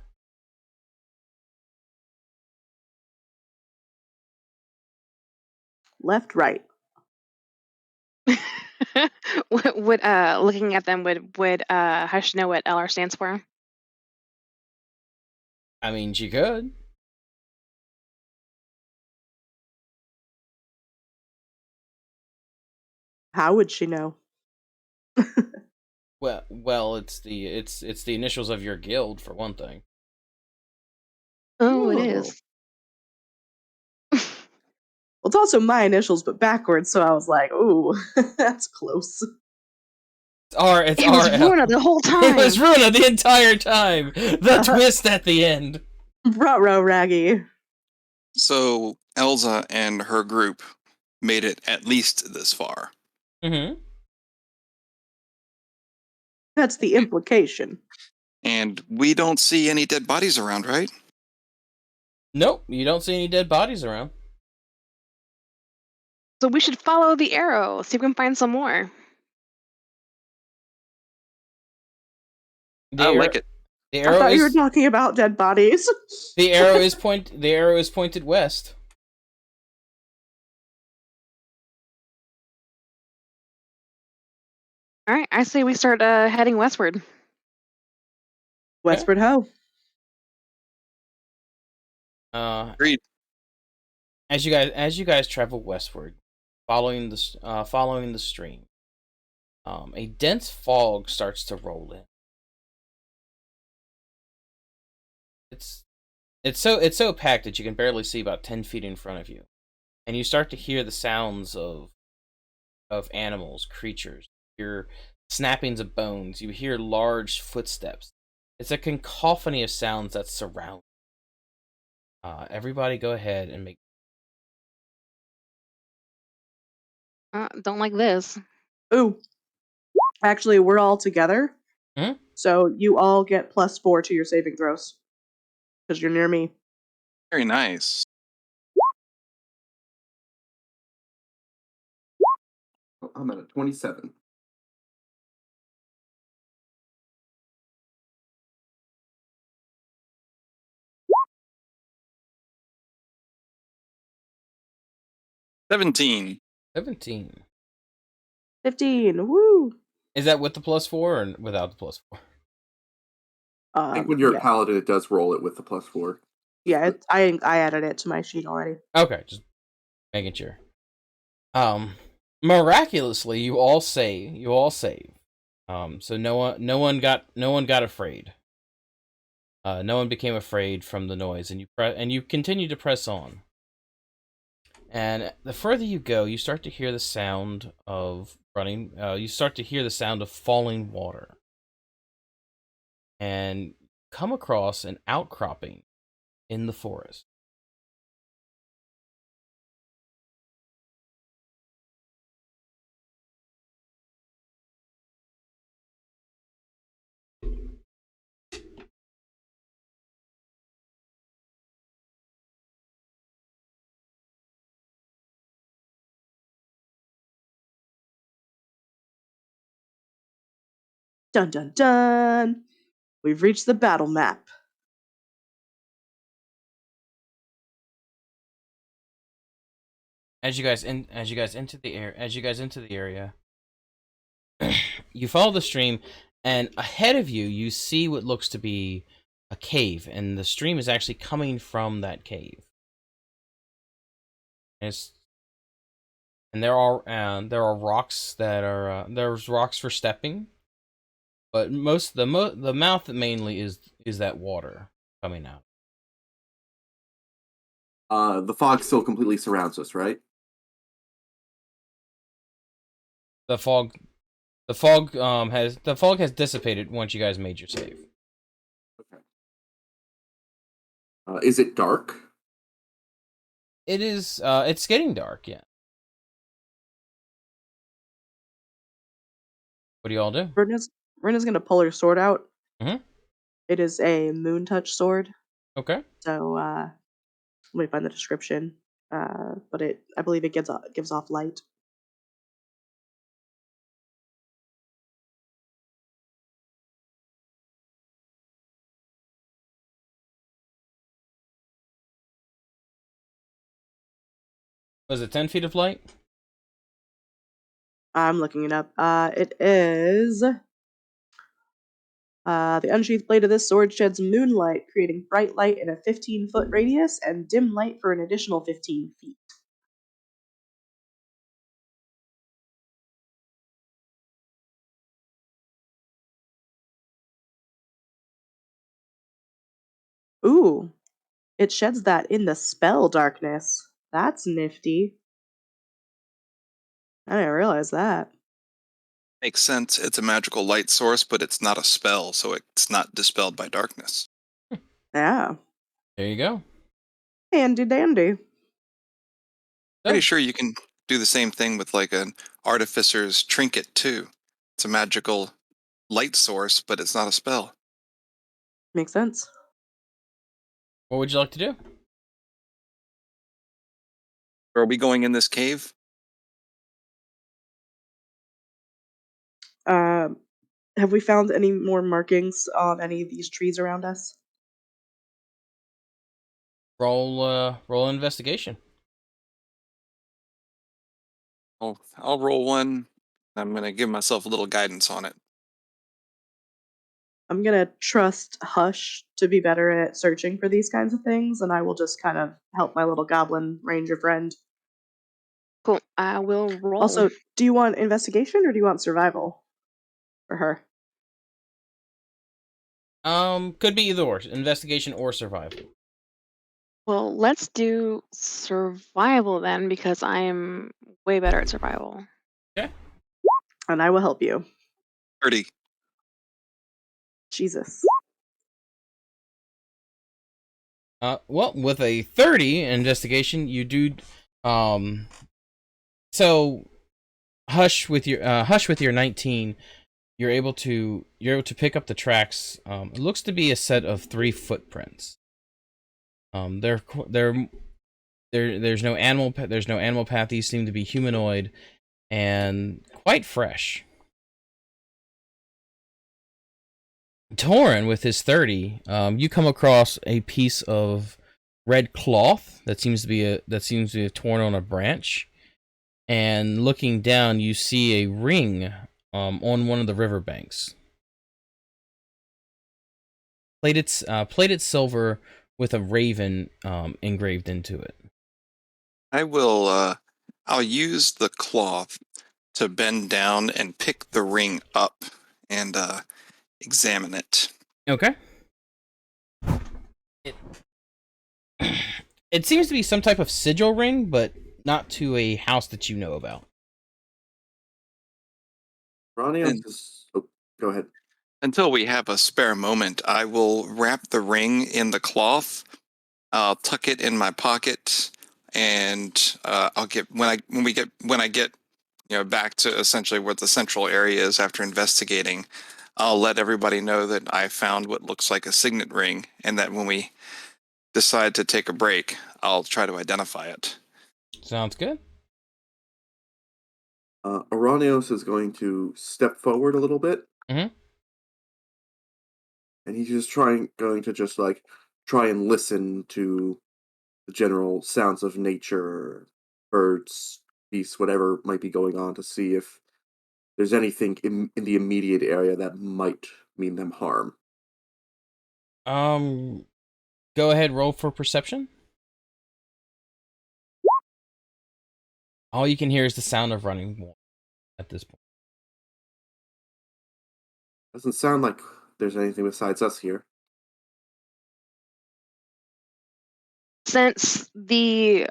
Left, right. would looking at them would Hush know what LR stands for? I mean, she could. How would she know? Well, it's the initials of your guild for one thing. Oh, it Ooh. is. Well, it's also my initials, but backwards. So I was like, "Ooh, that's close." It's It was RL. Runa the whole time. It was Runa the entire time. The twist at the end. Ruh-roh, Raggy. So Elza and her group made it at least this far. Mm-hmm. That's the implication. And we don't see any dead bodies around, right? Nope, you don't see any dead bodies around. So we should follow the arrow, see if we can find some more. The I arrow, like it. The I arrow thought you were is talking about dead bodies. the arrow is pointed west. All right, I say we start heading westward. Westward ho. Agreed. As you guys travel westward, following the stream, a dense fog starts to roll in. It's so packed that you can barely see about 10 feet in front of you, and you start to hear the sounds of animals, creatures. You hear snappings of bones. You hear large footsteps. It's a cacophony of sounds that surround. Everybody, go ahead and make. Don't like this. Ooh. Actually, we're all together. Hmm? So you all get +4 to your saving throws. Because you're near me. Very nice. I'm at a 27. $17. 17. 15. Woo! Is that with the +4 or without the +4? I think when you're Yeah. a paladin, it does roll it with the +4. Yeah, I added it to my sheet already. Okay, just making sure. Miraculously, you all save. So no one got afraid. No one became afraid from the noise, and you continue to press on. And the further you go, you start to hear the sound of running. You start to hear the sound of falling water, and come across an outcropping in the forest. Dun dun dun! We've reached the battle map. As you guys into the area, you follow the stream, And ahead of you, you see what looks to be a cave, and the stream is actually coming from that cave. And there are rocks that are there's rocks for stepping, but most the mouth mainly is that water coming out. The fog still completely surrounds us, right? The fog has dissipated once you guys made your save. Okay. Is it dark? It is. It's getting dark. Yeah. What do y'all do? Runa's gonna pull her sword out. Mhm. It is a moon touch sword. Okay. So let me find the description. But I believe it gives off light. Was it 10 feet of light? I'm looking it up. It is. The unsheathed blade of this sword sheds moonlight, creating bright light in a 15-foot radius and dim light for an additional 15 feet. Ooh, it sheds that in the spell darkness. That's nifty. I didn't realize that. Makes sense. It's a magical light source, but it's not a spell, so it's not dispelled by darkness. Yeah. There you go. Handy dandy. Pretty sure you can do the same thing with like an artificer's trinket too. It's a magical light source, but it's not a spell. Makes sense. What would you like to do? Are we going in this cave? Have we found any more markings on any of these trees around us? Roll investigation. I'll roll one. I'm gonna give myself a little guidance on it. I'm gonna trust Hush to be better at searching for these kinds of things, and I will just kind of help my little goblin ranger friend. Cool. I will roll. Also, do you want investigation or do you want survival for her? Could be either or, investigation or survival. Well, let's do survival then, because I am way better at survival. Okay. And I will help you. 30. Jesus. Well, with a 30 investigation, you do. So, Hush with your 19, you're able to pick up the tracks. It looks to be a set of 3 footprints. There's no animal path. These seem to be humanoid and quite fresh. Torin, with his 30, you come across a piece of red cloth that seems to be torn on a branch, and looking down, you see a ring on one of the riverbanks, plated silver with a raven engraved into it. I'll use the cloth to bend down and pick the ring up and examine it. Okay. It seems to be some type of sigil ring, but not to a house that you know about. Ouranios go ahead. Until we have a spare moment, I will wrap the ring in the cloth. I'll tuck it in my pocket, and I'll get when I get back to essentially where the central area is after investigating. I'll let everybody know that I found what looks like a signet ring, and that when we decide to take a break, I'll try to identify it. Sounds good. Ouranios is going to step forward a little bit. Mm-hmm. And he's just going to like try and listen to the general sounds of nature, birds, beasts, whatever might be going on, to see if there's anything in the immediate area that might mean them harm. Go ahead, roll for perception. All you can hear is the sound of running water at this point. Doesn't sound like there's anything besides us here. Since the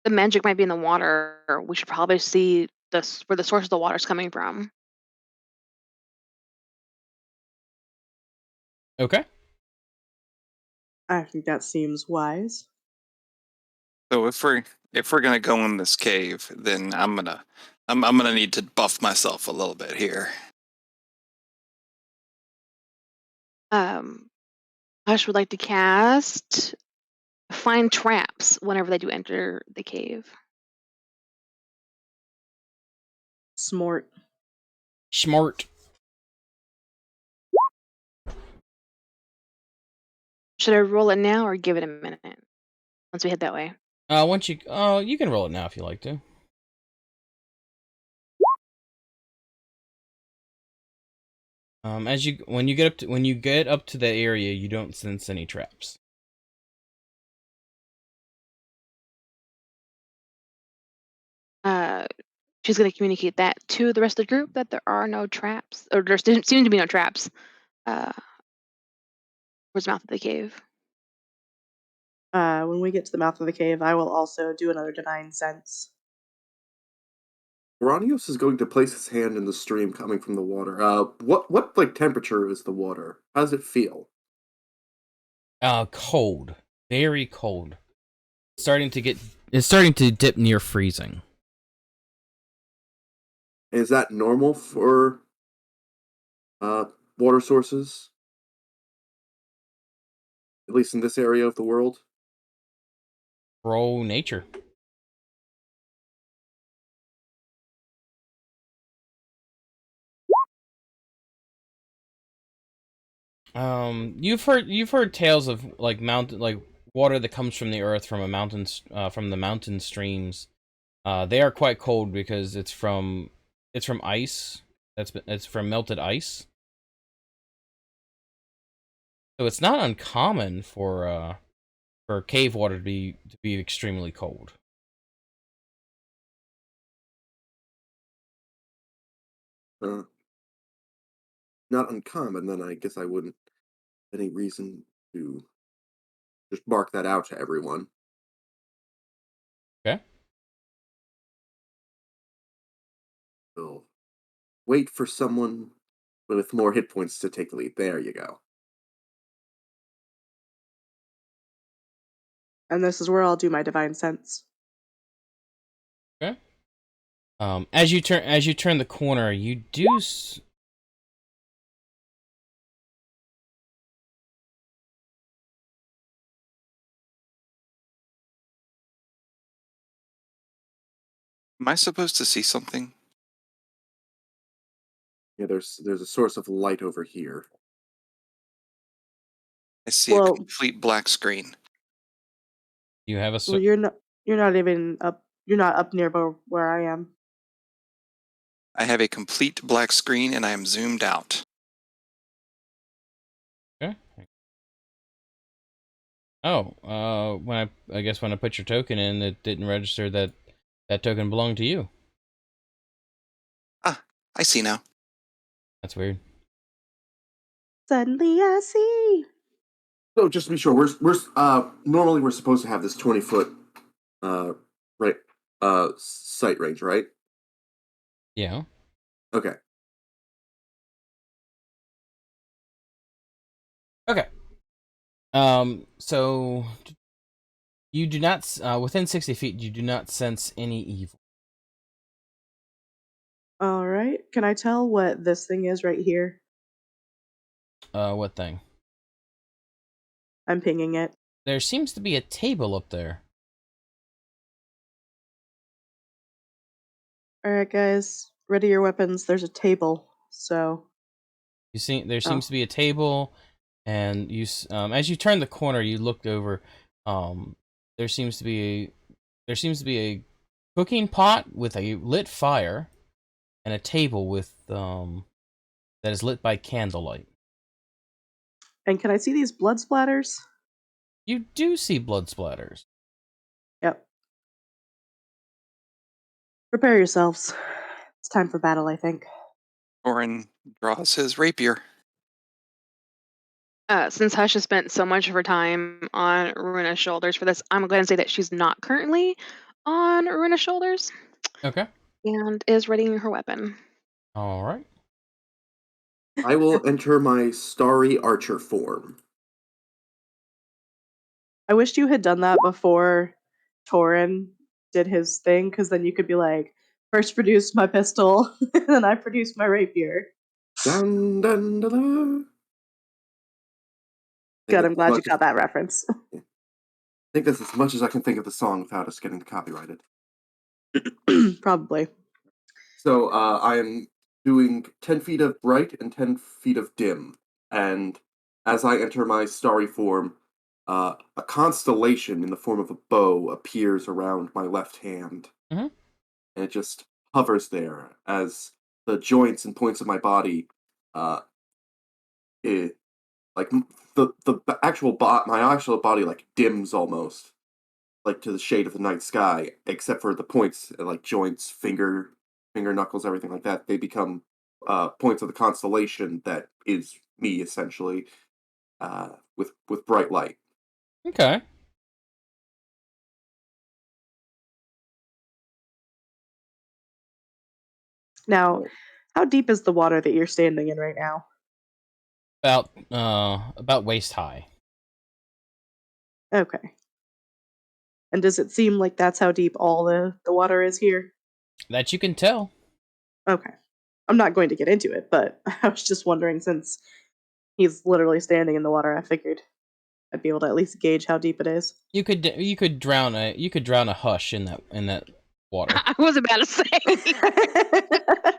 magic might be in the water, we should probably see where the source of the water is coming from. Okay. I think that seems wise. So if we're gonna go in this cave, then I'm gonna need to buff myself a little bit here. Hush would like to cast Find Traps whenever they do enter the cave. Smart. Smart. Should I roll it now or give it a minute once we head that way? Once you can roll it now if you like to. When you get up to the area, you don't sense any traps. She's going to communicate that to the rest of the group that there are no traps, or there seem to be no traps towards the mouth of the cave. When we get to the mouth of the cave, I will also do another divine sense. Ouranios is going to place his hand in the stream coming from the water. What like temperature is the water? How does it feel? Cold. Very cold. It's starting to dip near freezing. Is that normal for water sources? At least in this area of the world? Roll nature. You've heard tales of like water that comes from the earth from the mountain streams. They are quite cold because it's from ice. It's from melted ice. So it's not uncommon for cave water to be extremely cold. Not uncommon, then I guess I wouldn't have any reason to just bark that out to everyone. Okay. So wait for someone with more hit points to take the lead. There you go. And this is where I'll do my divine sense. Okay. As you turn the corner, you do. Am I supposed to see something? Yeah, there's a source of light over here. I see a complete black screen. You have a. Well, you're not even up. You're not up near where I am. I have a complete black screen and I am zoomed out. Okay. Oh, when I put your token in, it didn't register that token belonged to you. Ah, I see now. That's weird. Suddenly I see. So just to be sure, we're normally we're supposed to have this 20-foot sight range, right? Yeah. Okay. Okay. So you do not within 60 feet. You do not sense any evil. All right. Can I tell what this thing is right here? What thing? I'm pinging it. There seems to be a table up there. All right, guys. Ready your weapons. There's a table. So. You see, there seems to be a table, and as you turn the corner, you look over. There seems to be a cooking pot with a lit fire, and a table with that is lit by candlelight. And can I see these blood splatters? You do see blood splatters. Yep. Prepare yourselves. It's time for battle, I think. Torin draws his rapier. Since Hush has spent so much of her time on Runa's shoulders for this, I'm going to say that she's not currently on Runa's shoulders Okay. and is readying her weapon. All right. I will enter my starry archer form. I wished you had done that before Torin did his thing, because then you could be like, first produced my pistol, and then I produced my rapier. Dun, dun, dun, dun. Good, I'm glad you got that reference. I think that's as much as I can think of the song without us getting copyrighted. Probably. So I am doing 10 feet of bright and 10 feet of dim. And as I enter my starry form, a constellation in the form of a bow appears around my left hand. Mhm. And it just hovers there as the joints and points of my body, like the actual my actual body like dims almost, like to the shade of the night sky, except for the points, like joints, finger knuckles, everything like that. They become points of the constellation that is me, essentially, with bright light. Okay. Now, how deep is the water that you're standing in right now? About waist high. Okay. And does it seem like that's how deep all the water is here? That you can tell. Okay. I'm not going to get into it, but I was just wondering, since he's literally standing in the water, I figured I'd be able to at least gauge how deep it is. You could drown a Hush in that water. I was about to say,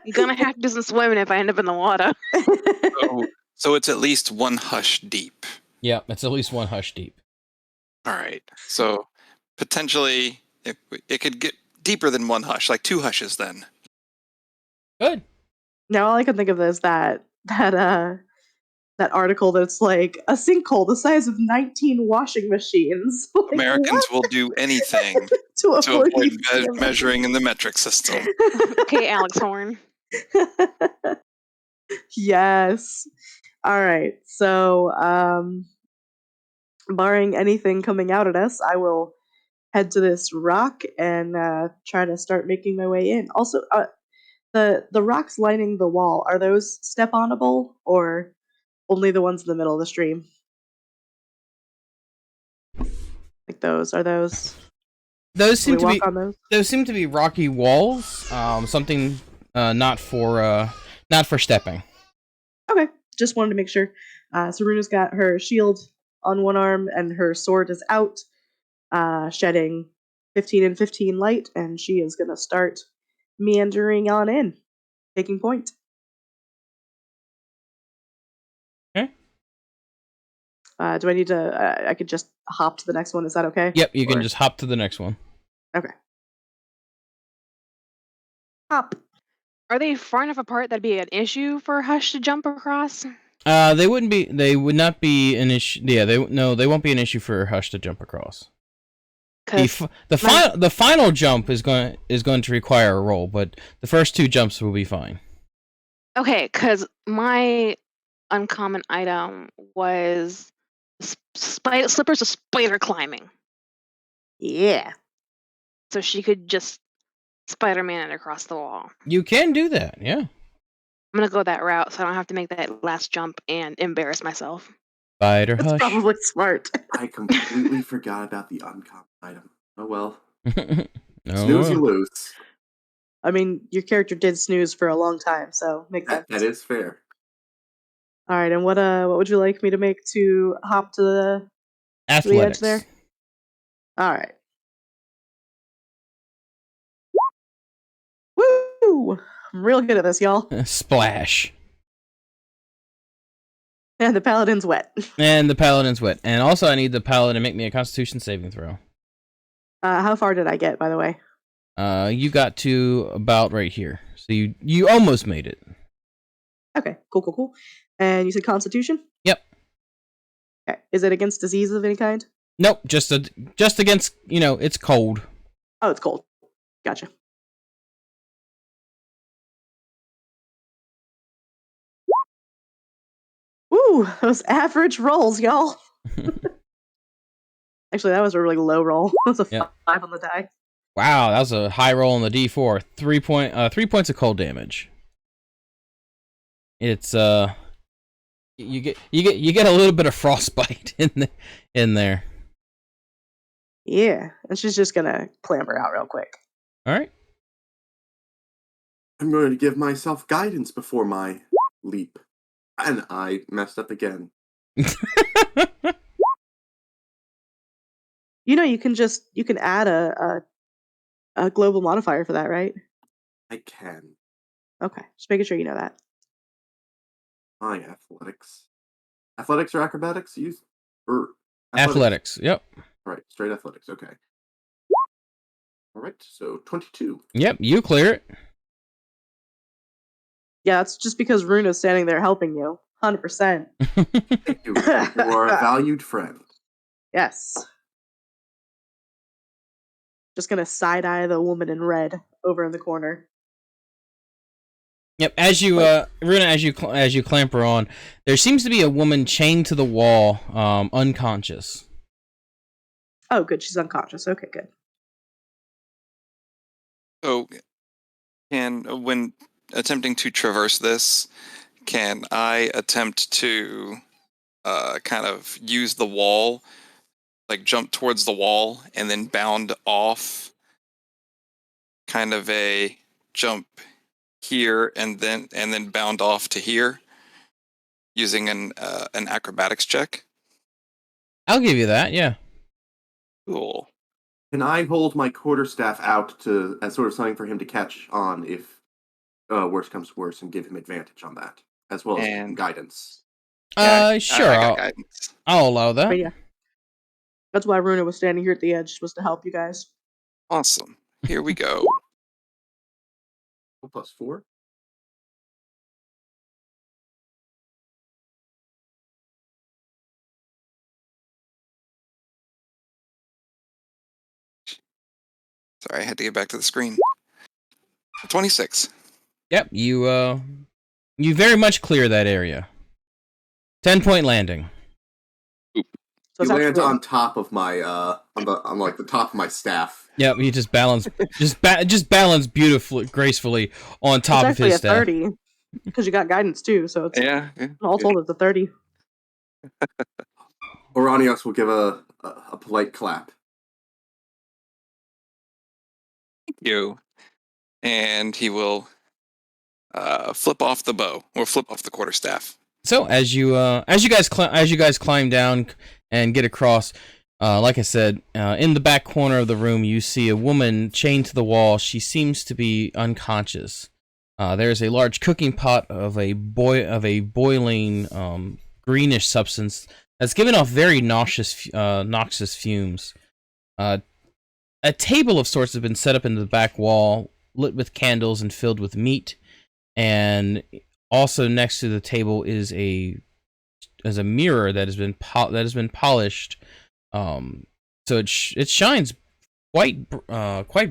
you're gonna have to do some swimming if I end up in the water. So it's at least one Hush deep. Yeah, it's at least one Hush deep. All right. So potentially it could get deeper than one Hush, like 2 Hushes then. Good. Now all I can think of is that article that's like a sinkhole the size of 19 washing machines. Like, Americans what? will do anything to avoid measuring in the metric system. Okay, Alex Horn. Yes. All right. So, barring anything coming out at us, I will head to this rock and try to start making my way in. Also, the rocks lining the wall, are those step-onable or only the ones in the middle of the stream? Like those, are those? Those seem Can we to walk on those? Those seem to be rocky walls. Something not for stepping. Okay, just wanted to make sure. So Runa's got her shield on one arm and her sword is out, shedding 15 and 15 light, and she is going to start meandering on in, taking point. Okay. Do I need to... I could just hop to the next one, is that okay? Yep, you can just hop to the next one. Okay. Hop. Are they far enough apart that'd be an issue for Hush to jump across? They wouldn't be. They would not be an issue. Yeah, they won't be an issue for Hush to jump across. The final jump is going to require a roll, but the first 2 jumps will be fine. Okay, because my uncommon item was slippers of spider climbing. Yeah. So she could just Spider-Man it across the wall. You can do that, yeah. I'm gonna go that route so I don't have to make that last jump and embarrass myself. Spider That's Hush. probably smart. I completely forgot about the uncommon item. Oh well. No. Snooze, you lose. I mean, your character did snooze for a long time, so makes sense. That is fair. All right, and what would you like me to make to hop to the Athletics. edge there? All right. Woo! I'm real good at this, y'all. Splash. And the paladin's wet. And the paladin's wet. And also I need the paladin to make me a Constitution saving throw. How far did I get, by the way? You got to about right here. So you almost made it. Okay, cool. And you said Constitution? Yep. Okay. Is it against disease of any kind? Nope, just against, it's cold. Oh, it's cold. Gotcha. Ooh, those average rolls, y'all. Actually, that was a really low roll. That was a 5 on the die. Wow, that was a high roll on the D4. 3 points of cold damage. It's you get a little bit of frostbite in there. Yeah, and she's just gonna clamber out real quick. All right. I'm going to give myself guidance before my leap. And I messed up again. You can add a global modifier for that, right? I can. Okay, just making sure you know that. My athletics. Athletics or acrobatics? Athletics. Yep. All right, straight athletics. Okay. All right, so 22. Yep, you clear it. Yeah, it's just because Runa's standing there helping you. 100%. Thank you. You are a valued friend. Yes. Just gonna side-eye the woman in red over in the corner. Yep, as you Runa, as you clamber on, there seems to be a woman chained to the wall, unconscious. Oh, good, she's unconscious. Okay, good. So, when attempting to traverse this, can I attempt to kind of use the wall, like jump towards the wall and then bound off, kind of a jump here and then bound off to here, using an acrobatics check? I'll give you that. Yeah. Cool. Can I hold my quarterstaff out as sort of something for him to catch on if worse comes to worse, and give him advantage on that, as well as guidance? Sure. I got guidance. I'll allow that. But yeah. That's why Runa was standing here at the edge, was to help you guys. Awesome. Here we go. +4. Sorry, I had to get back to the screen. 26. Yep, you very much clear that area. 10-point landing. So You land on top of my on like the top of my staff. Yep, you just balance just balance beautifully, gracefully on top of his staff. It's actually a 30 because you got guidance too. So it's all told it's a 30. Ouranios will give a polite clap. Thank you. And he will flip off the bow, or flip off the quarterstaff. So as you guys climb down and get across, like I said, in the back corner of the room, you see a woman chained to the wall. She seems to be unconscious. There's a large cooking pot of a boiling greenish substance that's giving off very noxious fumes. A table of sorts has been set up into the back wall, lit with candles and filled with meat, and also next to the table is a mirror that has been polished, so it shines quite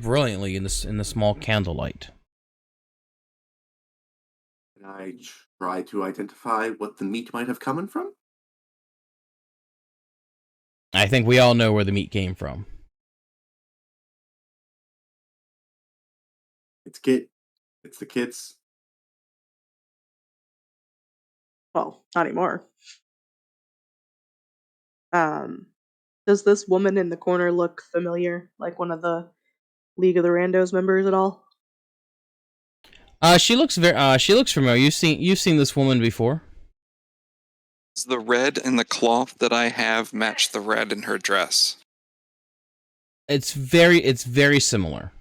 brilliantly in the small candlelight. Can I try to identify what the meat might have come from? I think we all know where the meat came from. It's the kids. Well, not anymore. Does this woman in the corner look familiar? Like one of the League of the Randos members at all? She looks familiar. You've seen this woman before. Does the red in the cloth that I have match the red in her dress? It's very similar.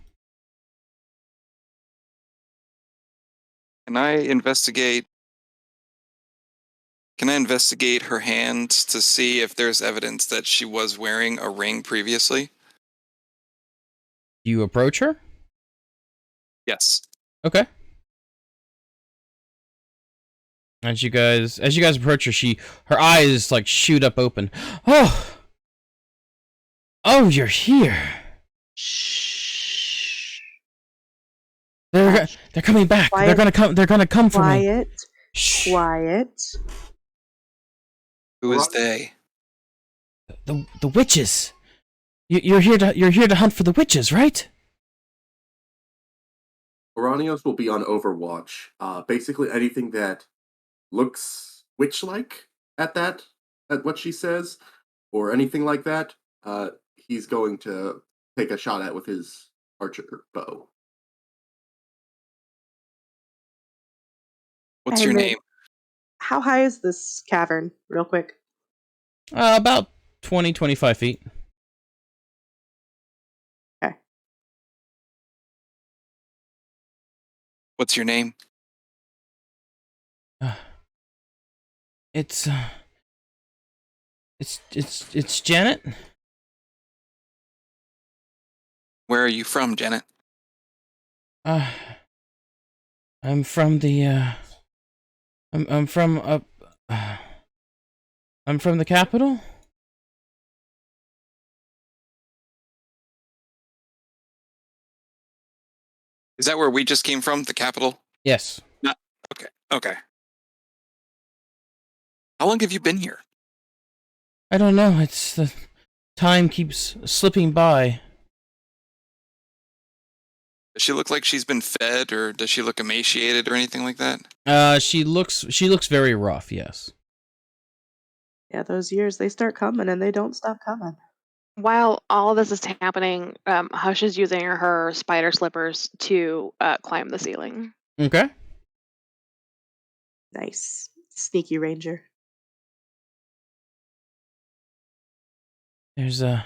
Can I investigate her hands to see if there's evidence that she was wearing a ring previously? Do you approach her? Yes. Okay. As you guys approach her, her eyes like shoot up open. Oh, you're here. Shh. They're coming back. Quiet. They're gonna come for me. Quiet. Shh. Quiet. Who is they? The witches. You're here to hunt for the witches, right? Ouranios will be on Overwatch. Basically anything that looks witch-like at what she says, or anything like that, he's going to take a shot at with his archer bow. What's your And name? How high is this cavern, real quick? About 20-25 feet. Okay. What's your name? It's Janet. Where are you from, Janet? I'm from the I'm from I'm from the capital. Is that where we just came from? The capital? Yes. No. Okay. How long have you been here? I don't know. It's the time keeps slipping by. Does she look like she's been fed, or does she look emaciated or anything like that? She looks very rough. Yes. Yeah, those years, they start coming and they don't stop coming. While all this is happening, Hush is using her spider slippers to climb the ceiling. Okay. Nice. Sneaky ranger. There's and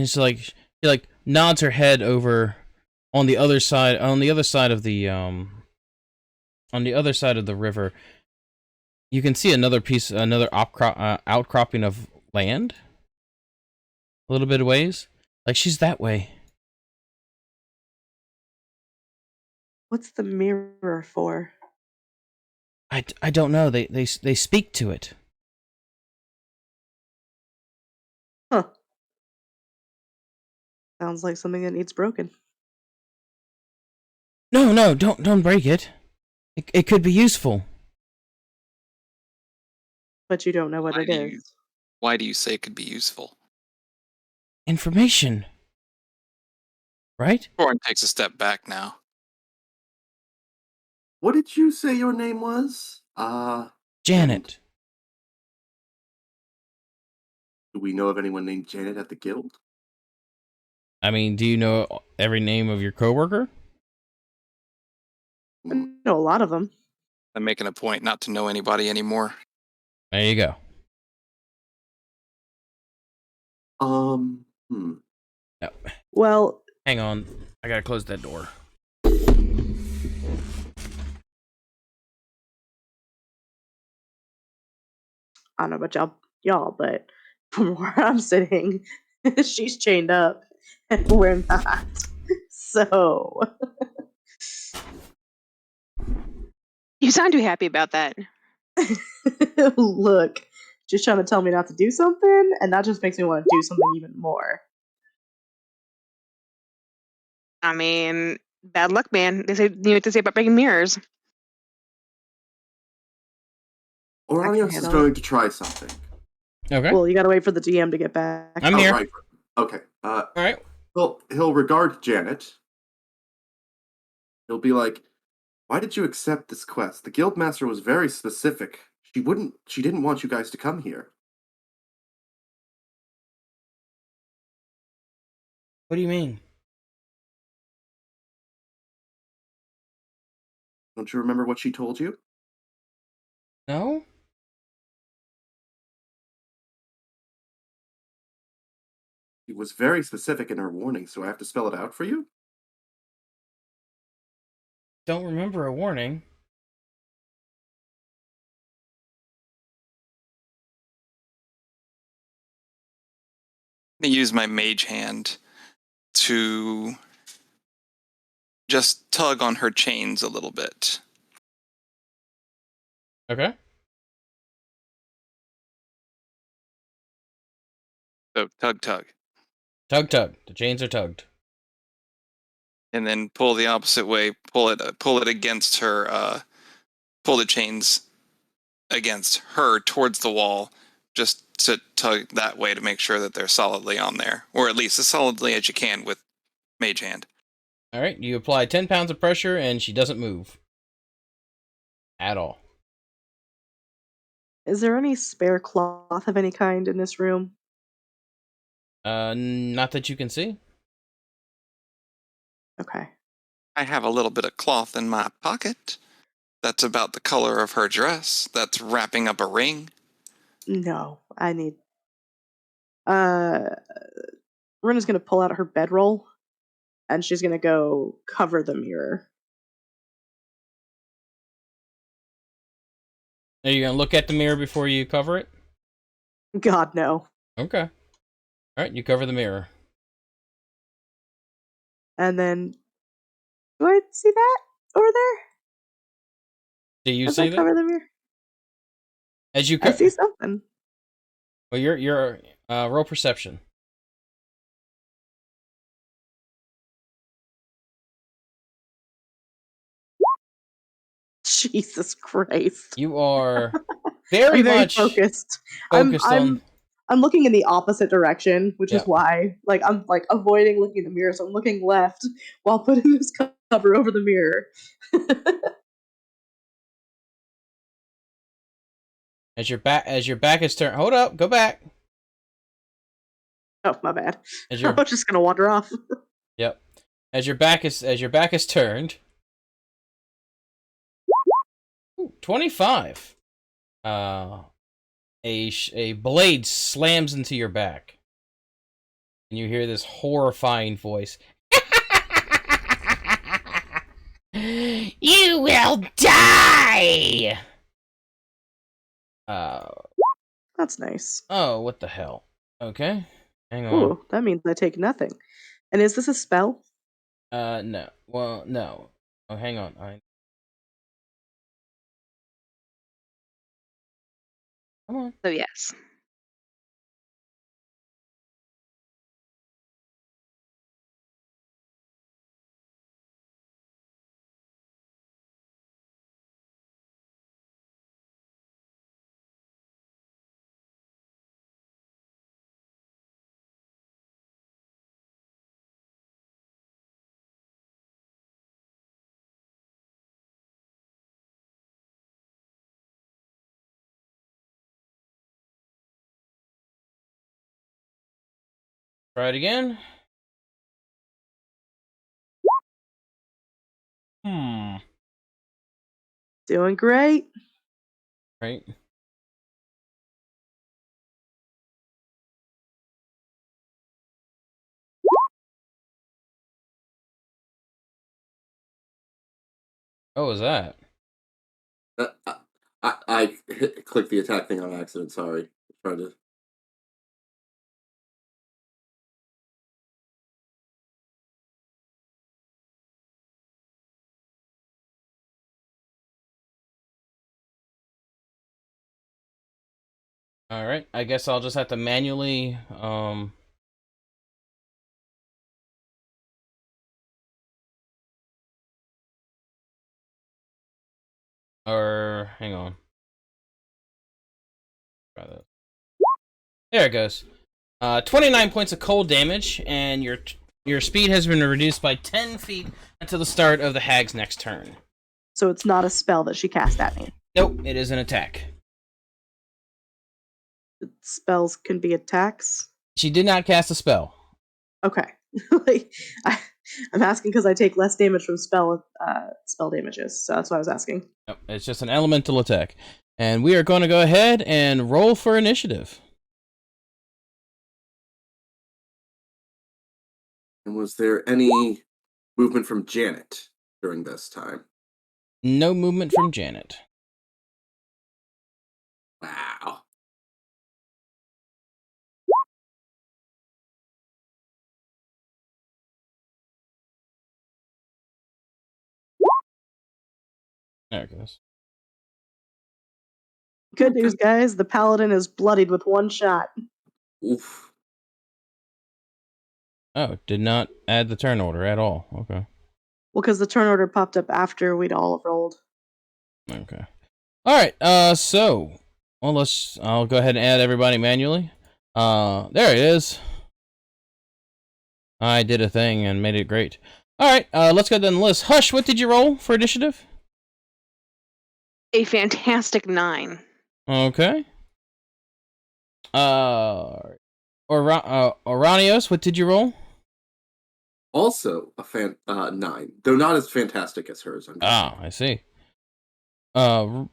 she like nods her head over on the other side of the river. You can see another outcropping of land a little bit of ways. Like she's that way. What's the mirror for? I don't know. They speak to it. Huh. Sounds like something that needs broken. No, don't break it. It could be useful. But you don't know what it is. Why do you say it could be useful? Information. Right? Torin takes a step back now. What did you say your name was? Janet. Do we know of anyone named Janet at the guild? I mean, do you know every name of your coworker? I know a lot of them. I'm making a point not to know anybody anymore. There you go. Yep. Well, hang on. I gotta close that door. I don't know about y'all, but from where I'm sitting, she's chained up and we're not. So You sound too happy about that. look, just trying to tell me not to do something, and that just makes me want to do something even more. I mean, bad luck, man. They say you know what to say about breaking mirrors. Ouranios is going to try something. Okay. Well, you gotta wait for the DM to get back. I'm here. Right. Okay. All right. Well, he'll regard Janet. He'll be like, "Why did you accept this quest? The guildmaster was very specific. She didn't want you guys to come here." What do you mean? Don't you remember what she told you? No? She was very specific in her warning, so I have to spell it out for you? Don't remember a warning. I'm going to use my mage hand to just tug on her chains a little bit. Okay. So tug, tug. Tug, tug. The chains are tugged. And then pull the opposite way. Pull it against her. Pull the chains against her towards the wall. Just to tug that way to make sure that they're solidly on there, or at least as solidly as you can with Mage Hand. All right. You apply 10 pounds of pressure, and she doesn't move at all. Is there any spare cloth of any kind in this room? Not that you can see. Okay. I have a little bit of cloth in my pocket. That's about the color of her dress. That's wrapping up a ring. No, I need. Runa's gonna pull out her bedroll, and she's gonna go cover the mirror. Are you gonna look at the mirror before you cover it? God no. Okay. All right. You cover the mirror. And then, do I see that over there? Do you As see I that? cover the mirror, As you I see something. Well, you're roll perception. Jesus Christ. You are very I'm very much focused. focused on. I'm looking in the opposite direction, which Yeah. is why, like, I'm like avoiding looking in the mirror, so I'm looking left while putting this cover over the mirror. As your back is turned. Hold up. Go back. Oh, my bad. As I your was just gonna wander off. Yep. As your back is turned. Ooh, 25. A blade slams into your back, and you hear this horrifying voice. You will die. That's nice. Oh, what the hell? Okay, hang on. Ooh, that means I take nothing. And is this a spell? No. Well, no. Oh, hang on. Come on. So yes. Try it again. Doing great. Right. What was that? I clicked the attack thing on accident. Sorry. Trying to. All right. I guess I'll just have to manually or hang on. Try that. There it goes. 29 points of cold damage, and your speed has been reduced by 10 feet until the start of the hag's next turn. So it's not a spell that she cast at me. Nope, it is an attack. Spells can be attacks. She did not cast a spell. Okay. Like, I'm asking because I take less damage from spell damages, so that's why I was asking. Nope, it's just an elemental attack. And we are going to go ahead and roll for initiative. And was there any movement from Janet during this time? No movement from Janet. Wow. There it goes. Good news, guys. The Paladin is bloodied with one shot. Oof. Oh, did not add the turn order at all. Okay. Well, because the turn order popped up after we'd all rolled. Okay. All right. So, well, I'll go ahead and add everybody manually. There it is. I did a thing and made it great. All right. Let's go down the list. Hush, what did you roll for initiative? A fantastic 9. Okay. Ouranios, what did you roll? Also a 9, though not as fantastic as hers. I see. And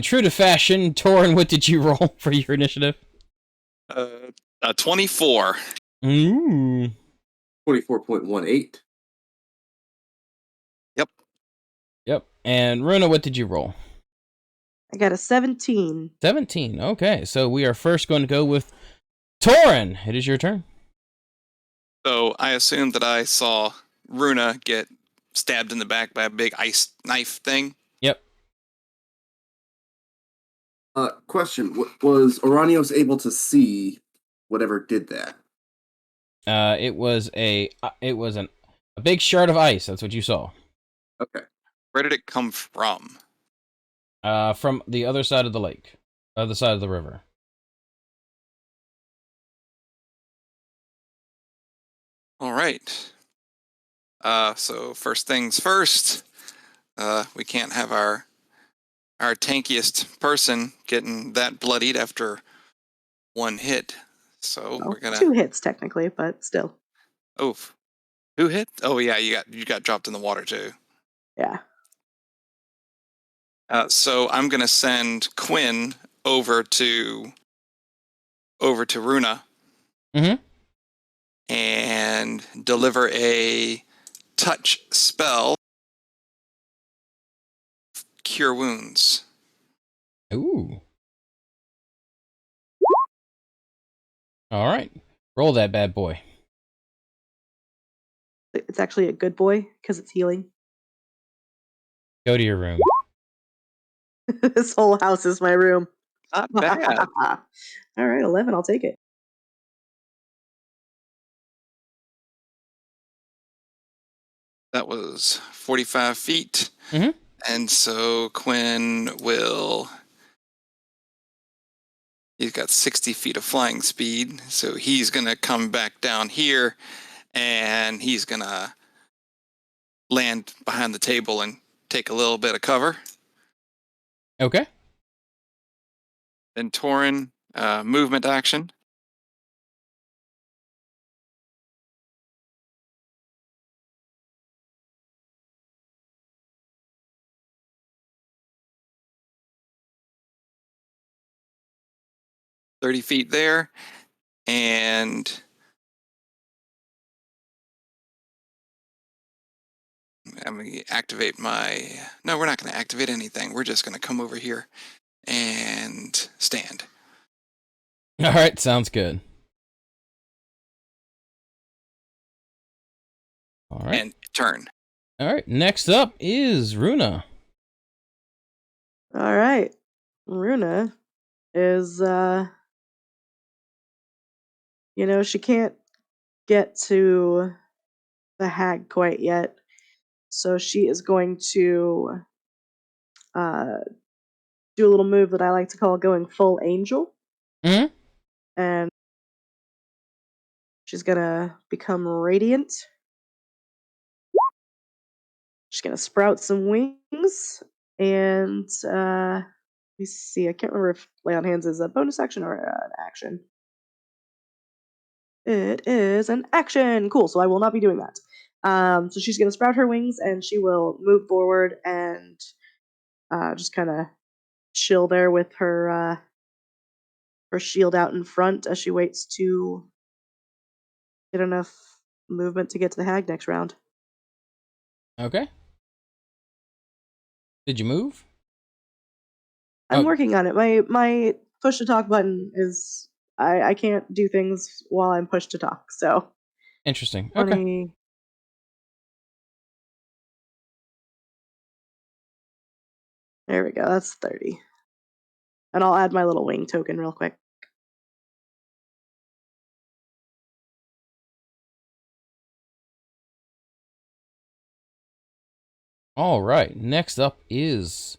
true to fashion, Torin, what did you roll for your initiative? 24. Ooh. 24.18. Yep. And Runa, what did you roll? I got a 17. 17. Okay, so we are first going to go with Torin. It is your turn. So I assumed that I saw Runa get stabbed in the back by a big ice knife thing. Yep. Question: was Ouranios able to see whatever did that? It was a big shard of ice. That's what you saw. Okay. Where did it come from? From the other side of the lake, other side of the river. All right. So first things first, we can't have our tankiest person getting that bloodied after one hit. So Well, we're gonna 2 hits technically, but still. Oof. Who hit? Oh yeah, you got dropped in the water too. Yeah. So I'm gonna send Quinn over to Runa. Mm-hmm. And deliver a touch spell. Cure wounds. Ooh. All right. Roll that bad boy. It's actually a good boy because it's healing. Go to your room. This whole house is my room. Not bad. All right, 11. I'll take it. That was 45 feet. Mm-hmm. And so Quinn will... He's got 60 feet of flying speed. So he's going to come back down here. And he's going to land behind the table and take a little bit of cover. Okay. Then Torin, movement action. ...30 feet there, and I'm going to activate my... No, we're not going to activate anything. We're just going to come over here and stand. All right. Sounds good. All right. And turn. All right. Next up is Runa. All right. Runa is, she can't get to the hag quite yet. So she is going to do a little move that I like to call going full angel. Mm-hmm. And she's going to become radiant. She's going to sprout some wings. And let me see. I can't remember if Lay on Hands is a bonus action or an action. It is an action. Cool. So I will not be doing that. So she's going to sprout her wings and she will move forward and just kind of chill there with her shield out in front as she waits to get enough movement to get to the hag next round. Okay. Did you move? I'm working on it. My push to talk button is I can't do things while I'm pushed to talk. So Interesting. funny. Okay. There we go. That's 30. And I'll add my little wing token real quick. All right. Next up is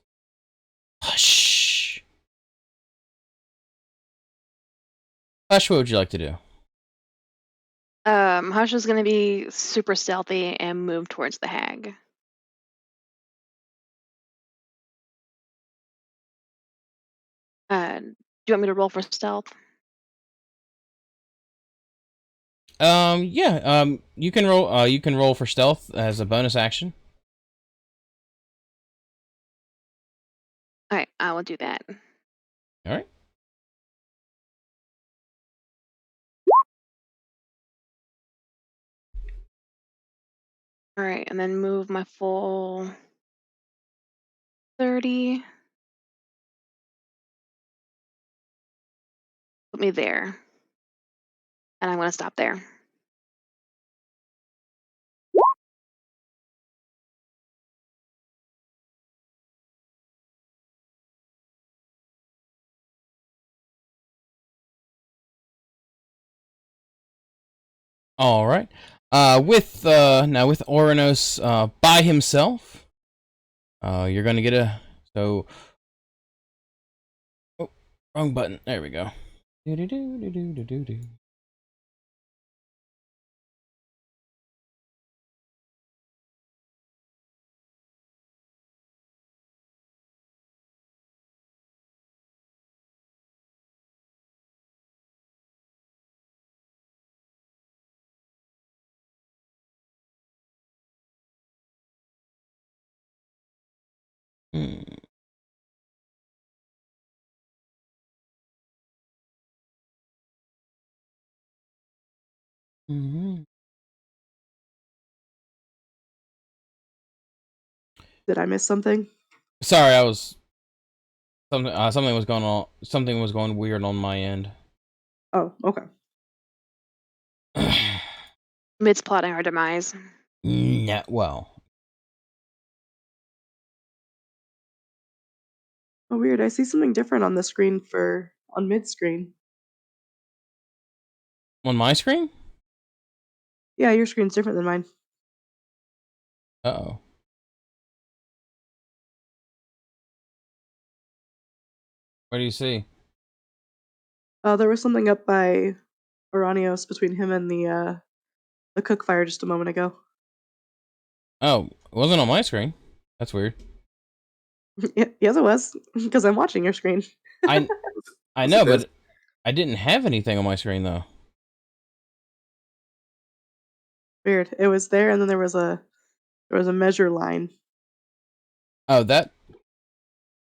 Hush. Hush, what would you like to do? Hush is going to be super stealthy and move towards the hag. Do you want me to roll for stealth? Yeah. You can roll. You can roll for stealth as a bonus action. All right, I will do that. All right. All right, and then move my full 30. Put me there. And I'm going to stop there. All right. With Ouranios by himself, you're gonna get a Oh, wrong button. There we go. Do-do-do-do-do-do-do. Hmm. Mm-hmm. Did I miss something? Sorry, I was something was going on. Something was going weird on my end. Oh, okay. Mid's plotting our demise. Yeah, well, Oh, weird. I see something different on the screen on mid screen. on my screen. Yeah, your screen's different than mine. Uh-oh. What do you see? There was something up by Ouranios between him and the cook fire just a moment ago. Oh, it wasn't on my screen. That's weird. Yes, it was, because I'm watching your screen. I know, but I didn't have anything on my screen though. Weird. It was there, and then there was a measure line. Oh,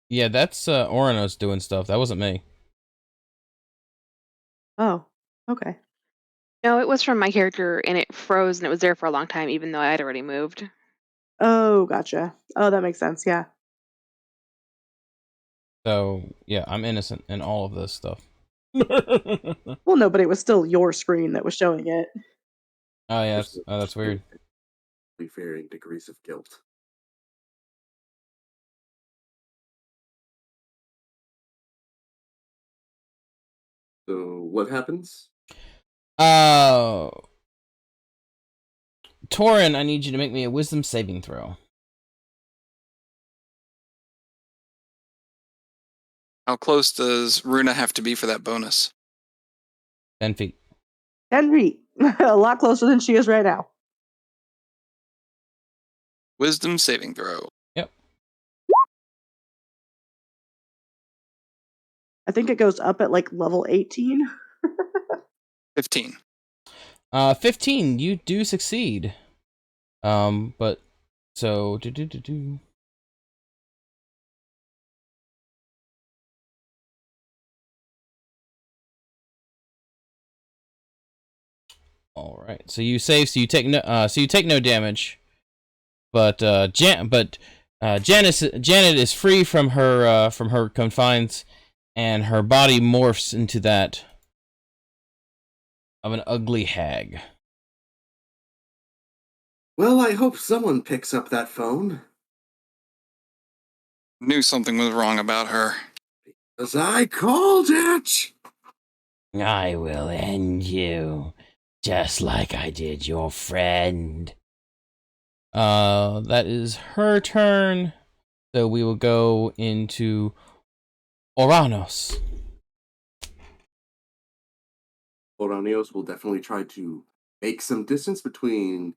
yeah, that's Oranos doing stuff. That wasn't me. Oh, okay. No, it was from my character, and it froze, and it was there for a long time, even though I had already moved. Oh, gotcha. Oh, that makes sense. Yeah. So yeah, I'm innocent in all of this stuff. Well, no, but it was still your screen that was showing it. Oh yeah, that's weird. Varying degrees of guilt. So what happens? Torin, I need you to make me a wisdom saving throw. How close does Runa have to be for that bonus? 10 feet. Henry, a lot closer than she is right now. Wisdom saving throw. Yep. I think it goes up at like level 18. 15. 15. You do succeed. But so All right. So you save. So you take no damage. But Janet is free from her confines, and her body morphs into that of an ugly hag. Well, I hope someone picks up that phone. Knew something was wrong about her. As I called it! I will end you, just like I did your friend. That is her turn. So we will go into Ouranos. Ouranios will definitely try to make some distance between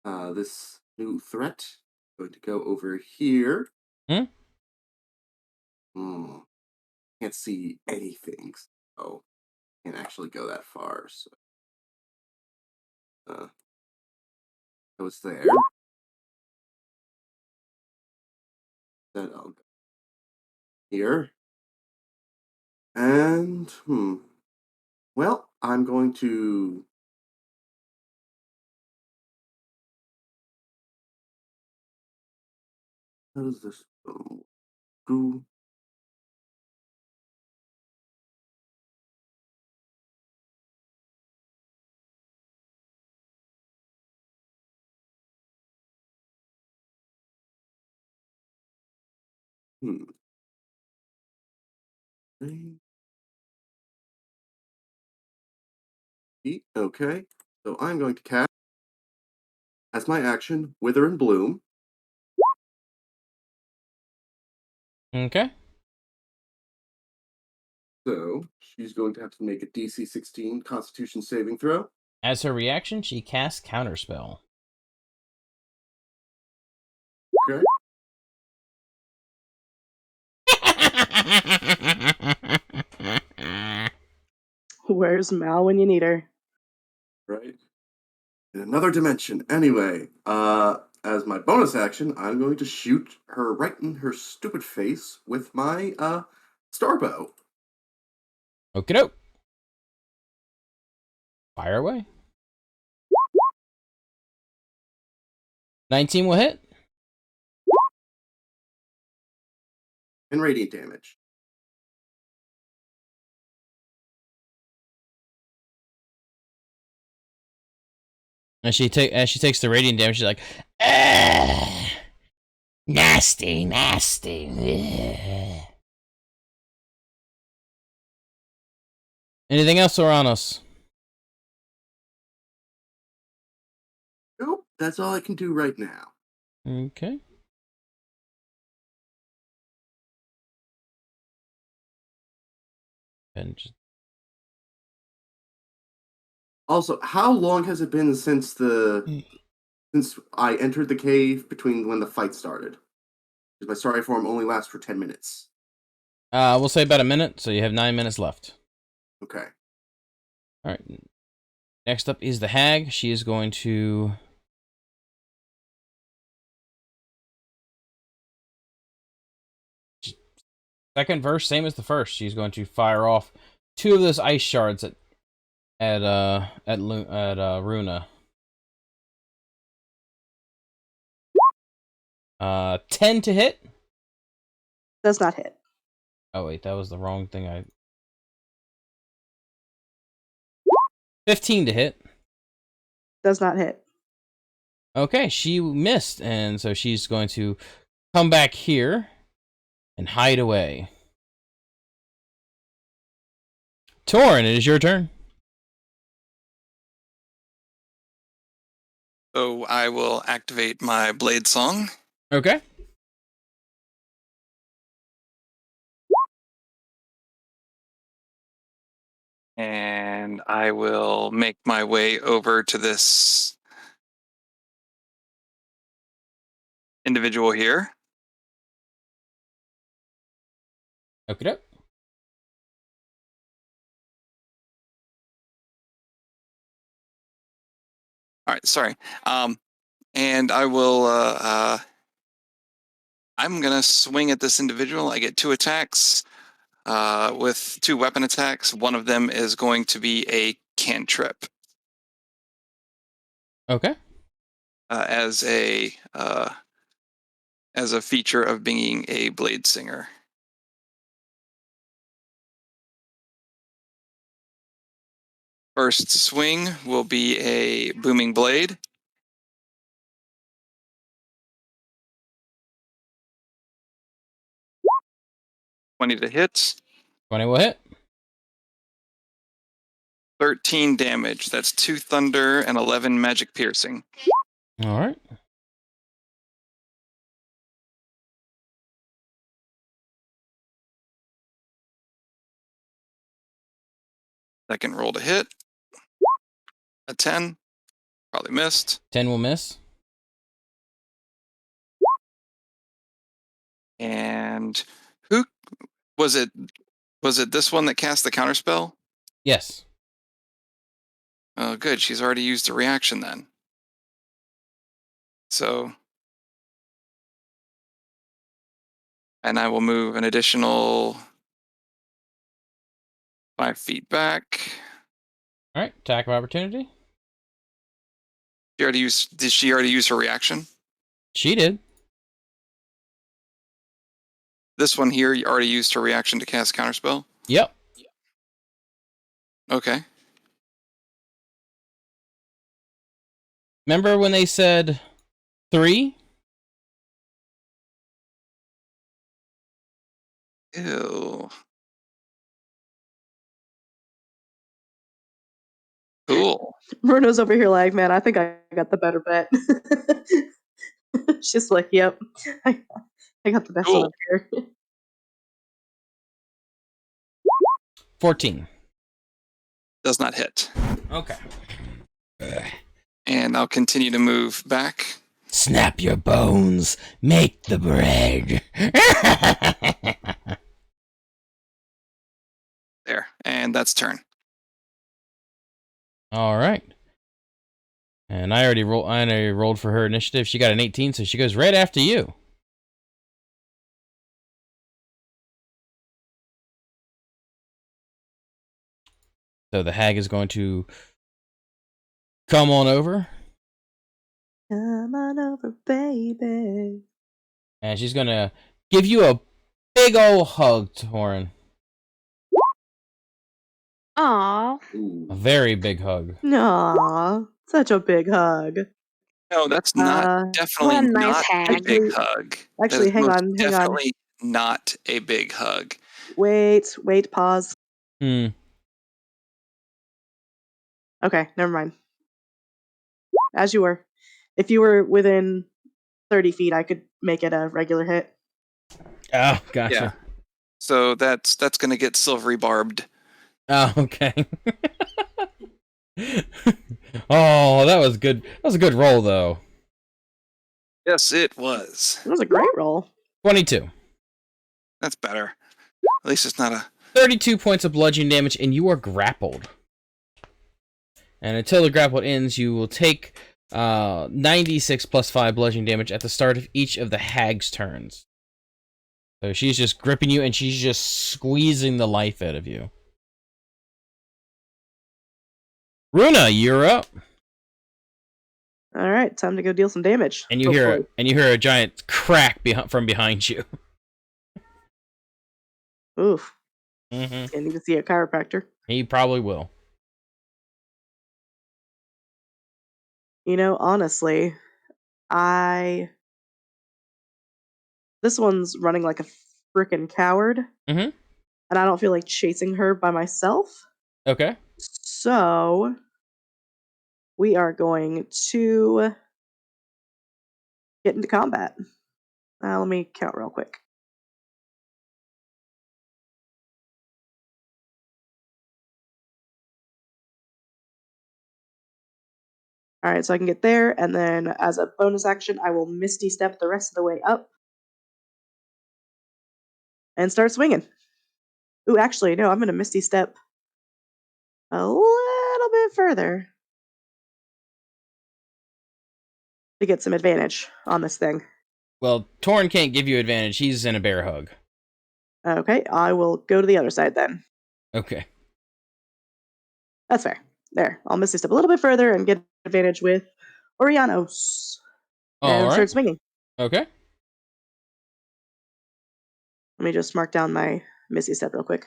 this new threat. Going to go over here. Hmm? Can't see anything, so can't actually go that far. So, I was there. Then I'll go here. And, well, I'm going to... How does this do? Okay, so I'm going to cast, as my action, Wither and Bloom. Okay. So she's going to have to make a DC 16 Constitution saving throw. As her reaction, she casts Counterspell. Okay. Where's Mal when you need her? Right. In another dimension. Anyway, as my bonus action, I'm going to shoot her right in her stupid face with my starbow. Okie doke. Fire away. 19 will hit. And radiant damage. As she takes the radiant damage, she's like, "Ugh, nasty, nasty." Ugh. Anything else, Ouranos? Nope, that's all I can do right now. Okay. And just... Also, how long has it been since I entered the cave between when the fight started? Because my story form only lasts for 10 minutes. we'll say about a minute, so you have 9 minutes left. Okay. All right. Next up is the hag. She is going to... Second verse, same as the first. She's going to fire off 2 of those ice shards at Runa. 10 to hit. Does not hit. Oh wait, that was the wrong thing. 15 to hit. Does not hit. Okay, she missed, and so she's going to come back here and hide away. Torin, it is your turn. So I will activate my Blade Song. Okay. And I will make my way over to this individual here. Okay. All right, sorry. And I will. I'm gonna swing at this individual. I get 2 attacks with 2 weapon attacks. One of them is going to be a cantrip. Okay. As a feature of being a blade singer. First swing will be a booming blade. 20 to hit. 20 will hit. 13 damage. That's 2 thunder and 11 magic piercing. All right. Second roll to hit. A 10. Probably missed. 10 will miss. And who was it? Was it this one that cast the counterspell? Yes. Oh, good. She's already used a reaction then. So, and I will move an additional 5 feet back. All right. Attack of opportunity. Did she already use her reaction? She did. This one here, you already used her reaction to cast counterspell? Yep. Okay. Remember when they said 3? Ew. Cool. Bruno's over here like, man, I think I got the better bet. She's like, yep, I got the best one up here. 14. Does not hit. Okay. And I'll continue to move back. Snap your bones. Make the bread. There. And that's turn. All right. And I already rolled for her initiative. She got an 18, so she goes right after you. So the hag is going to come on over. Come on over, baby. And she's going to give you a big old hug, Torin. Aw. Ooh. A very big hug. Aw, such a big hug. No, that's not definitely what a nice not hag. a big hug. Actually, That is hang most on. Definitely not a big hug. Wait, pause. Hmm. Okay, never mind. As you were. If you were within 30 feet, I could make it a regular hit. Oh, gotcha. Yeah. So that's going to get silvery barbed. Oh, okay. Oh, that was good. That was a good roll, though. Yes, it was. It was a great roll. 22. That's better. At least it's not a... 32 points of bludgeoning damage, and you are grappled. And until the grapple ends, you will take 96 plus 5 bludgeoning damage at the start of each of the hag's turns. So she's just gripping you, and she's just squeezing the life out of you. Runa, you're up. All right, time to go deal some damage. And you hear a giant crack from behind you. Oof. Mm-hmm. I need to see a chiropractor. He probably will. You know, honestly, this one's running like a freaking coward. Mm-hmm. And I don't feel like chasing her by myself. Okay. So we are going to get into combat. Let me count real quick. All right, so I can get there, and then as a bonus action, I will Misty Step the rest of the way up and start swinging. Ooh, actually, no, I'm going to Misty Step a little bit further to get some advantage on this thing. Well, Torin can't give you advantage. He's in a bear hug. Okay, I will go to the other side then. Okay. That's fair. There, I'll Misty Step a little bit further and get advantage with Ouranios. And start swinging. Okay. Let me just mark down my Misty Step real quick.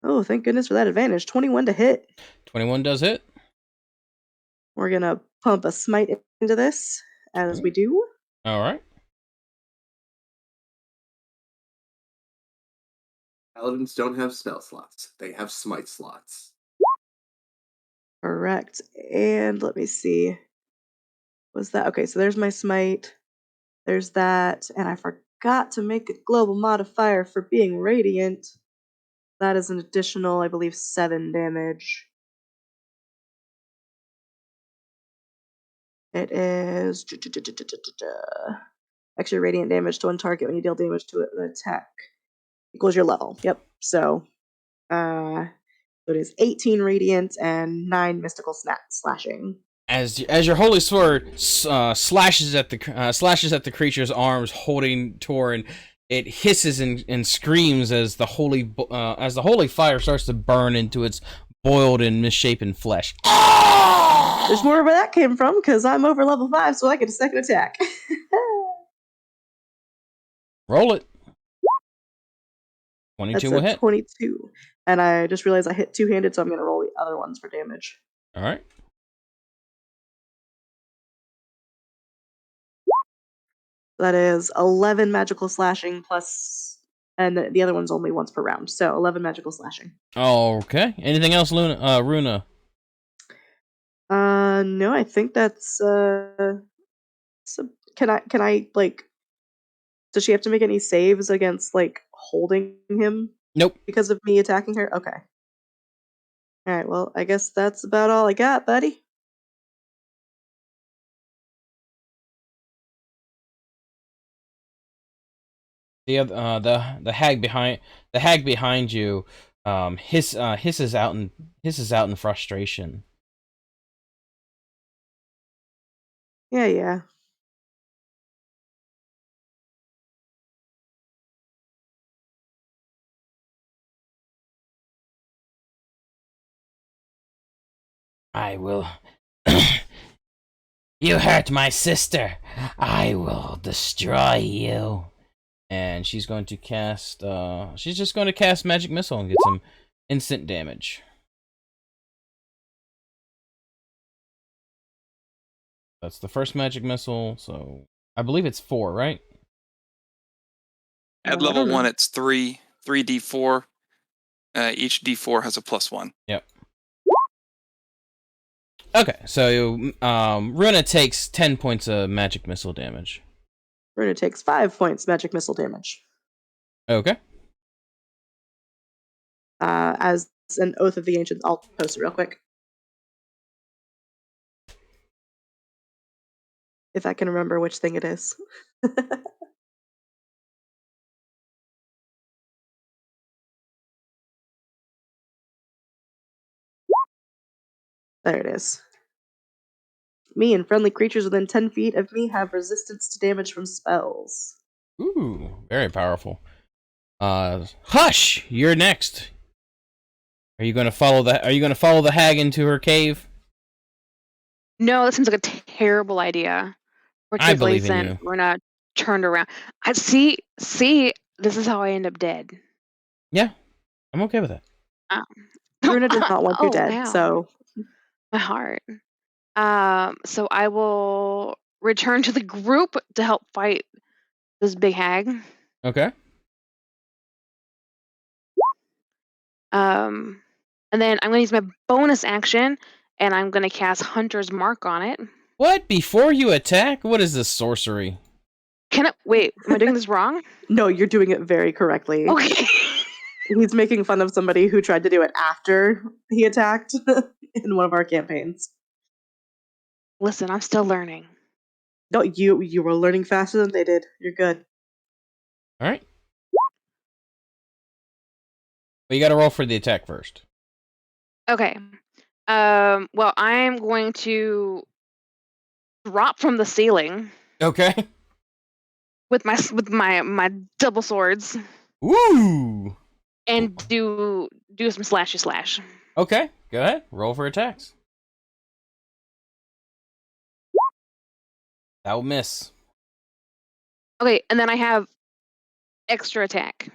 Oh, thank goodness for that advantage. 21 to hit. 21 does hit. We're going to pump a smite into this, as we do. All right. Paladins don't have spell slots. They have smite slots. Correct. And let me see. Was that okay? So there's my smite. There's that, and I forgot to make a global modifier for being radiant. That is an additional, I believe, 7 damage. It is extra radiant damage to one target when you deal damage to an attack equals your level. Yep. So, it is 18 radiant and 9 mystical slashing. As your holy sword slashes at the creature's arms, holding Torin, it hisses and screams as the holy fire starts to burn into its boiled and misshapen flesh. There's more where that came from, because I'm over level 5, so I get a second attack. Roll it. 22 will hit. 22. And I just realized I hit two-handed, so I'm going to roll the other ones for damage. All right. That is 11 magical slashing plus, and the other one's only once per round, so 11 magical slashing. Okay. Anything else, Runa? No, I think that's so can I like, does she have to make any saves against like holding him? Nope. Because of me attacking her? Okay. Alright, well, I guess that's about all I got, buddy. The hag behind you hisses out in frustration. Yeah. I will. You hurt my sister. I will destroy you. And she's going to cast. She's just going to cast Magic Missile and get some instant damage. That's the first Magic Missile, so I believe it's 4, right? At level 1, it's 3d4. Each d4 has a +1. Yep. Okay, so Runa takes 10 points of Magic Missile damage. Runa takes 5 points magic missile damage. Okay. As an Oath of the Ancients, I'll post it real quick. If I can remember which thing it is. There it is. Me and friendly creatures within 10 feet of me have resistance to damage from spells. Ooh, very powerful. Hush! You're next. Are you going to follow the hag into her cave? No, that seems like a terrible idea. I believe in you. We're not turned around. I see. This is how I end up dead. Yeah, I'm okay with that. Runa does not want you dead, wow. so My heart. So I will return to the group to help fight this big hag. Okay. And then I'm gonna use my bonus action, and I'm gonna cast Hunter's Mark on it. What? Before you attack? What is this sorcery? Wait, am I doing this wrong? no, you're doing it very correctly. Okay. He's making fun of somebody who tried to do it after he attacked in one of our campaigns. Listen, I'm still learning. No, you were learning faster than they did. You're good. All right. But you got to roll for the attack first. Okay. Well, I'm going to drop from the ceiling. Okay. With my double swords. Woo! And do some slashy slash. Okay, go ahead. Roll for attacks. That will miss. Okay, and then I have extra attack.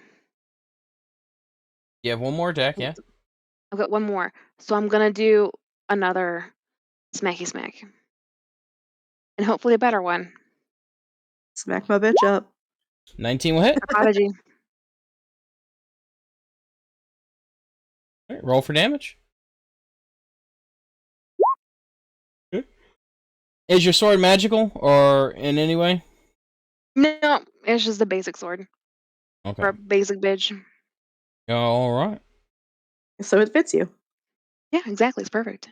You have one more attack, yeah? I've got one more. So I'm gonna do another smacky smack. and hopefully a better one. Smack my bitch up. 19 will hit. Prodigy. All right, roll for damage. Okay. Is your sword magical or in any way? No, it's just a basic sword. Okay. For a basic bitch. All right. So it fits you. Yeah, exactly. It's perfect.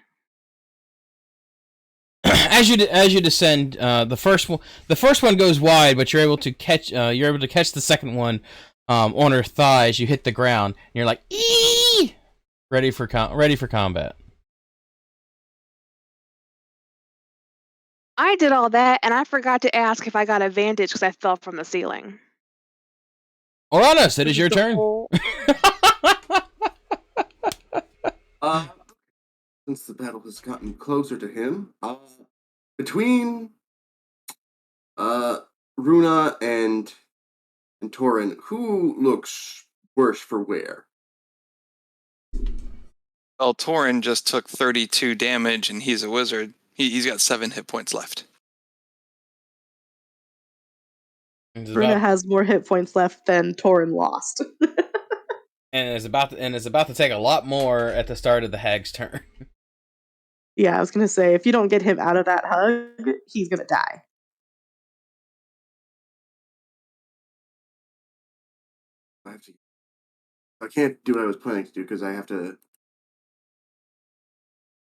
As you descend, the first one goes wide, but you're able to catch the second one on her thigh as you hit the ground. And you're like, ee, ready for combat. I did all that, and I forgot to ask if I got advantage because I fell from the ceiling. Ouranos, it is your turn. Since the battle has gotten closer to him, between Runa and Torin, who looks worse for wear? Well, Torin just took 32 damage, and he's a wizard. He's got 7 hit points left. Runa has more hit points left than Torin lost. and is about to take a lot more at the start of the hag's turn. Yeah, I was gonna say, if you don't get him out of that hug, he's gonna die. I can't do what I was planning to do because I have to.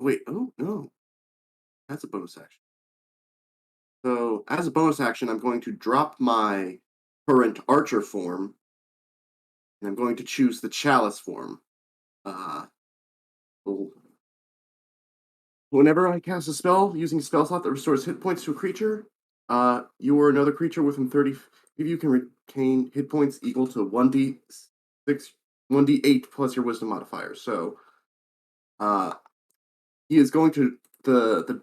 Wait, oh no. That's a bonus action. So, as a bonus action, I'm going to drop my current archer form, and I'm going to choose the chalice form. Whenever I cast a spell using a spell slot that restores hit points to a creature, you or another creature within 30 of you can retain hit points equal to 1d8 plus your wisdom modifier. So, he is going to the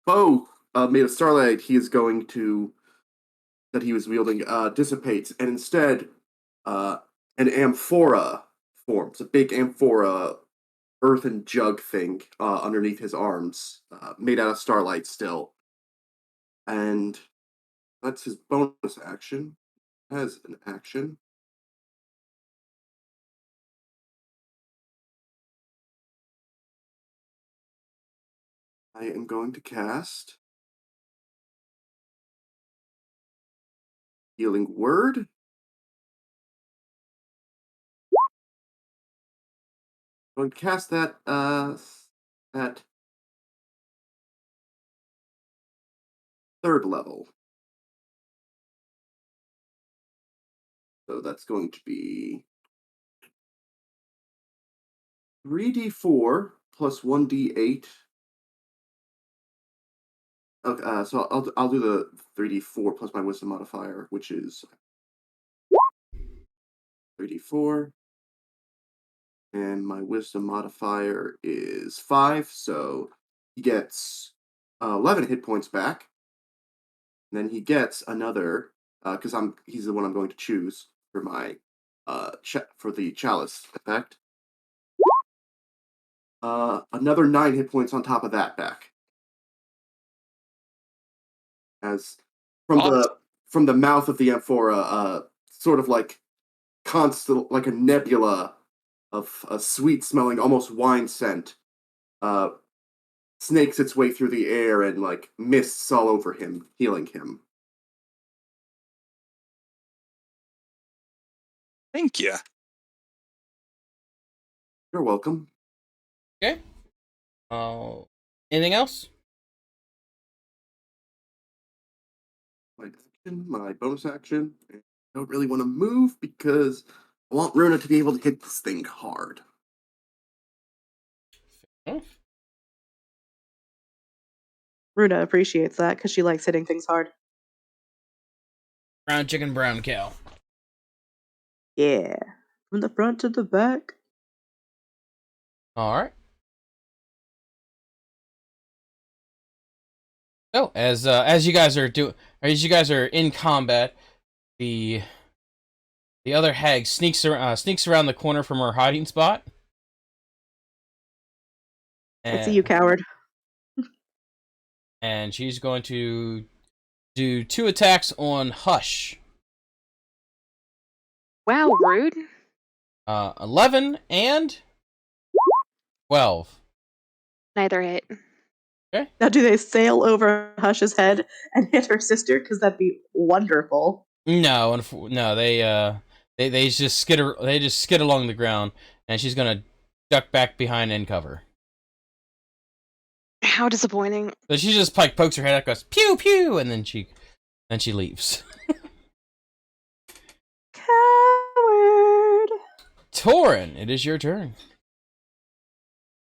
bow made of starlight. He is going to that he was wielding dissipates, and instead, an amphora forms, a big amphora earthen jug thing underneath his arms, made out of starlight still. And that's his bonus action. As an action. I am going to cast Healing Word. I'm going to cast that at 3rd level. So that's going to be 3d4 plus 1d8. Okay, so I'll do the 3d4 plus my wisdom modifier, which is 3d4, and my wisdom modifier is 5, so he gets 11 hit points back. And then he gets another, because he's the one I'm going to choose for my for the chalice effect. Another 9 hit points on top of that back. As from the mouth of the amphora, sort of like constant, like a nebula of a sweet smelling, almost wine scent, snakes its way through the air and like mists all over him, healing him. Thank you. You're welcome. Okay. Anything else? My bonus action. I don't really want to move because I want Runa to be able to hit this thing hard. Runa appreciates that because she likes hitting things hard. Brown chicken, brown cow. Yeah. From the front to the back. All right. So as you guys are in combat, the other hag sneaks around the corner from her hiding spot. I see you, coward. and she's going to do 2 attacks on Hush. Wow, rude. 11 and 12. Neither hit. Now, do they sail over Hush's head and hit her sister? Because that'd be wonderful. No, no, they just skid along the ground, and she's gonna duck back behind and cover. How disappointing. So she just like pokes her head out, goes pew pew, and then she leaves. Coward. Torin, it is your turn.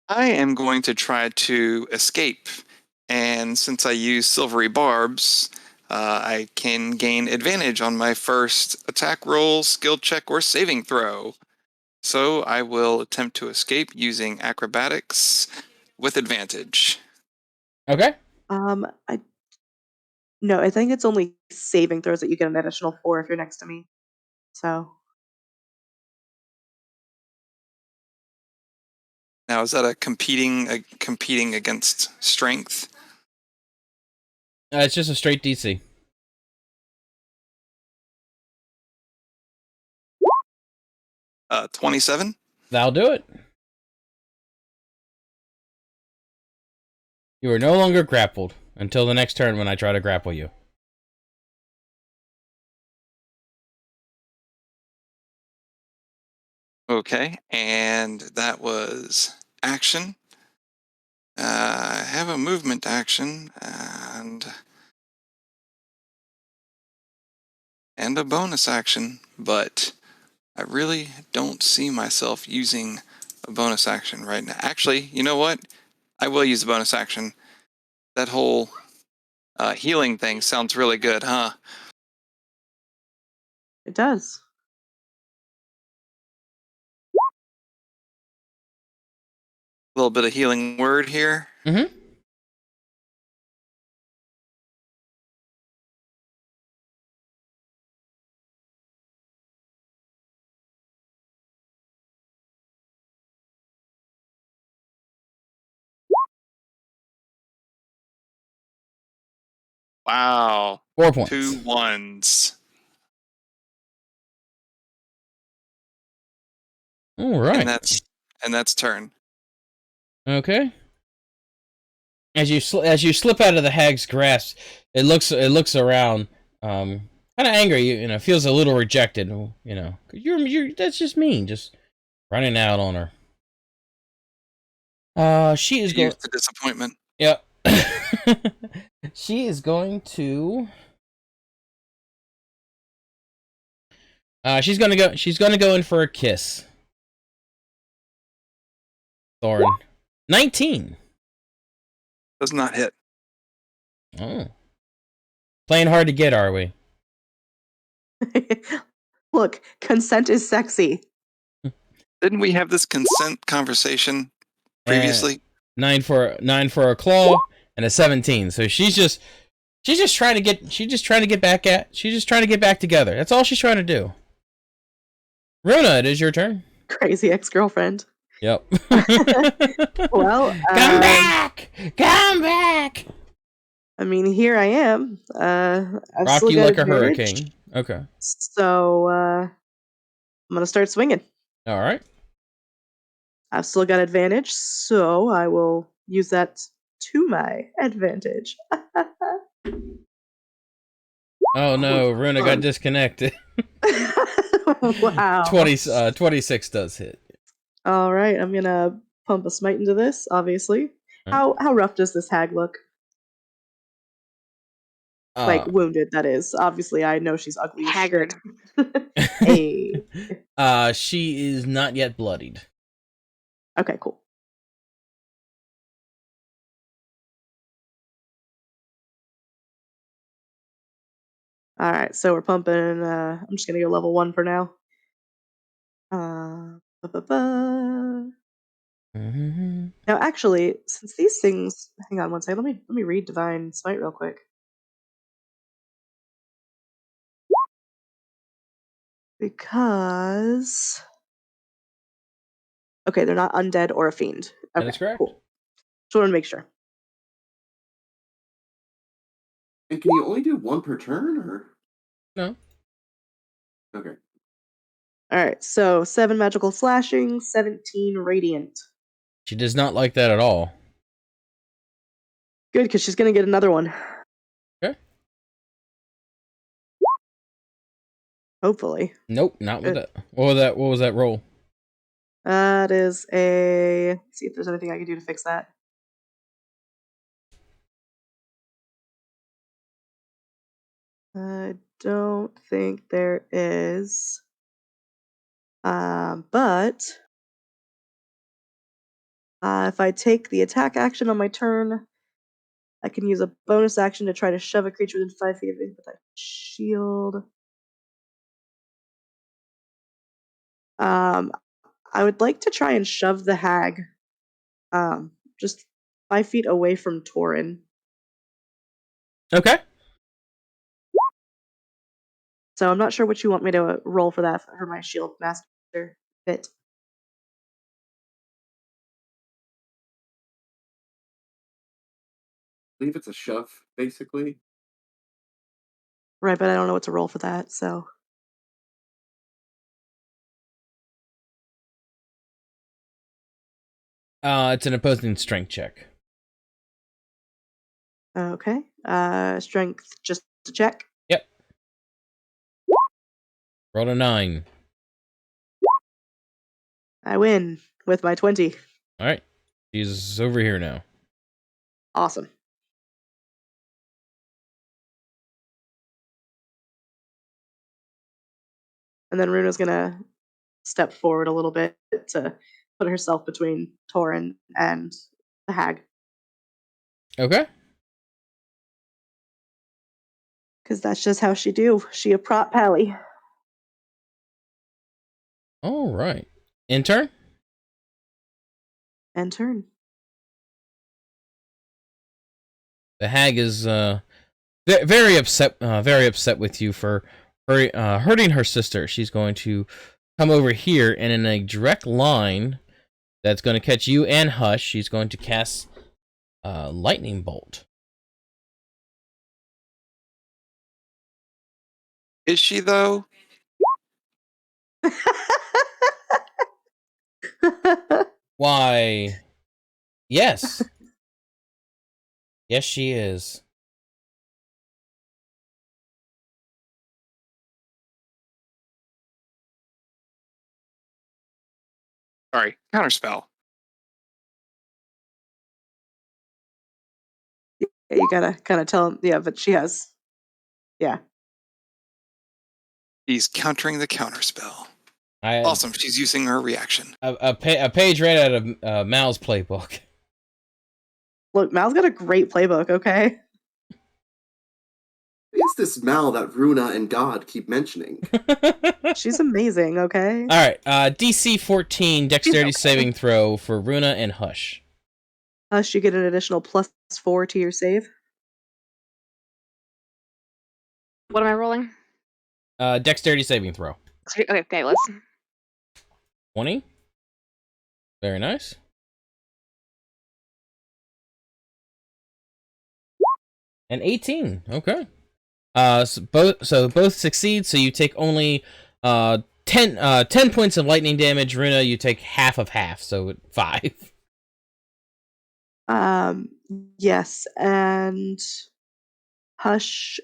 I am going to try to escape, and since I use silvery barbs, I can gain advantage on my first attack roll, skill check, or saving throw. So I will attempt to escape using acrobatics with advantage. Okay. I think it's only saving throws that you get an additional 4 if you're next to me. So Now, is that a competing against strength? It's just a straight DC. 27? That'll do it. You are no longer grappled until the next turn when I try to grapple you. Okay, and that was action. I have a movement action and a bonus action, but I really don't see myself using a bonus action right now. Actually, you know what? I will use a bonus action. That whole healing thing sounds really good, huh? it does. A little bit of healing word here. Mm-hmm. Wow. 4 points. 2 1s. All right. And that's turn. Okay. As you slip out of the hag's grasp, it looks around, kind of angry. You know, feels a little rejected. You know, you're that's just mean, just running out on her. She is going. Use the disappointment. Yep. She is going to. She's gonna go in for a kiss. Thorin. 19. Does not hit. Oh. Playing hard to get, are we? Look, consent is sexy. Didn't we have this consent conversation previously? 9 for a claw and a 17. So she's just trying to get back together. That's all she's trying to do. Runa, it is your turn. Crazy ex-girlfriend. Yep. Well, come back. I mean, here I am. I've Rock still you got like a advantage, hurricane. Okay. So I'm gonna start swinging. All right. I've still got advantage, so I will use that to my advantage. Oh no, Runa got disconnected. Wow. 26 does hit. All right, I'm gonna pump a smite into this. Obviously, how rough does this hag look? Like wounded, that is. Obviously, I know she's ugly. Haggard. Hey. She is not yet bloodied. Okay, cool. All right, so we're pumping. I'm just gonna go level 1 for now. Mm-hmm. Now, actually, since these things, hang on one second. Let me read Divine Smite real quick. Because okay, they're not undead or a fiend. Okay, That is correct. cool. Just want to make sure. And can you only do one per turn, or? No. Okay. Alright, so 7 magical slashing, 17 radiant. She does not like that at all. Good, because she's going to get another one. Okay. Hopefully. Nope, not with that. What was that roll? That is a... Let's see if there's anything I can do to fix that. I don't think there is. But... if I take the attack action on my turn, I can use a bonus action to try to shove a creature within 5 feet of me with a shield. I would like to try and shove the hag just 5 feet away from Torin. Okay. So I'm not sure what you want me to roll for that for my shield master bit. I believe it's a shove, basically. Right, but I don't know what to roll for that, so... It's an opposing strength check. Okay. Strength, just to check. Yep. Roll a 9. I win with my 20. All right. She's over here now. Awesome. And then Runa's gonna step forward a little bit to put herself between Torin and the hag. Okay. Because that's just how she do. She a prop pally. All right. Intern? And turn. The hag is very upset with you for hurting her sister. She's going to come over here and in a direct line that's going to catch you and Hush, she's going to cast lightning bolt. Is she, though? Why? Yes. Yes, she is. Sorry, counterspell. Yeah, you gotta kind of tell him. Yeah, but she has. Yeah. She's countering the counterspell. I Awesome, she's using her reaction. a page right out of Mal's playbook. Look, Mal's got a great playbook, okay? It's this Mal that Runa and God keep mentioning. She's amazing, okay? All right, DC 14 dexterity okay. saving throw for Runa and Hush. Hush, you get an additional +4 to your save. What am I rolling? Dexterity saving throw. Okay, let's. 20. Very nice. And 18. Okay. So both succeed. So you take only 10 points of lightning damage. Runa, you take half of half, so 5. Yes, and Hush.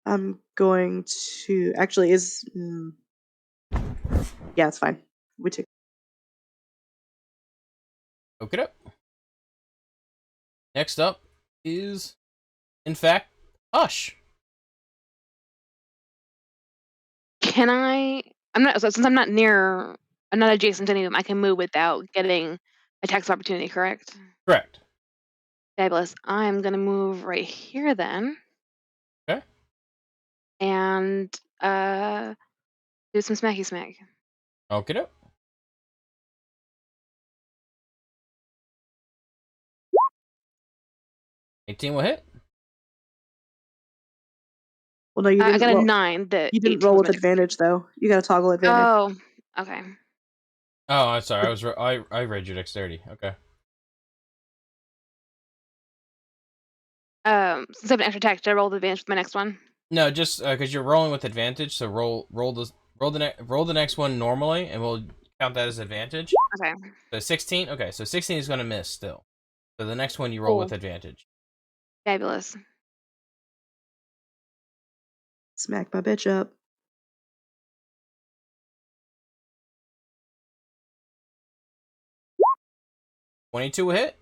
I'm going to actually yeah, it's fine. We take. Okay. Up. Next up is, in fact, Hush. Can I? Since I'm not near, I'm not adjacent to any of them. I can move without getting attacks of opportunity. Correct. Correct. Fabulous. I'm gonna move right here then. Okay. And do some smacky smack. Okay. Up. 18 will hit. Well, no, you didn't. I got a roll, 9. you didn't roll with advantage, though. You got to toggle advantage. Oh, okay. Oh, I'm sorry. I read your dexterity. Okay. since I have an extra attack, should I roll the advantage with my next one? No, just because you're rolling with advantage, so roll the next one normally, and we'll count that as advantage. Okay. So 16. Okay, so 16 is going to miss still. So the next one you roll Cool. with advantage. Fabulous. Smack my bitch up. 22 will hit.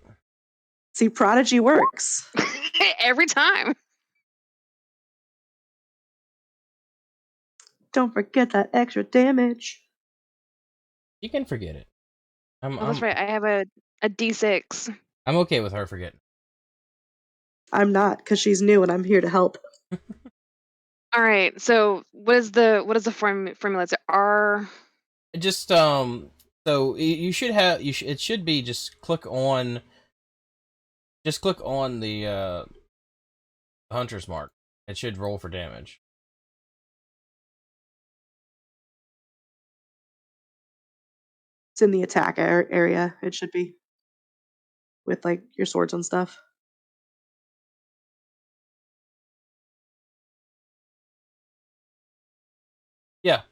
See, Prodigy works. Every time. Don't forget that extra damage. You can forget it. Oh, that's right. I have a D6. I'm okay with her forgetting. I'm not, because she's new and I'm here to help. All right. So what is the formula? Is it R? Just so you should have it should be just click on the hunter's mark. It should roll for damage. It's in the attack area. It should be. With, like, your swords and stuff. Yeah.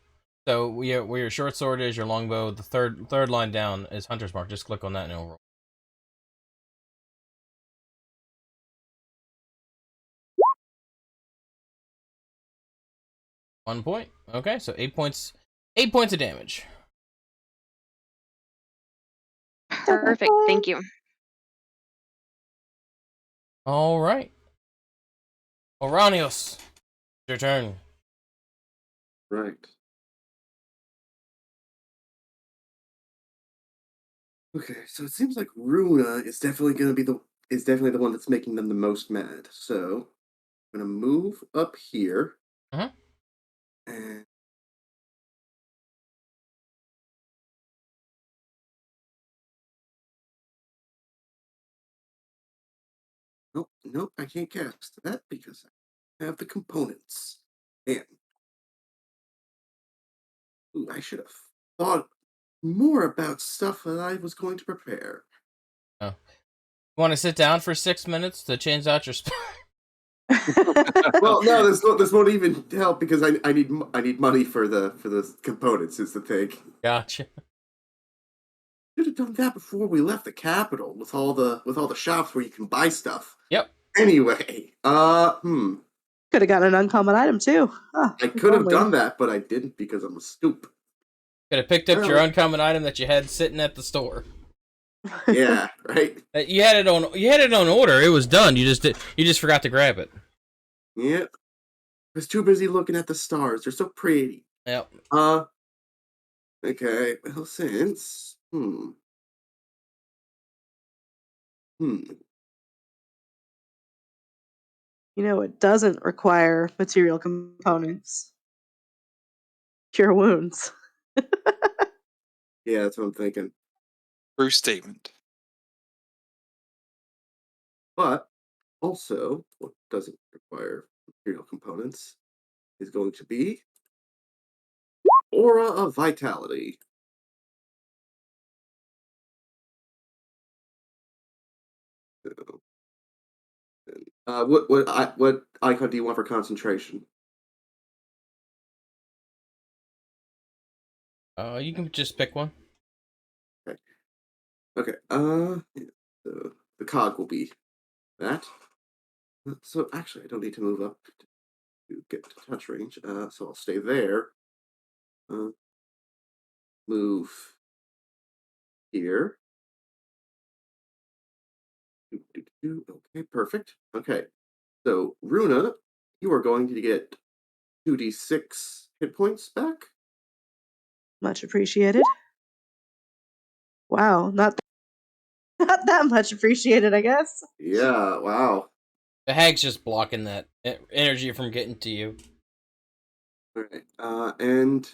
So where your short sword is, your longbow, the third line down is hunter's mark. Just click on that and it'll roll. One point. Okay, so 8 points. 8 points of damage. Perfect. Thank you. All right. Ouranios, your turn. Right. Okay, so it seems like Runa is definitely the one that's making them the most mad. So I'm gonna move up here. Mhm. And nope, I can't cast that because I have the components. Damn. Ooh, I should have thought more about stuff that I was going to prepare. Oh. You want to sit down for 6 minutes to change out your spell? Well, no, this won't even help because I need money for the components is the thing. Gotcha. Should have done that before we left the capital with all the shops where you can buy stuff. Yep. Anyway, Could have gotten an uncommon item too. Huh, I could have done that, but I didn't because I'm a stoop. Could have picked up your Well. uncommon item that you had sitting at the store. Yeah, right. You had it on order. It was done. You just forgot to grab it. Yep. I was too busy looking at the stars. They're so pretty. Yep. Okay. Well, since You know, it doesn't require material components. Cure wounds. Yeah, that's what I'm thinking. True statement. But also, what doesn't require material components is going to be Aura of Vitality. So, what icon do you want for concentration? You can just pick one. Okay. Yeah, the cog will be that. So actually, I don't need to move up to get to touch range. So I'll stay there. Move here. Okay, perfect. Okay, so Runa, you are going to get 2d6 hit points back. Much appreciated. Wow, not that much appreciated, I guess. Yeah, wow. The hag's just blocking that energy from getting to you. All right, and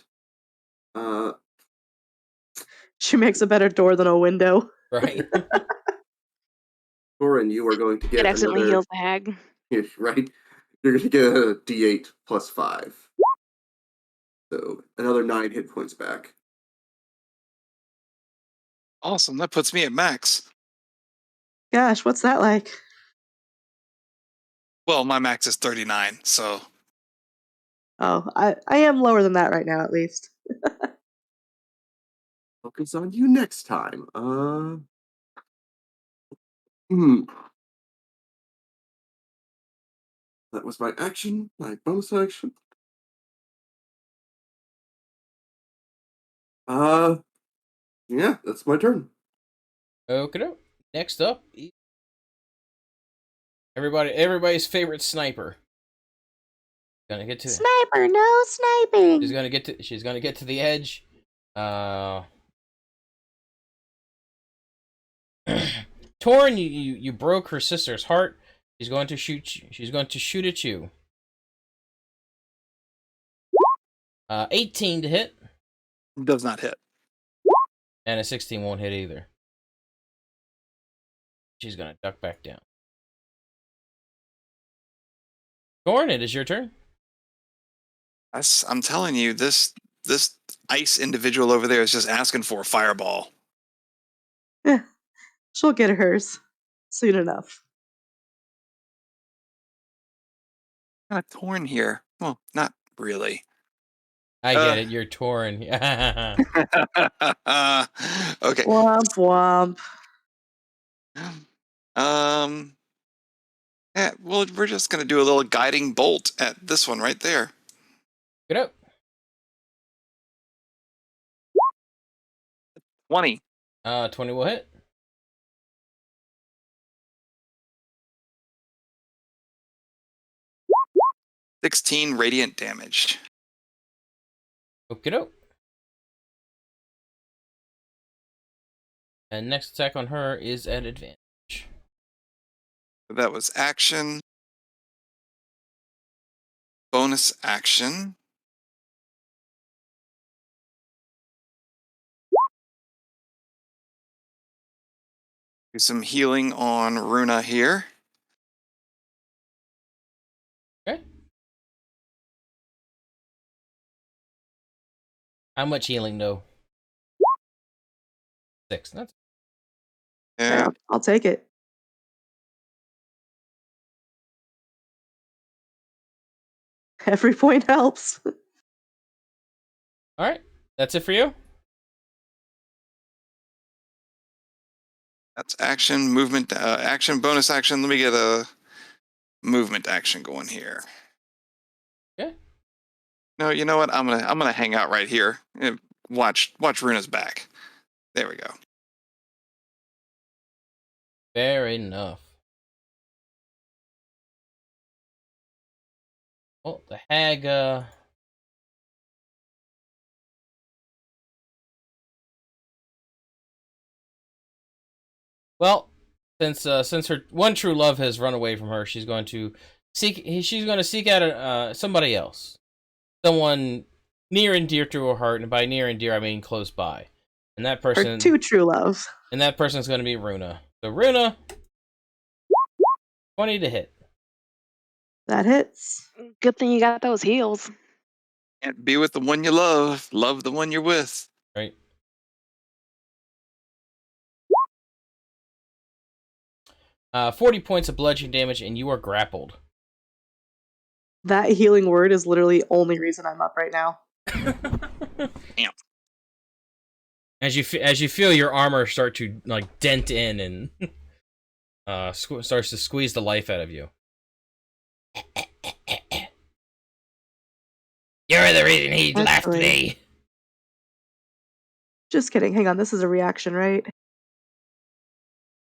She makes a better door than a window. Right. Torin, you are going to get It accidentally another. heals the hag. Right, you're going to get a d8 plus 5. So another 9 hit points back. Awesome. That puts me at max. Gosh, what's that like? Well, my max is 39, so Oh, I am lower than that right now, at least. Focus on you next time. Hmm. That was my action, my bonus action. Yeah, that's my turn. Okay. Next up, everybody's favorite sniper. Gonna get to Sniper, no sniping. She's gonna get to the edge. Torin, you broke her sister's heart. She's going to shoot you. She's going to shoot at you. 18 to hit, does not hit. and a 16 won't hit either. She's gonna duck back down. Torin, it is your turn. I'm telling you, this ice individual over there is just asking for a fireball. She'll get hers soon enough. Kind of torn here. Well, not really. I get it. You're Torin. Okay. Womp womp. Yeah, well, we're just gonna do a little guiding bolt at this one right there. Get up. 20. 20 will hit. $16 radiant damage. Okie doke. And next attack on her is at advantage. That was action. Bonus action. Do some healing on Runa here. Okay. How much healing, though? 6. That's Yeah. I'll take it. Every point helps. all right. That's it for you. That's action, movement, action, bonus action. Let me get a movement action going here. Okay. No, you know what? I'm gonna hang out right here. Watch Runa's back. There we go. Fair enough. Oh, the hag. Well, since her one true love has run away from her, she's going to seek out somebody else, someone near and dear to her heart, and by near and dear I mean close by, and that person, Her two true loves. and that person's going to be Runa. So Runa, 20 to hit. That hits. Good thing you got those heals. Can't be with the one you love. Love the one you're with. Right. Uh, 40 points of bludgeoning damage, and you are grappled. That healing word is literally the only reason I'm up right now. Damn. As you feel your armor start to like dent in and starts to squeeze the life out of you. You're the reason he left Actually- me. Just kidding. Hang on. This is a reaction, right?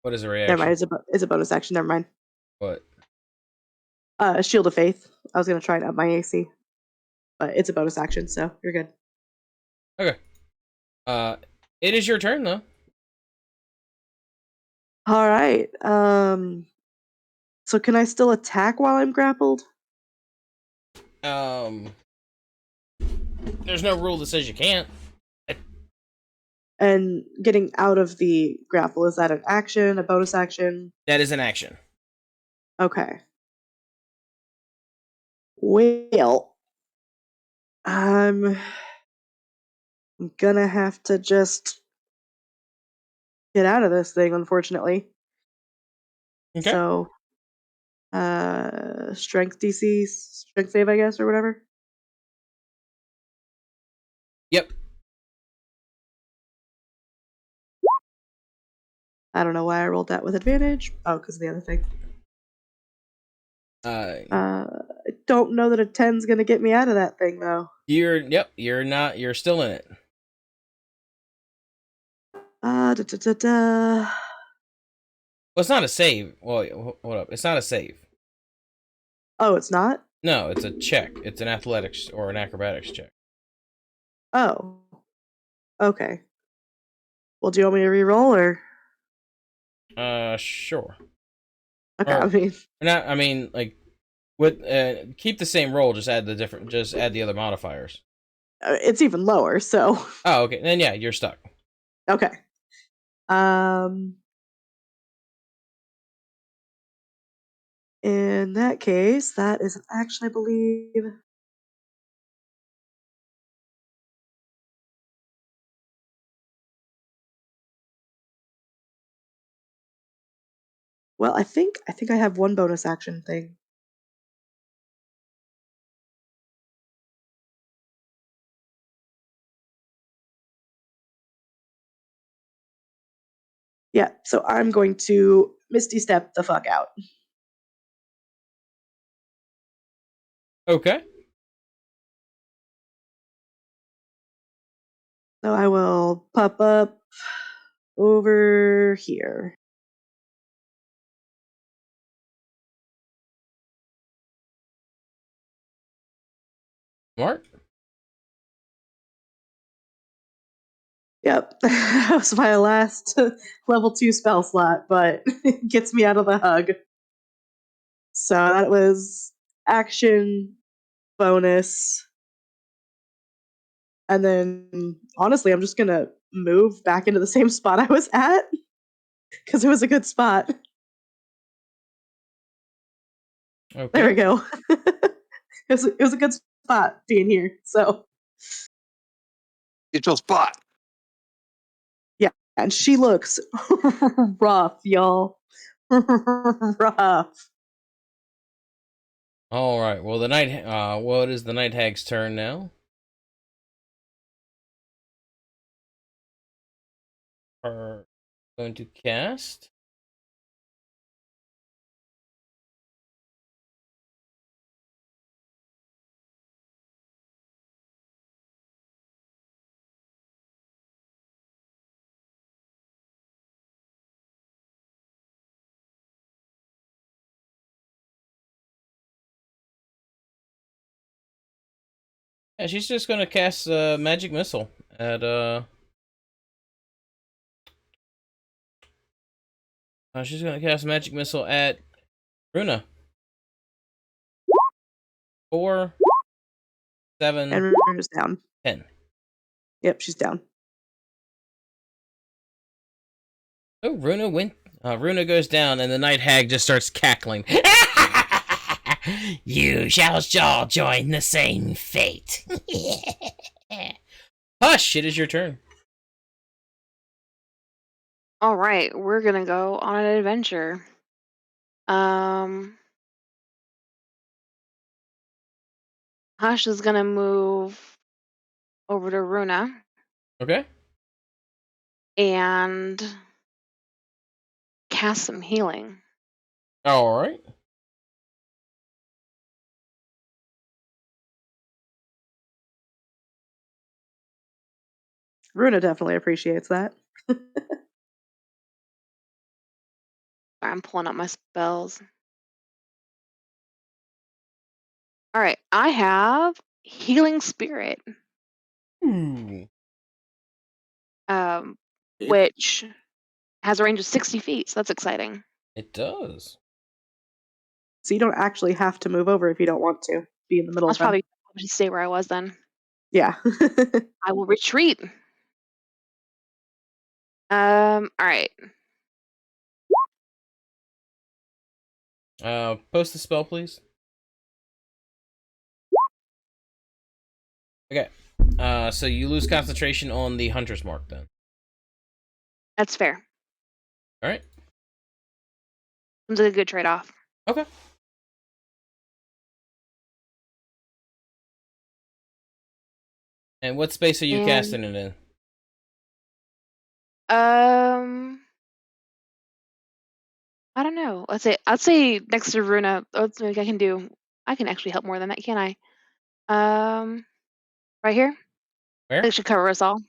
What is a Never reaction? mind. It's a bonus action. Never mind. What? Shield of Faith. I was gonna try and up my AC, but it's a bonus action, so you're good. Okay. It is your turn though. All right. So can I still attack while I'm grappled? There's no rule that says you can't. And getting out of the grapple, is that an action, a bonus action? That is an action. Okay. Well, I'm gonna have to just get out of this thing, unfortunately. Okay. So Strength DC, strength save, I guess, or whatever. Yep. I don't know why I rolled that with advantage. Oh, because of the other thing. I don't know that a 10's gonna get me out of that thing though. You're still in it. Da, da, da, da. Well, it's not a save. Well, hold up. It's not a save. Oh, it's not? No, it's a check. It's an athletics or an acrobatics check. Oh. Okay. Well, do you want me to re-roll or? Sure. Okay, I mean, like, with keep the same roll. Just add the other modifiers. It's even lower, so. Oh, okay. Then yeah, you're stuck. Okay. In that case, that is actually, I believe. Well, I think I have one bonus action thing. Yeah, so I'm going to Misty Step the fuck out. Okay. So I will pop up over here. Smart. Yep, that was my last level 2 spell slot, but it gets me out of the hug. So that was action, bonus, and then honestly, I'm just gonna move back into the same spot I was at because it was a good spot. Okay. There we go. It was a good spot being here. So It's your spot. yeah, and she looks rough, y'all. Rough. All right. Well, it is the night hag's turn now. Are going to cast. Yeah, she's just gonna cast magic missile at she's gonna cast magic missile at Runa. 4, 7, And Runa's down. 10. Yep, she's down. Oh, Runa goes down, and the night hag just starts cackling. You shall all join the same fate. Hush! It is your turn. All right, we're gonna go on an adventure. Hush is gonna move over to Runa Okay. and cast some healing. All right. Runa definitely appreciates that. I'm pulling up my spells. All right, I have Healing Spirit, Ooh. which has a range of 60 feet, so that's exciting. It does. So you don't actually have to move over if you don't want to. Be in the middle I'll of them. probably just stay where I was then. Yeah. I will retreat. All right. Post the spell, please. Okay. So you lose concentration on the hunter's mark then. That's fair. All right. Seems like a good trade-off. Okay. And what space are you And, casting it in? I don't know. I'd say next to Runa. I can actually help more than that, can't I? Right here. Where? That should cover us all.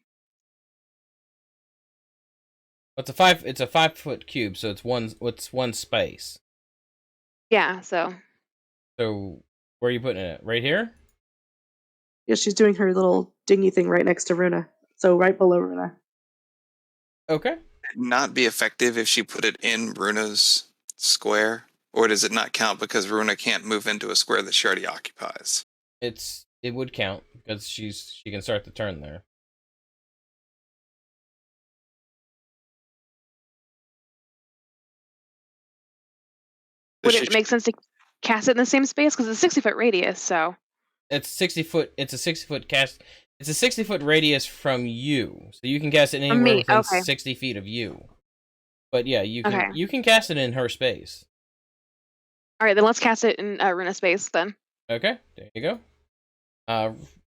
It's a 5-foot cube, so it's one space. Yeah. So. So where are you putting it? Right here? Yeah, she's doing her little dingy thing right next to Runa. So right below Runa. Okay. Not be effective if she put it in Runa's square, or does it not count because Runa can't move into a square that she already occupies? It would count because she can start the turn there. Would it make sense to cast it in the same space? Because it's a 60-foot radius, so. It's 60 foot. It's a 60-foot cast. It's a 60-foot radius from you, so you can cast it anywhere within 60 feet of you. But yeah, you can cast it in her space. All right, then let's cast it in Runa space then. Okay, there you go.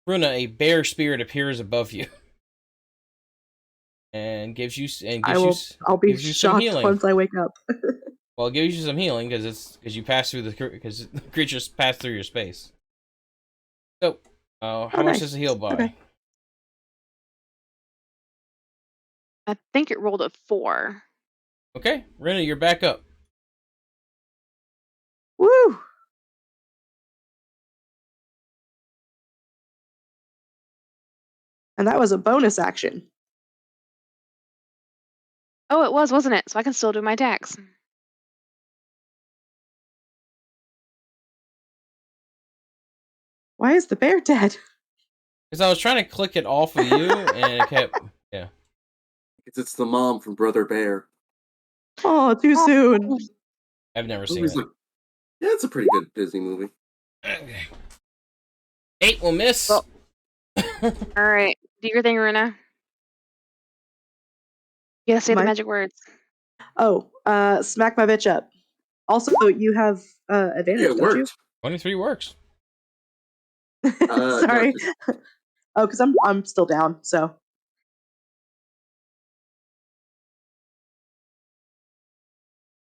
Runa, a bear spirit appears above you, and gives you I'll be shocked once I wake up. Well, it gives you some healing because you pass through because the creatures pass through your space. So, how much does it heal by? Okay. I think it rolled a 4. Okay, Runa, you're back up. Woo! And that was a bonus action. Oh, it was, wasn't it? So I can still do my attacks. Why is the bear dead? Because I was trying to click it off of you, and it kept... Yeah. Because it's the mom from Brother Bear. Oh, too soon. I've never seen it. Yeah, it's a pretty good Disney movie. Okay. 8 will miss. Well, alright, do your thing, Runa. You gotta say the magic words. Oh, smack my bitch up. Also, you have advantage, Yeah, it don't worked. 23 works. you? Sorry. Oh, because I'm still down, so.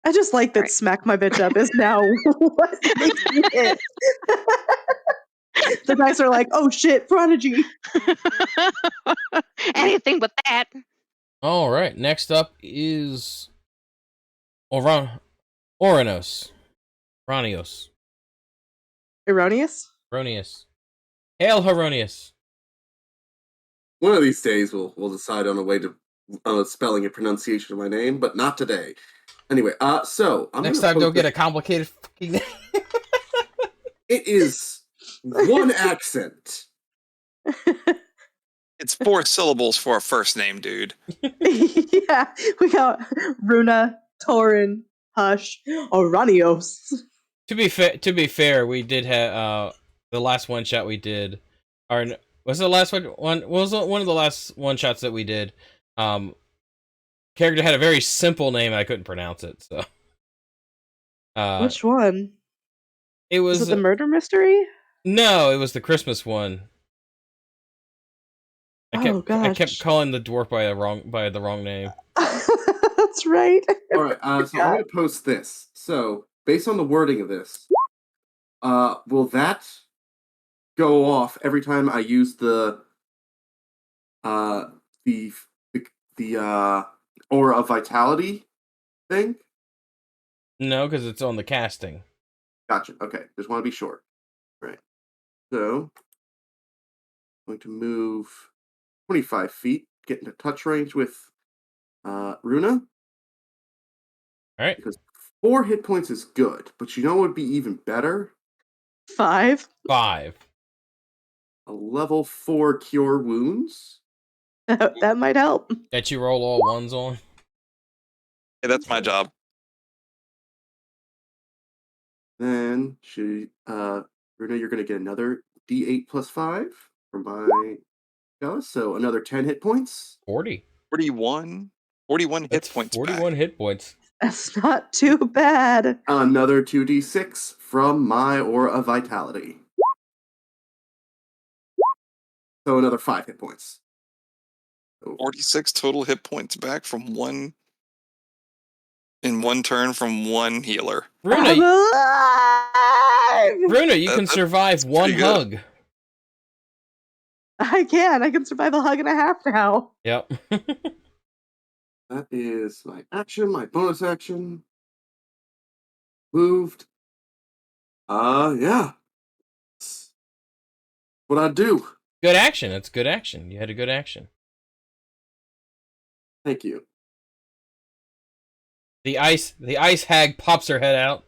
I just like that smack my bitch up is now what makes me hit. The dice are like, oh shit, prodigy. Anything but that. All right, next up is Ouranios. Ouranios. Erroneous? Hail, Ouranios. One of these days we'll decide on a way to spelling and pronunciation of my name, but not today. Anyway, so I'm next time don't get a complicated fucking name. It is one accent. It's 4 syllables for a first name, dude. Yeah, we got Runa, Torin, Hush, Ouranios. To be fair, we did have the last one shot we did. Was it the last one? Was one of the last one shots that we did? Character had a very simple name and I couldn't pronounce it. So, which one? Was it the murder mystery? No, it was the Christmas one. Gosh. I kept calling the dwarf by the wrong name. That's right. All right, so I'm going to post this. So, based on the wording of this, will that go off every time I use the Aura of Vitality thing? No, because it's on the casting. Gotcha. Okay, just want to be sure. All right. So, I'm going to move 25 feet, get into touch range with Runa. All right. Because 4 hit points is good, but you know what would be even better? 5. A level 4 Cure Wounds. That might help. That you roll all ones on? Yeah, that's my job. Then, Runa, you're going to get another D8 plus 5 from my Gallus, so another 10 hit points. 40. 41 hit points. 41 hit points. That's not too bad. Another 2d6 from my Aura of Vitality. So another 5 hit points. So 46 total hit points back from one in one turn from one healer. I'm Runa, alive! Runa, you can That's survive one pretty good. hug. I can survive a hug and a half now. Yep. that is my action, my bonus action. Moved. Yeah. That's what I do. Good action. That's good action. You had a good action. Thank you. The ice hag pops her head out,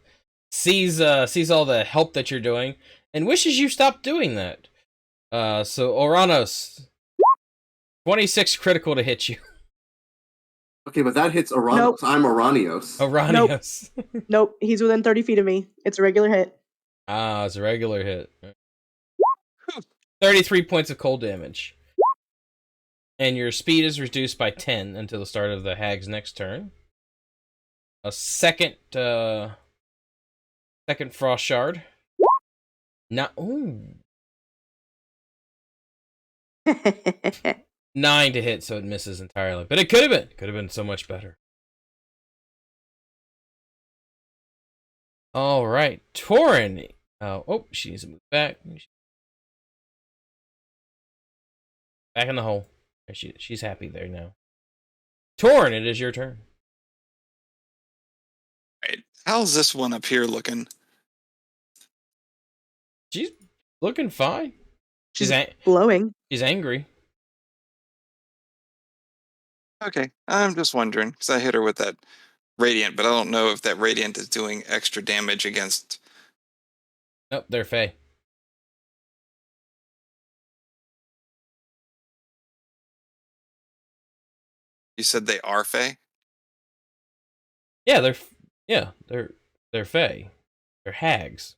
sees all the help that you're doing, and wishes you stopped doing that. So Ouranos, 26 critical to hit you. Okay, but that hits Ouranos. Nope. I'm Ouranios. Ouranios. Nope, he's within 30 feet of me. It's a regular hit. Ah, it's a regular hit. 33 points of cold damage. And your speed is reduced by 10 until the start of the hag's next turn. A second frost shard. Ooh. 9 to hit, so it misses entirely. But it could have been so much better. All right, Torin. She needs to move back. Back in the hole. She's happy there now. Torin, it is your turn. Right. How's this one up here She's looking fine. She's glowing. She's angry. Okay, I'm just wondering, because I hit her with that radiant, but I don't know if that radiant is doing extra damage against... Nope, they're Fey. You said they are Fey? Yeah, they're Fey. They're hags.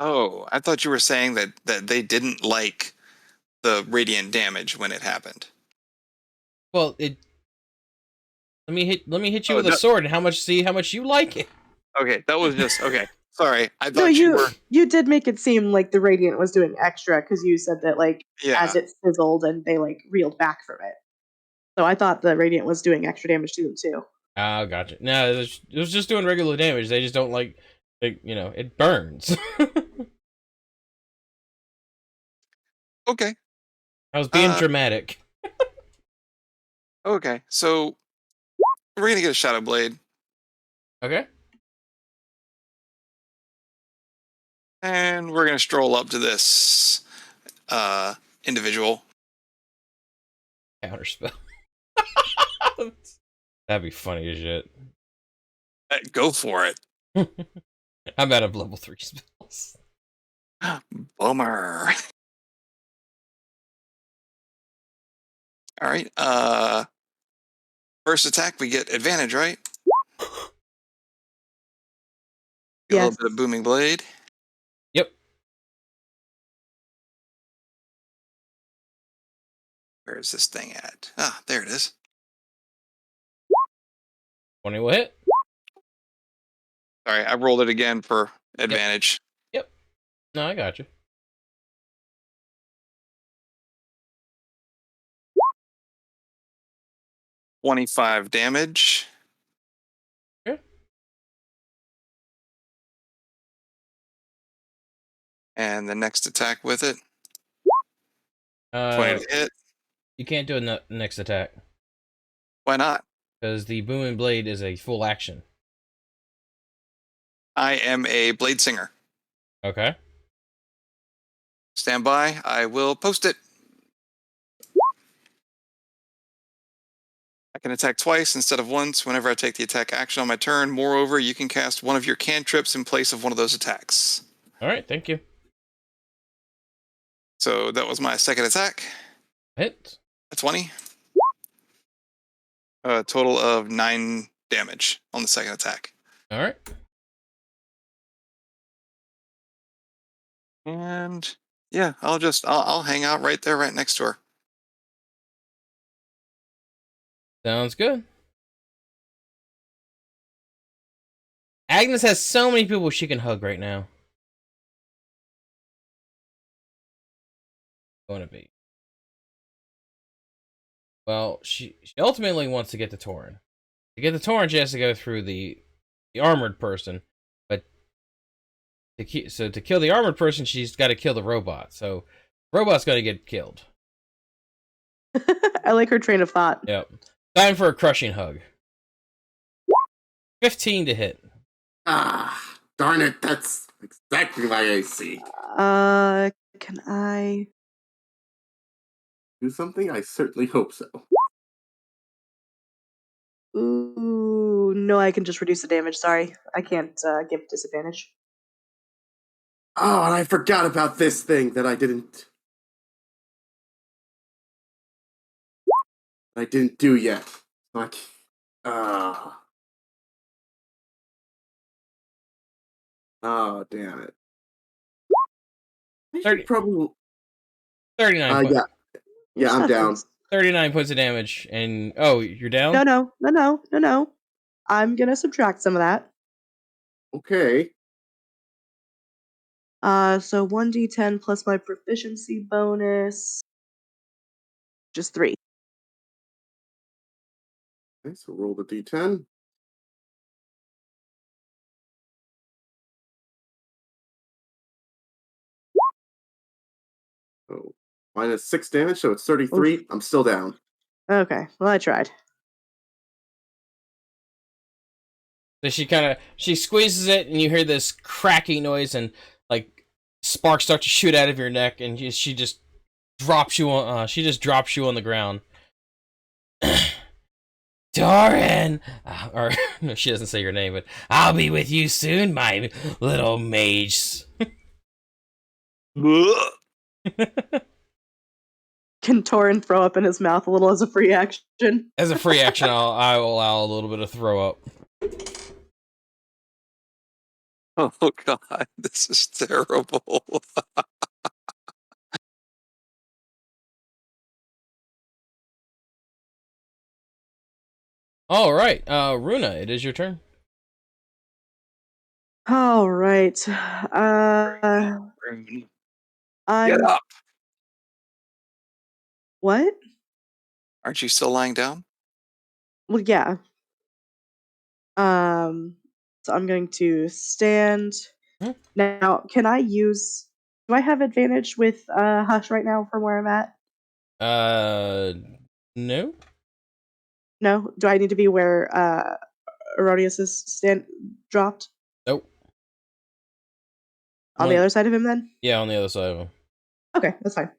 Oh, I thought you were saying that they didn't like the radiant damage when it happened. Well, let me hit you Oh, with a sword and see how much you like it. Okay, that was just okay. Sorry, I thought No, you were. you did make it seem like the radiant was doing extra because you said that as it sizzled and they reeled back from it. So I thought the radiant was doing extra damage to them too. Oh, gotcha. No, it was just doing regular damage. They just don't it burns. Okay. I was being dramatic. Okay, so we're gonna get a Shadow Blade. Okay. And we're gonna stroll up to this individual. Counterspell. That'd be funny as shit. Go for it. I'm out of level 3 spells. Bummer. All right. First attack, we get advantage, right? Get a little bit of booming blade. Yep. Where is this thing at? Ah, there it is. 20 will hit. Sorry, I rolled it again for advantage. Yep. No, I got you. $25 damage. Okay. And the next attack with it. 20 to hit. You can't do a next attack. Why not? Because the booming blade is a full action. I am a blade singer. Okay. Stand by. I will post it. I can attack twice instead of once whenever I take the attack action on my turn. Moreover, you can cast one of your cantrips in place of one of those attacks. All right, thank you. So that was my second attack. Hit. A 20. A total of 9 damage on the second attack. All right. And yeah, I'll hang out right there, right next to her. Sounds good. Agnes has so many people she can hug right now. going to be? Well, she ultimately wants to get to Torin. To get to Torin, she has to go through the armored person. But to kill the armored person, she's got to kill the robot. So, robot's going to get killed. I like her train of thought. Yep. Time for a crushing hug. 15 to hit. Ah, darn it! That's exactly my AC. Can I Do something? I certainly hope so. Ooh, no, I can just reduce the damage. Sorry, I can't give disadvantage. Oh, and I forgot about this thing that I didn't do yet. Like, oh, damn it. I should 30 probably. 39 points. Yeah, I'm down. 39 points of damage, and you're down? No. I'm gonna subtract some of that. Okay. So 1d10 plus my proficiency bonus, just 3. Okay, so roll the d10. Oh, minus 6 damage, so it's 33. Oof. I'm still down. Okay, well I tried. So she squeezes it, and you hear this cracking noise, and like sparks start to shoot out of your neck, and she just drops you on. She just drops you on the ground. Torin, or no, she doesn't say your name, but I'll be with you soon, my little mage. Can Torin throw up in his mouth a little as a free action? As a free action, I will allow a little bit of throw up. Oh god, this is terrible. All right, Runa, it is your turn. All right. Rune, I'm get up! what? Aren't you still lying down? Well, yeah. So I'm going to stand. Hmm? Now, can I use? Do I have advantage with Hush right now from where I'm at? No. No. Do I need to be where Ouranios is dropped? Nope. On the other side of him, then? Yeah, on the other side of him. Okay, that's fine.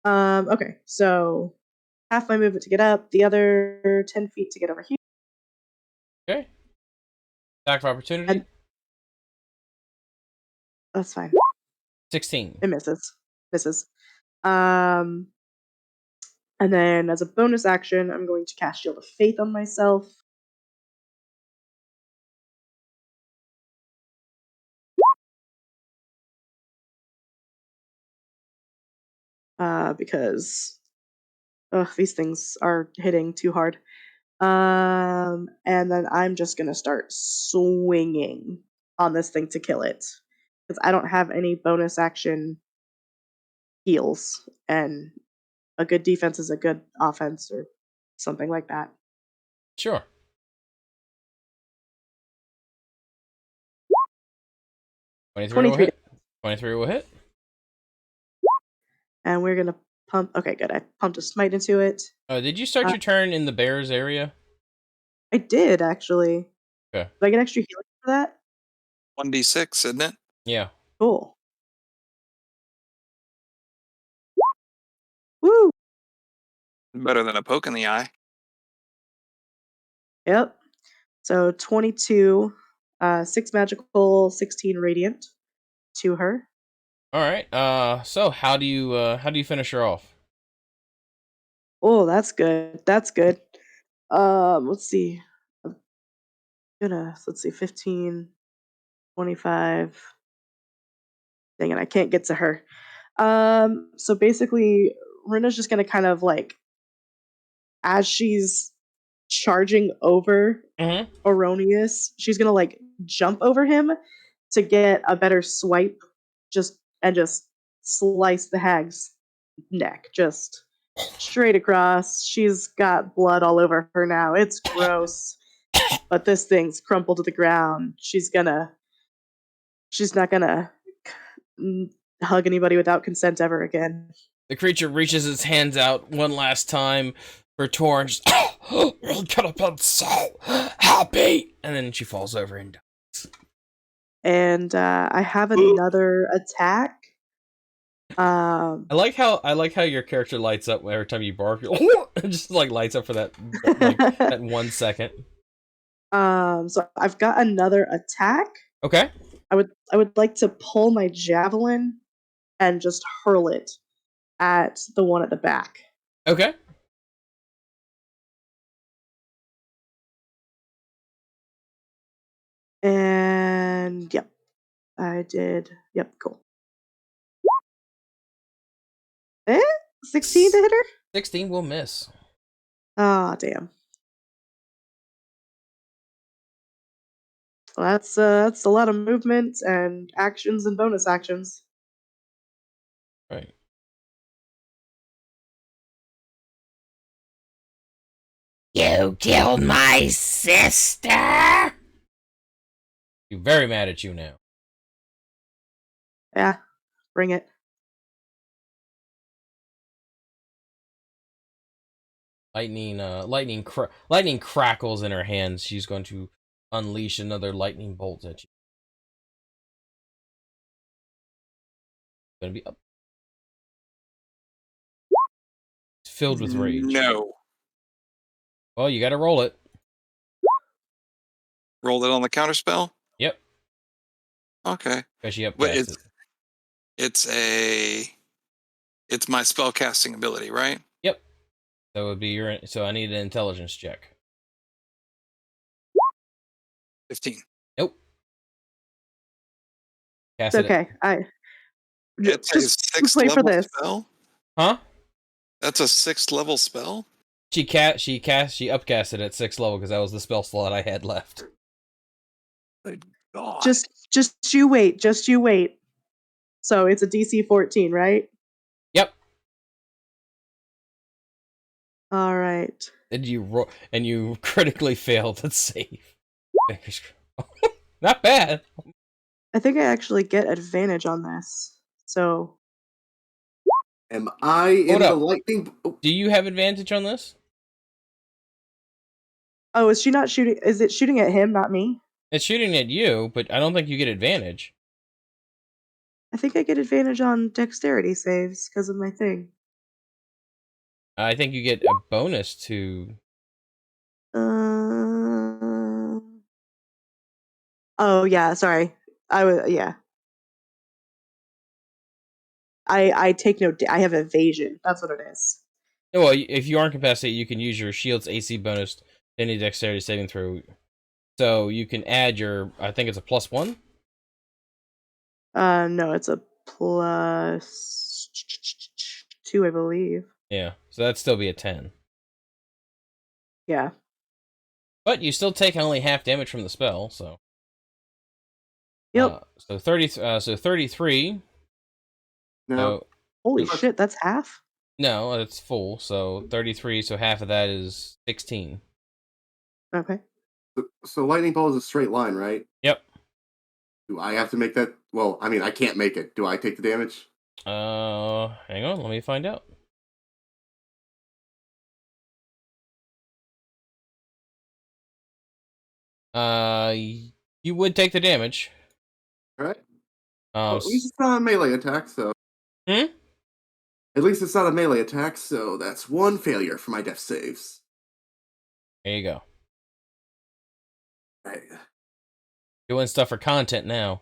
Okay, so half my movement to get up, the other 10 feet to get over here. Okay. Attack of opportunity. And that's fine. 16. It misses. And then as a bonus action, I'm going to cast Shield of Faith on myself. Because these things are hitting too hard. And then I'm just gonna start swinging on this thing to kill it. Because I don't have any bonus action heals, and a good defense is a good offense, or something like that. Sure. Twenty-three will hit. 23 will hit. And we're gonna pump. Okay, good. I pumped a smite into it. Did you start your turn in the bears area? I did actually. Okay. Do I get extra healing for that? 1d6, isn't it? Yeah. Cool. Woo! Better than a poke in the eye. Yep. So 22, 6 magical, 16 radiant to her. All right. So how do you finish her off? Oh, that's good. That's good. Let's see. I'm gonna let's see, 15, 25. Dang it, I can't get to her. So basically, Runa's just gonna kind of like, as she's charging over Mm-hmm. Ouranios, she's gonna like jump over him to get a better swipe, just slice the hag's neck, just straight across. She's got blood all over her now. It's gross. But this thing's crumpled to the ground. She's not gonna hug anybody without consent ever again. The creature reaches its hands out one last time for Torin. Just, we could have been so happy. And then she falls over and dies. And I have another attack. I like how your character lights up every time you bark. It just like lights up for that that 1 second. So I've got another attack. Okay. I would like to pull my javelin and just hurl it at the one at the back. Okay. And yep, I did. Yep, cool. 16 to hit her? 16 will miss. Ah, damn. Well, that's a lot of movement and actions and bonus actions. Right. You killed my sister! She's very mad at you now. Yeah, bring it. Lightning crackles in her hands. She's going to unleash another lightning bolt at you. Gonna be up. It's filled with rage. No. Well, you gotta roll it. Roll it on the counterspell? Yep. Okay. Because she Wait, upcast it. It's my spellcasting ability, right? Yep. So it would be so I need an intelligence check. 15. Nope. It's okay. It's a just 6th play for level this. spell? Huh? That's a 6th level spell? She upcast it at 6th level because that was the spell slot I had left. Good God. Just you wait. Just you wait. So it's a DC 14, right? Yep. All right. And you critically failed to save. Not bad. I think I actually get advantage on this. So Am I in Hold the up. lightning? Oh, Do you have advantage on this? oh, is she not shooting? Is it shooting at him, not me? It's shooting at you, but I don't think you get advantage. I think I get advantage on dexterity saves because of my thing. I think you get a bonus to. Oh yeah, sorry. Yeah. I take no. I have evasion. That's what it is. Well, if you aren't incapacitated, you can use your shield's AC bonus to any dexterity saving throw. So you can add your. I think it's a +1. No, it's a +2, I believe. Yeah, so that'd still be a 10. Yeah. But you still take only half damage from the spell, so. Yep. So 33. no. So, Holy shit, that's half? no, it's full. So 33. So half of that is 16. Okay. So lightning bolt is a straight line, right? Yep. Do I have to make that? Well, I mean, I can't make it. Do I take the damage? Hang on, let me find out. You would take the damage. All right. Well, at least it's not a melee attack, so. Hmm? At least it's not a melee attack, so that's one failure for my death saves. There you go. Right. Doing stuff for content now.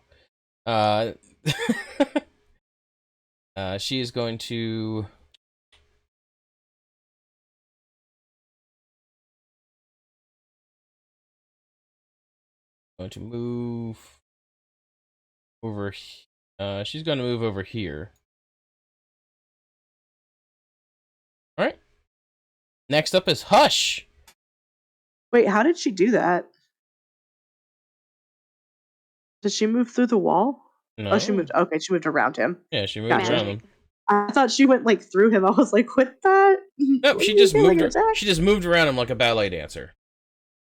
She is going to. Going to move over. She's going to move over here. All right. Next up is Hush. Wait, how did she do that? Did she move through the wall? No. Oh, she moved. Okay, she moved around him. Yeah, she moved Gotcha. around him. I thought she went like through him. I was like, what that? Nope, What she are you just doing, moved. attack? She just moved around him like a ballet dancer.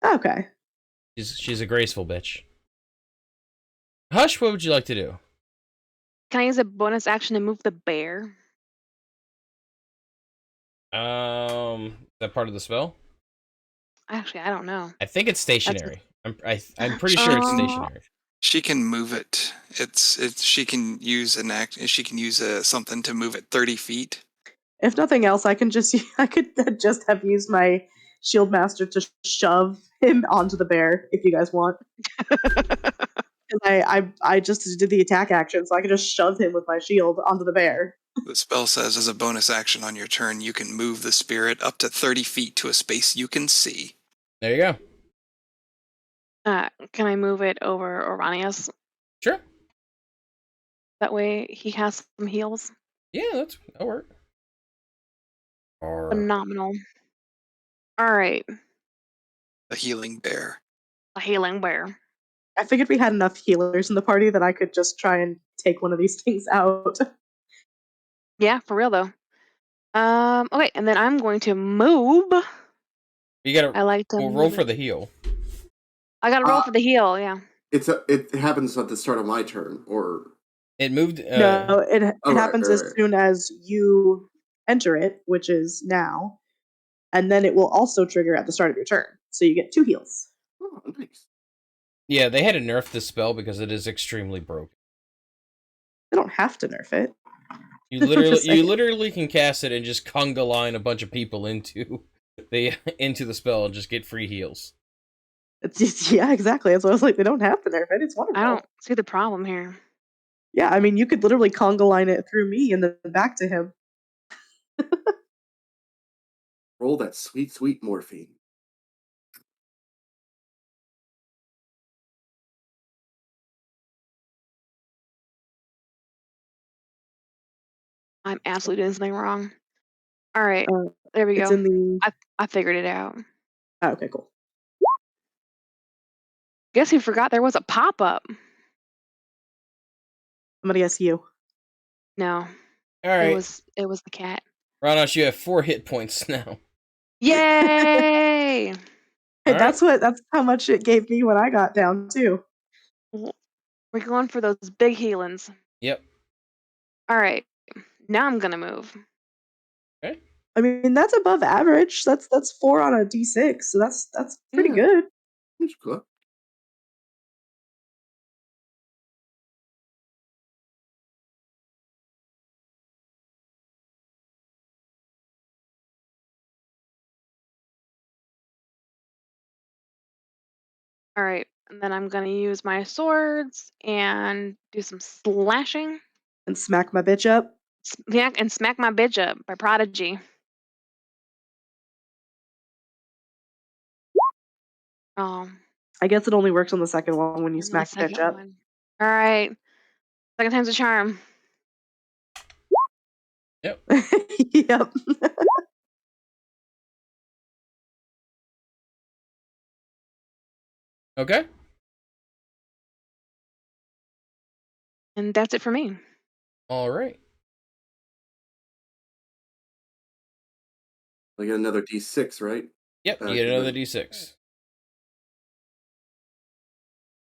Okay. She's a graceful bitch. Hush, what would you like to do? Can I use a bonus action to move the bear? Is that part of the spell? Actually, I don't know. I think it's stationary. I'm pretty She sure it's can- stationary. She can move it. She can use an act. She can use something to move it 30 feet. If nothing else, I could just have used my shield master to shove him onto the bear. If you guys want, I just did the attack action, so I could just shove him with my shield onto the bear. The spell says, as a bonus action on your turn, you can move the spirit up to 30 feet to a space you can see. There you go. Can I move it over Ouranios? Sure. That way he has some heals. Yeah, that'll work. Or Phenomenal. All right, A healing bear. a healing bear. I figured we had enough healers in the party that I could just try and take one of these things out. Yeah, for real though. Okay, and then I'm going to move. you gotta. I like to We'll move roll it. for the heal. I got to roll for the heal. Yeah. It happens at the start of my turn, or It moved. No, it right, happens right, as right. soon as you enter it, which is now, and then it will also trigger at the start of your turn. So you get 2 heals. Oh, nice. Yeah, they had to nerf this spell because it is extremely broken. They don't have to nerf it. You Just saying. literally can cast it and just conga line a bunch of people into the spell and just get free heals. Yeah, exactly. So I was like, they don't have to nerf it. It's wonderful. I don't see the problem here. Yeah, I mean, you could literally conga line it through me and then back to him. Roll that sweet, sweet morphine. I'm absolutely doing something wrong. All right, Uh, there we it's go. in the. I figured it out. Oh, okay, cool. Guess who forgot there was a pop-up? I'm gonna guess you. No, All right, it was the cat. Ranos, you have 4 hit points now. Yay! Hey, All that's how much it gave me when I got down too. We're going for those big healings. Yep. All right, now I'm gonna move. Okay. I mean, that's above average. That's 4 on a d6, so that's pretty Yeah. good. That's good. All right, and then I'm gonna use my swords and do some slashing. And smack my bitch up. Smack and smack my bitch up by Prodigy. Oh, I guess it only works on the second one when you there's my smack the bitch second up. one. All right, second time's a charm. Yep. Yep. Okay. And that's it for me. All right. I get another D6, right? Yep. You get another d6.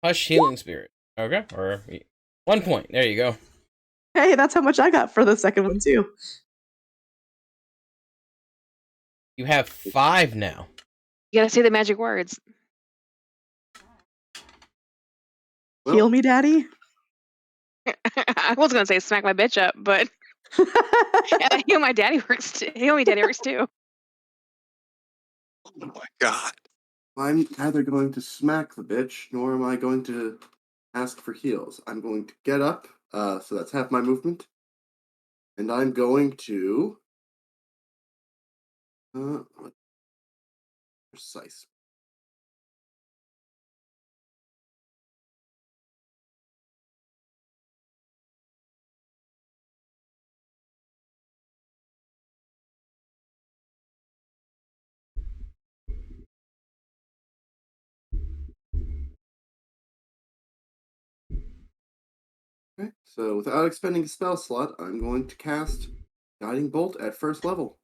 Hush healing spirit. Okay. Or 1 point. There you go. Hey, that's how much I got for the second one too. You have 5 now. You gotta say the magic words. Well, Heal me, daddy. I was gonna say smack my bitch up, but yeah, heal my daddy works too. Heal me, daddy works too. Oh my god. I'm neither going to smack the bitch, nor am I going to ask for heals. I'm going to get up, so that's half my movement. And I'm going to... precise. Okay, so without expending a spell slot, I'm going to cast Guiding Bolt at first level.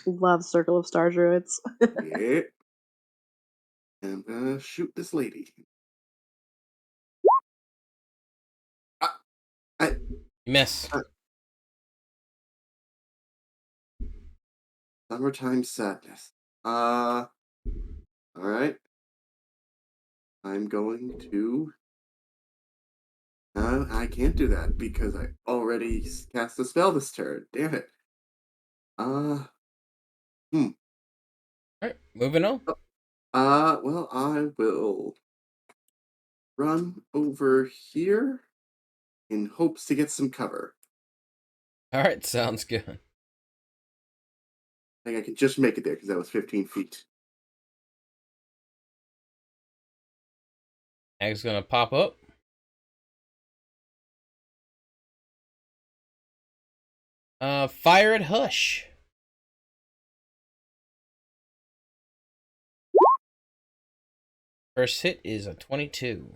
Love Circle of Star Druids. Yeah. And I'm gonna shoot this lady. I You miss. Summertime sadness. Alright. I'm going to. I can't do that because I already cast a spell this turn. Damn it. All right, moving on. Well, I will run over here in hopes to get some cover. All right, sounds good. I think I can just make it there because that was 15 feet. Ag's gonna pop up. Fire at Hush. First hit is a 22.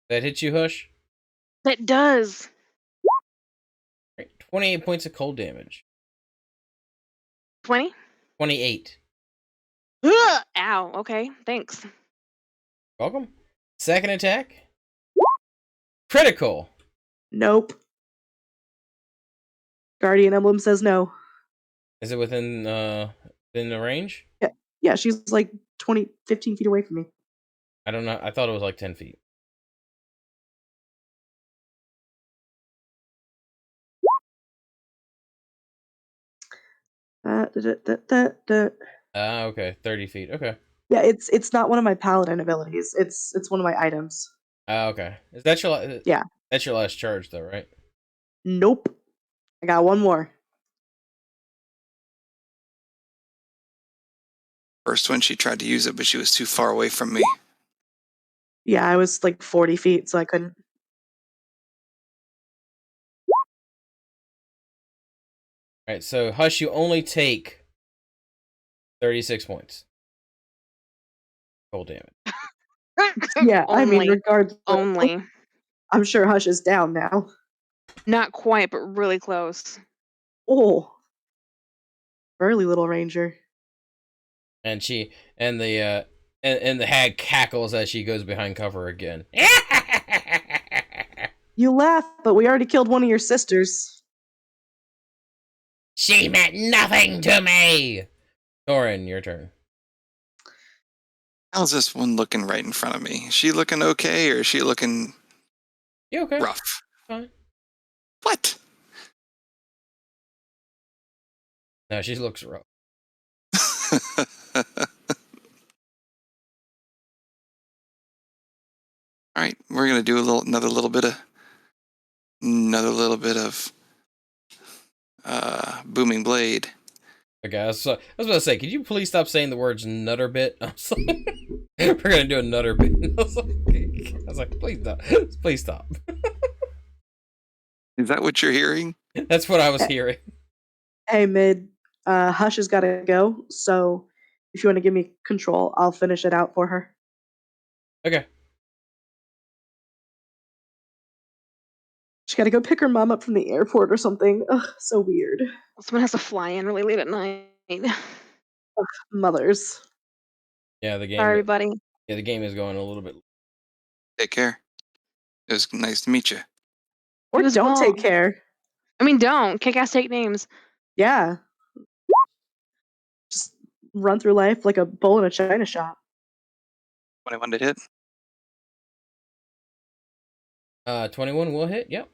That hit you, Hush? That does. Right, 28 points of cold damage. 20? 28. Ow. Okay. Thanks. Welcome. Second attack. Critical. Nope. Guardian Emblem says no. Is it within the range? Yeah, she's like 15 feet away from me. I don't know. I thought it was like 10 feet. Okay, 30 feet. Okay. Yeah, it's not one of my paladin abilities. It's one of my items. Okay. Is that your Yeah. That's your last charge though, right? Nope. I got one more. First one, she tried to use it, but she was too far away from me. Yeah, I was like 40 feet, so I couldn't. All right, so Hush, you only take 36 points. Cold damage. Yeah, I mean, Only. regardless. Only. I'm sure Hush is down now. Not quite, but really close. Oh. Burly little ranger. And the hag cackles as she goes behind cover again. You laugh, but we already killed one of your sisters. She meant nothing to me. Torin, your turn. How's this one looking right in front of me? Is she looking okay, or is she looking You okay? rough? Fine. What? No, she looks rough. All right, we're gonna do another little bit of booming blade. Okay, I was about to say, could you please stop saying the words nutter bit? I was like, we're gonna do a nutter bit. I was like, please stop. Please stop. Is that what you're hearing? That's what I was hearing. Hey, Mid, Hush has got to go, so if you want to give me control, I'll finish it out for her. Okay. She got to go pick her mom up from the airport or something. Ugh, so weird. Someone has to fly in really late at night. Ugh, mothers. Yeah, the game. Sorry, everybody. Yeah, the game is going a little bit. Take care. It was nice to meet you. Or You as don't well. take care. I mean, don't. Kick-ass take names. Yeah. Just run through life like a bull in a china shop. 21 to hit. 21 will hit. Yep.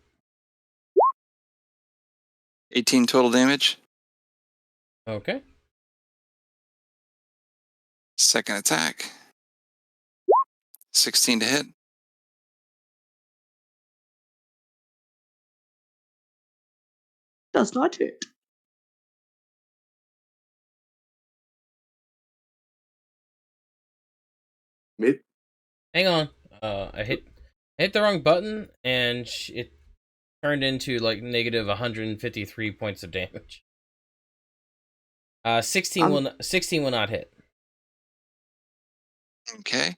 18 total damage. Okay. Second attack. 16 to hit. Does not hit. Mid. Hang on. I hit the wrong button, and it turned into like negative 153 points of damage. 16 will not hit. Okay.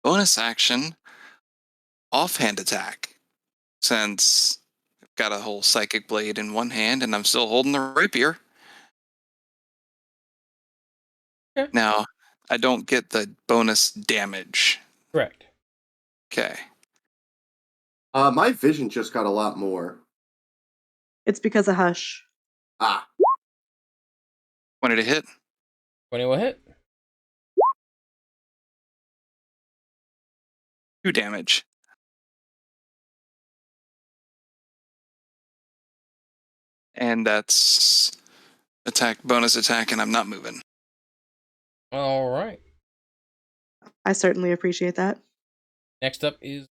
Bonus action. offhand attack, since I've got a whole psychic blade in one hand and I'm still holding the rapier. Okay. Now, I don't get the bonus damage. Correct. Okay. My vision just got a lot more. It's because of Hush. Ah, When did it hit? 20 will hit. 2 damage. And that's bonus attack, and I'm not moving. All right. I certainly appreciate that Next up is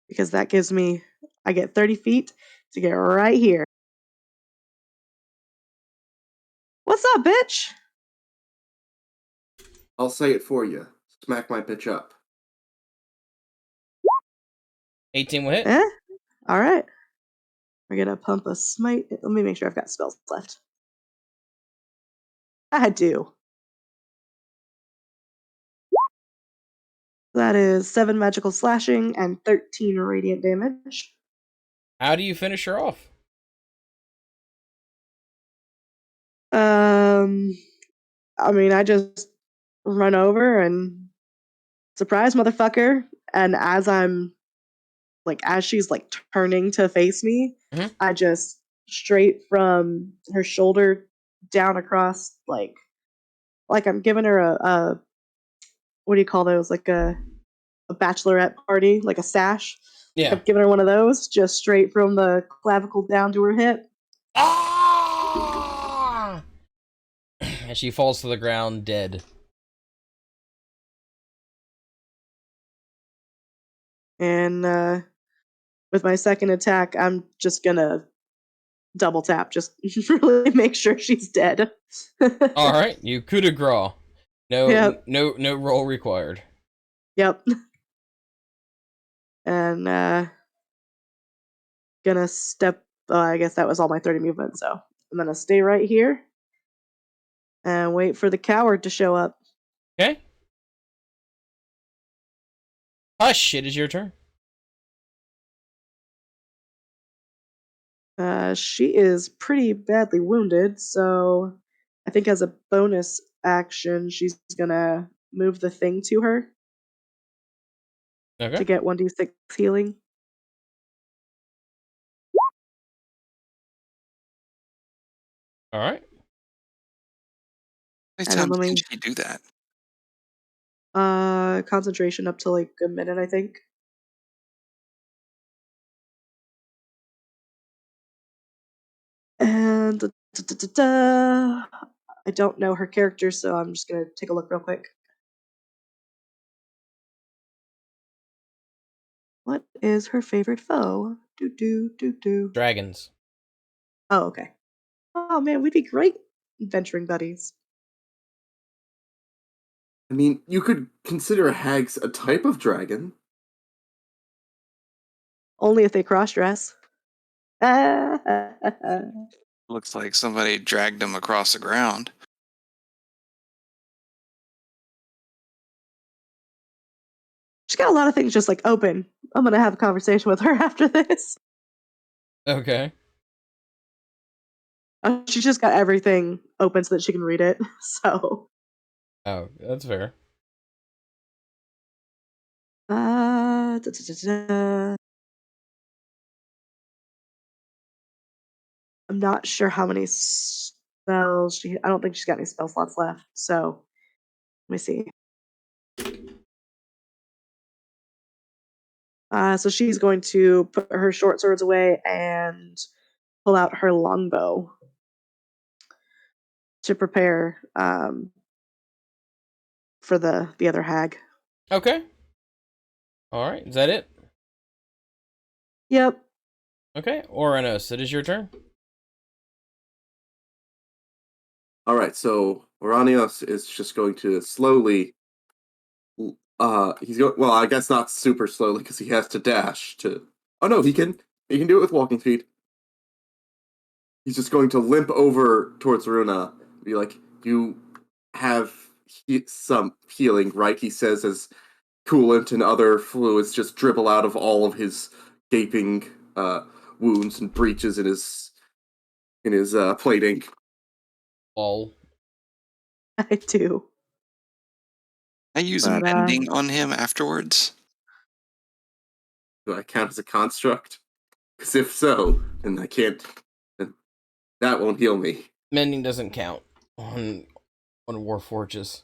because that gives me, I get 30 feet to get right here. What's up, bitch? I'll say it for you. Smack my bitch up. 18 will hit. All right. We're gonna pump a smite. Let me make sure I've got spells left. I do. That is 7 magical slashing and 13 radiant damage. How do you finish her off? I mean, I just run over and surprise, motherfucker. And as she's like turning to face me, Mhm. I just straight from her shoulder down across, like I'm giving her a what do you call those? Like a bachelorette party, like a sash. Yeah. I'm giving her one of those, just straight from the clavicle down to her hip. Ah! And she falls to the ground dead. And with my second attack, I'm just gonna double tap, just really make sure she's dead. All right, you coup de grace. No, Yep. no roll required. Yep. And gonna step. I guess that was all my 30 movement, so I'm gonna stay right here and wait for the coward to show up. Okay. Hush! It is your turn. She is pretty badly wounded, so I think as a bonus action, she's gonna move the thing to her to Okay. get 1d6 healing. All right. How many And then times let can me she do that? concentration up to like a minute, I think. And I don't know her character, so I'm just gonna take a look real quick. What is her favorite foe? Do. Dragons. Oh, okay. Oh man, we'd be great adventuring buddies. I mean, you could consider hags a type of dragon. Only if they cross dress. She's Looks like somebody dragged him across the ground. got a lot of things just like open. I'm gonna have a conversation with her after this. Okay. She's just got everything open so that she can read it. So. Oh, that's fair. I'm not sure how many spells I don't think she's got any spell slots left. So let me see. So she's going to put her short swords away and pull out her longbow to prepare for the other hag. Okay. All right. Is that it? Yep. Okay. Ouranos, it is your turn. All right, so Ouranios is just going to slowly. He's going. Well, I guess not super slowly because he has to dash to. Oh no, he can. He can do it with walking speed. He's just going to limp over towards Runa. Be like, "You have some healing, right?" He says as coolant and other fluids just dribble out of all of his gaping wounds and breaches in his plating. All. I do. I use But, mending on him afterwards. Do I count as a construct? Because if so, then I can't. Then that won't heal me. Mending doesn't count on Warforges.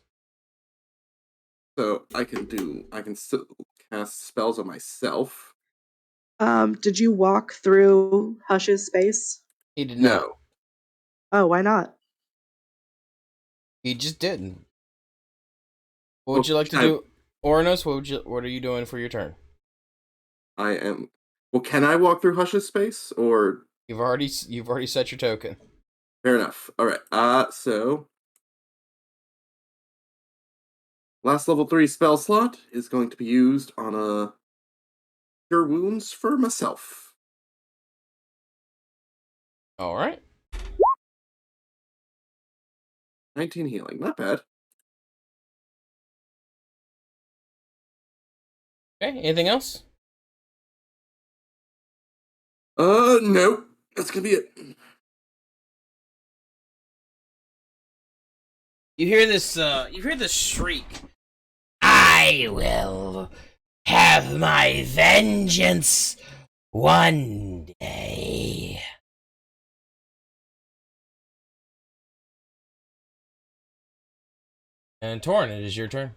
So I can still cast spells on myself. Did you walk through Hush's space? He did not. No. Oh, why not? He just didn't. What would Well, you like to do, Ouranos? What are you doing for your turn? I am. Well, can I walk through Hush's space, or You've already set your token. fair enough? All right. So last level 3 spell slot is going to be used on a cure wounds for myself. All right. 19 healing, not bad. Okay. Anything else? Nope. That's gonna be it. You hear this? You hear this shriek. I will have my vengeance one day. And Torin, it is your turn.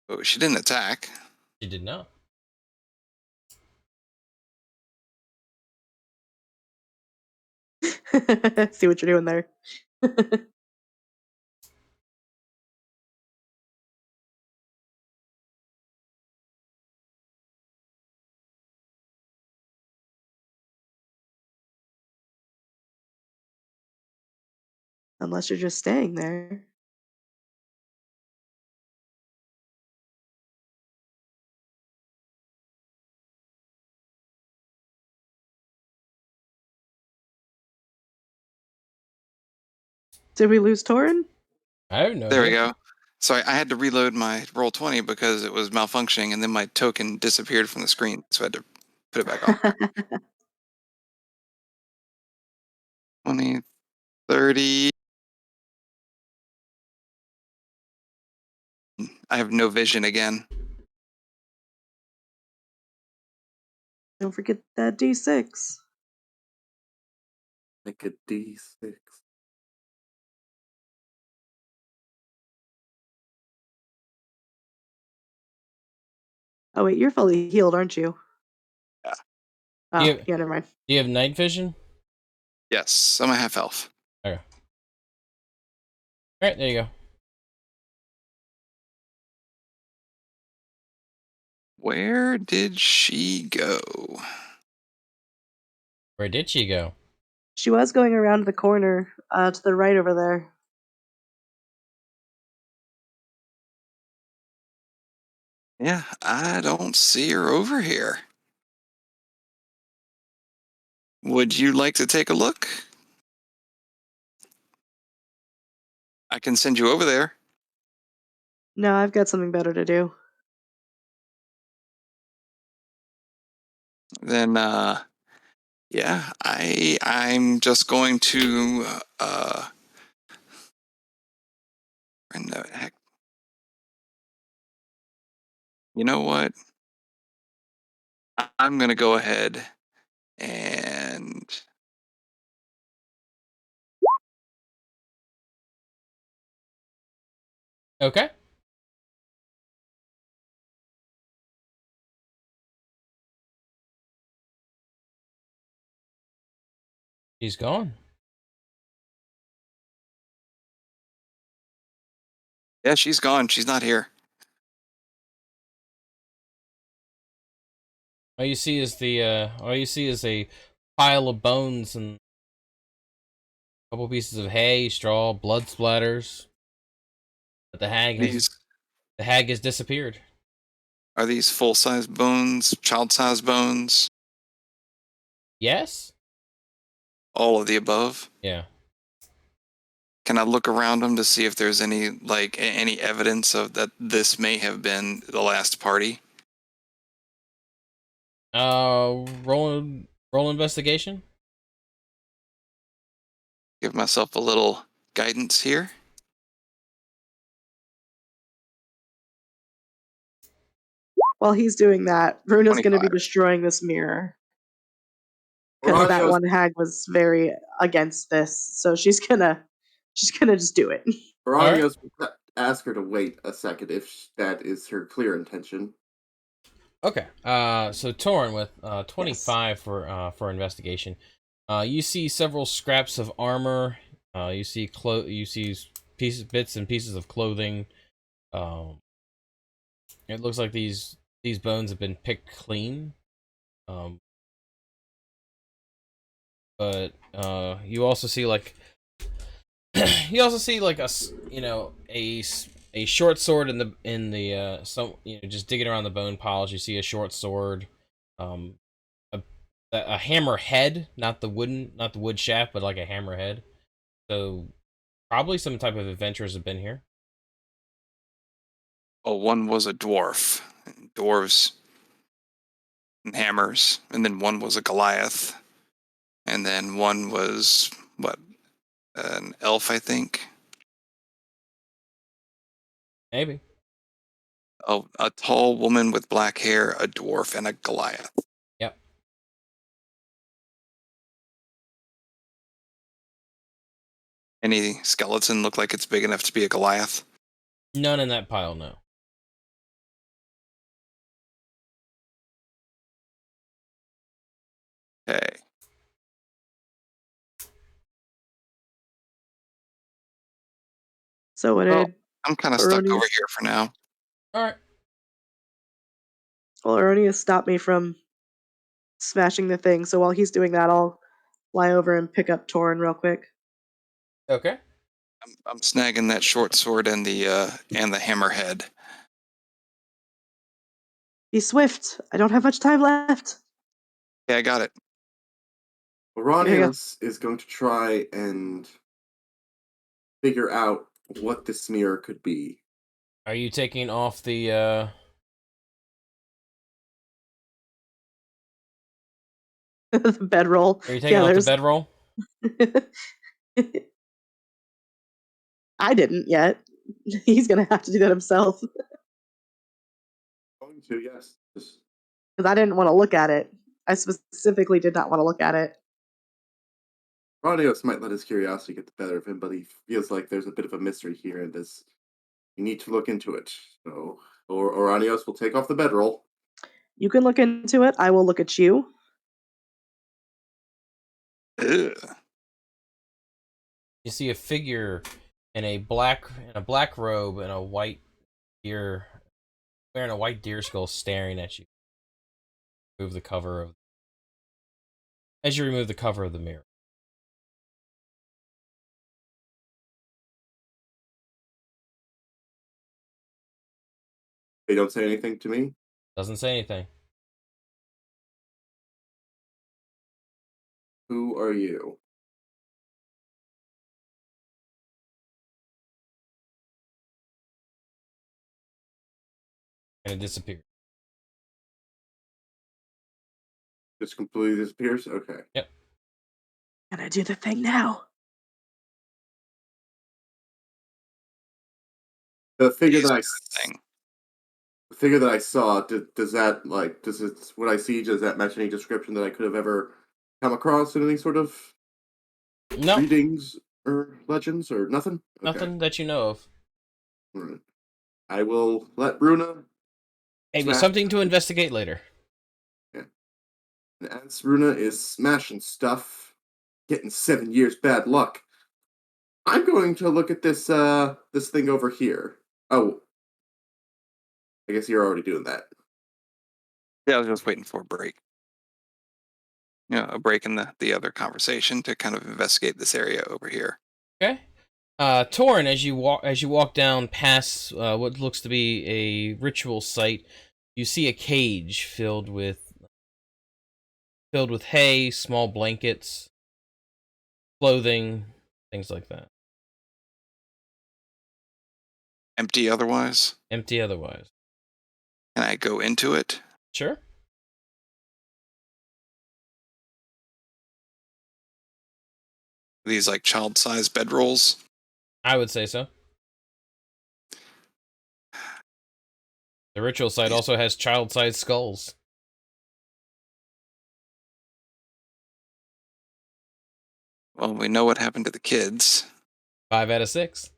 Oh, she didn't attack. She did not. See what you're doing there. Unless you're just staying there. Did we lose Torin? I have no There we idea. go. Sorry, I had to reload my roll 20 because it was malfunctioning, and then my token disappeared from the screen, so I had to put it back on. 20, 30. I have no vision again. Don't forget that D6. Like a D6. Oh wait, you're fully healed, aren't you? Yeah. Oh, Yeah. yeah, never mind. Do you have night vision? Yes, I'm a half elf. Okay. All right, there you go. Where did she go? Where did she go? She was going around the corner, to the right over there. Yeah, I don't see her over here. Would you like to take a look? I can send you over there. No, I've got something better to do. Then, yeah, I'm just going to, where in the heck? You know what? I'm going to go ahead and Okay. She's gone. yeah, she's gone. She's not here. All you see is a pile of bones and a couple pieces of hay, straw, blood splatters. But the hag has disappeared. Are these full-size bones, child-size bones, Yes? all of the above? Yeah. Can I look around them to see if there's any any evidence of that this may have been the last party? Roll investigation. Give myself a little guidance here. While he's doing that, Runa's going to be 25. destroying this mirror. Because that Ouranios, one hag was very against this, so she's gonna just do it. Ouranios, ask her to wait a second if that is her clear intention. Okay. So Torin with 25 for investigation. You see several scraps of armor. You see bits and pieces of clothing. It looks like these bones have been picked clean. But you also see like a short sword in the some just digging around the bone piles. You see a short sword, a hammer head, not the wood shaft, but like a hammer head. So probably some type of adventurers have been here. Oh, one was a dwarf. Dwarves and hammers. And then one was a Goliath. And then one was, what, an elf, I think? Maybe. Oh, a tall woman with black hair, a dwarf, and a Goliath. Yep. Any skeleton look like it's big enough to be a Goliath? None in that pile, no. Okay. So what Well, did I'm kind of stuck Ouranios- over here for now. All right. Well, Ouranios stopped me from smashing the thing, so while he's doing that, I'll fly over and pick up Torin real quick. Okay. I'm snagging that short sword and the hammerhead. Be swift. I don't have much time left. Yeah, I got it. Ouranios is going to try and figure out what the smear could be. Are you taking off the The bedroll. Are you taking off the bedroll? I didn't yet. He's gonna have to do that himself. Going to, yes. Because I didn't want to look at it. I specifically did not want to look at it. Ouranios might let his curiosity get the better of him, but he feels like there's a bit of a mystery here, and you need to look into it. So, Ouranios will take off the bedroll. You can look into it. I will look at you. Ugh. You see a figure in a black robe and a white deer, wearing a white deer skull, staring at you. Remove the cover of as you remove the cover of the mirror. They don't say anything to me. Doesn't say anything. Who are you? And it disappears. Just completely disappears? Okay. Yep. Can I do the thing now? The figure that Thing. the figure that I saw, does what I see, does that match any description that I could have ever come across in any sort of No, readings or legends or nothing? Okay. nothing that you know of. Right. I will let Runa. Maybe smash- something to investigate later. And as Runa is smashing stuff, getting 7 years bad luck, I'm going to look at this thing over here. Oh, I guess you're already doing that. Yeah, I was just waiting for a break. A break in the other conversation to kind of investigate this area over here. Okay. Torin, as you walk down past what looks to be a ritual site, you see a cage filled with hay, small blankets, clothing, things like that. Empty otherwise? Empty otherwise. Can I go into it? Sure. These like child-sized bedrolls? I would say so. The ritual site also has child-sized skulls. Well, we know what happened to the kids. 5 out of 6.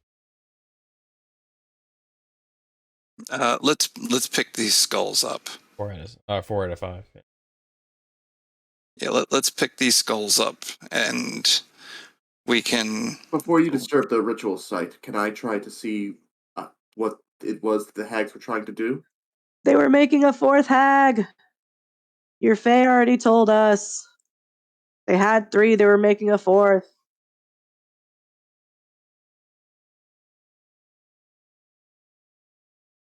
Let's pick these skulls up. 4 out of 5. Yeah, let's pick these skulls up, and we can. Before you disturb the ritual site, can I try to see what it was the hags were trying to do? They were making a fourth hag. Your Fae already told us. They had 3, they were making a 4th.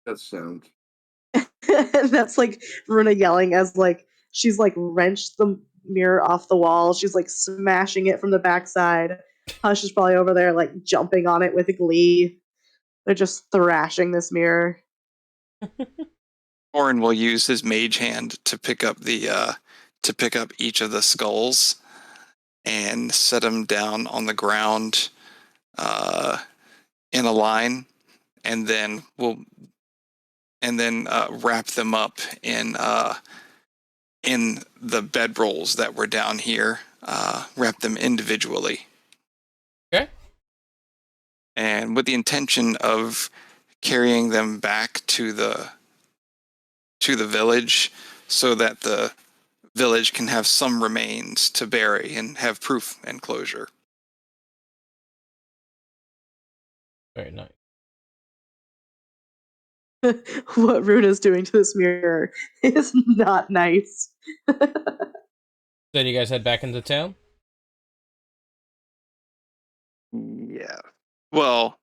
That sound. That's like Runa yelling as like she's like wrenched the mirror off the wall. She's like smashing it from the backside. Hush is probably over there like jumping on it with glee. They're just thrashing this mirror. Torin will use his mage hand to pick up each of the skulls and set them down on the ground in a line, and then wrap them up in the bedrolls that were down here. Wrap them individually. Okay. And with the intention of carrying them back to the village, so that the village can have some remains to bury and have proof and closure. Very nice. What Runa's doing to this mirror is not nice. Then you guys head back into town? Yeah. Well,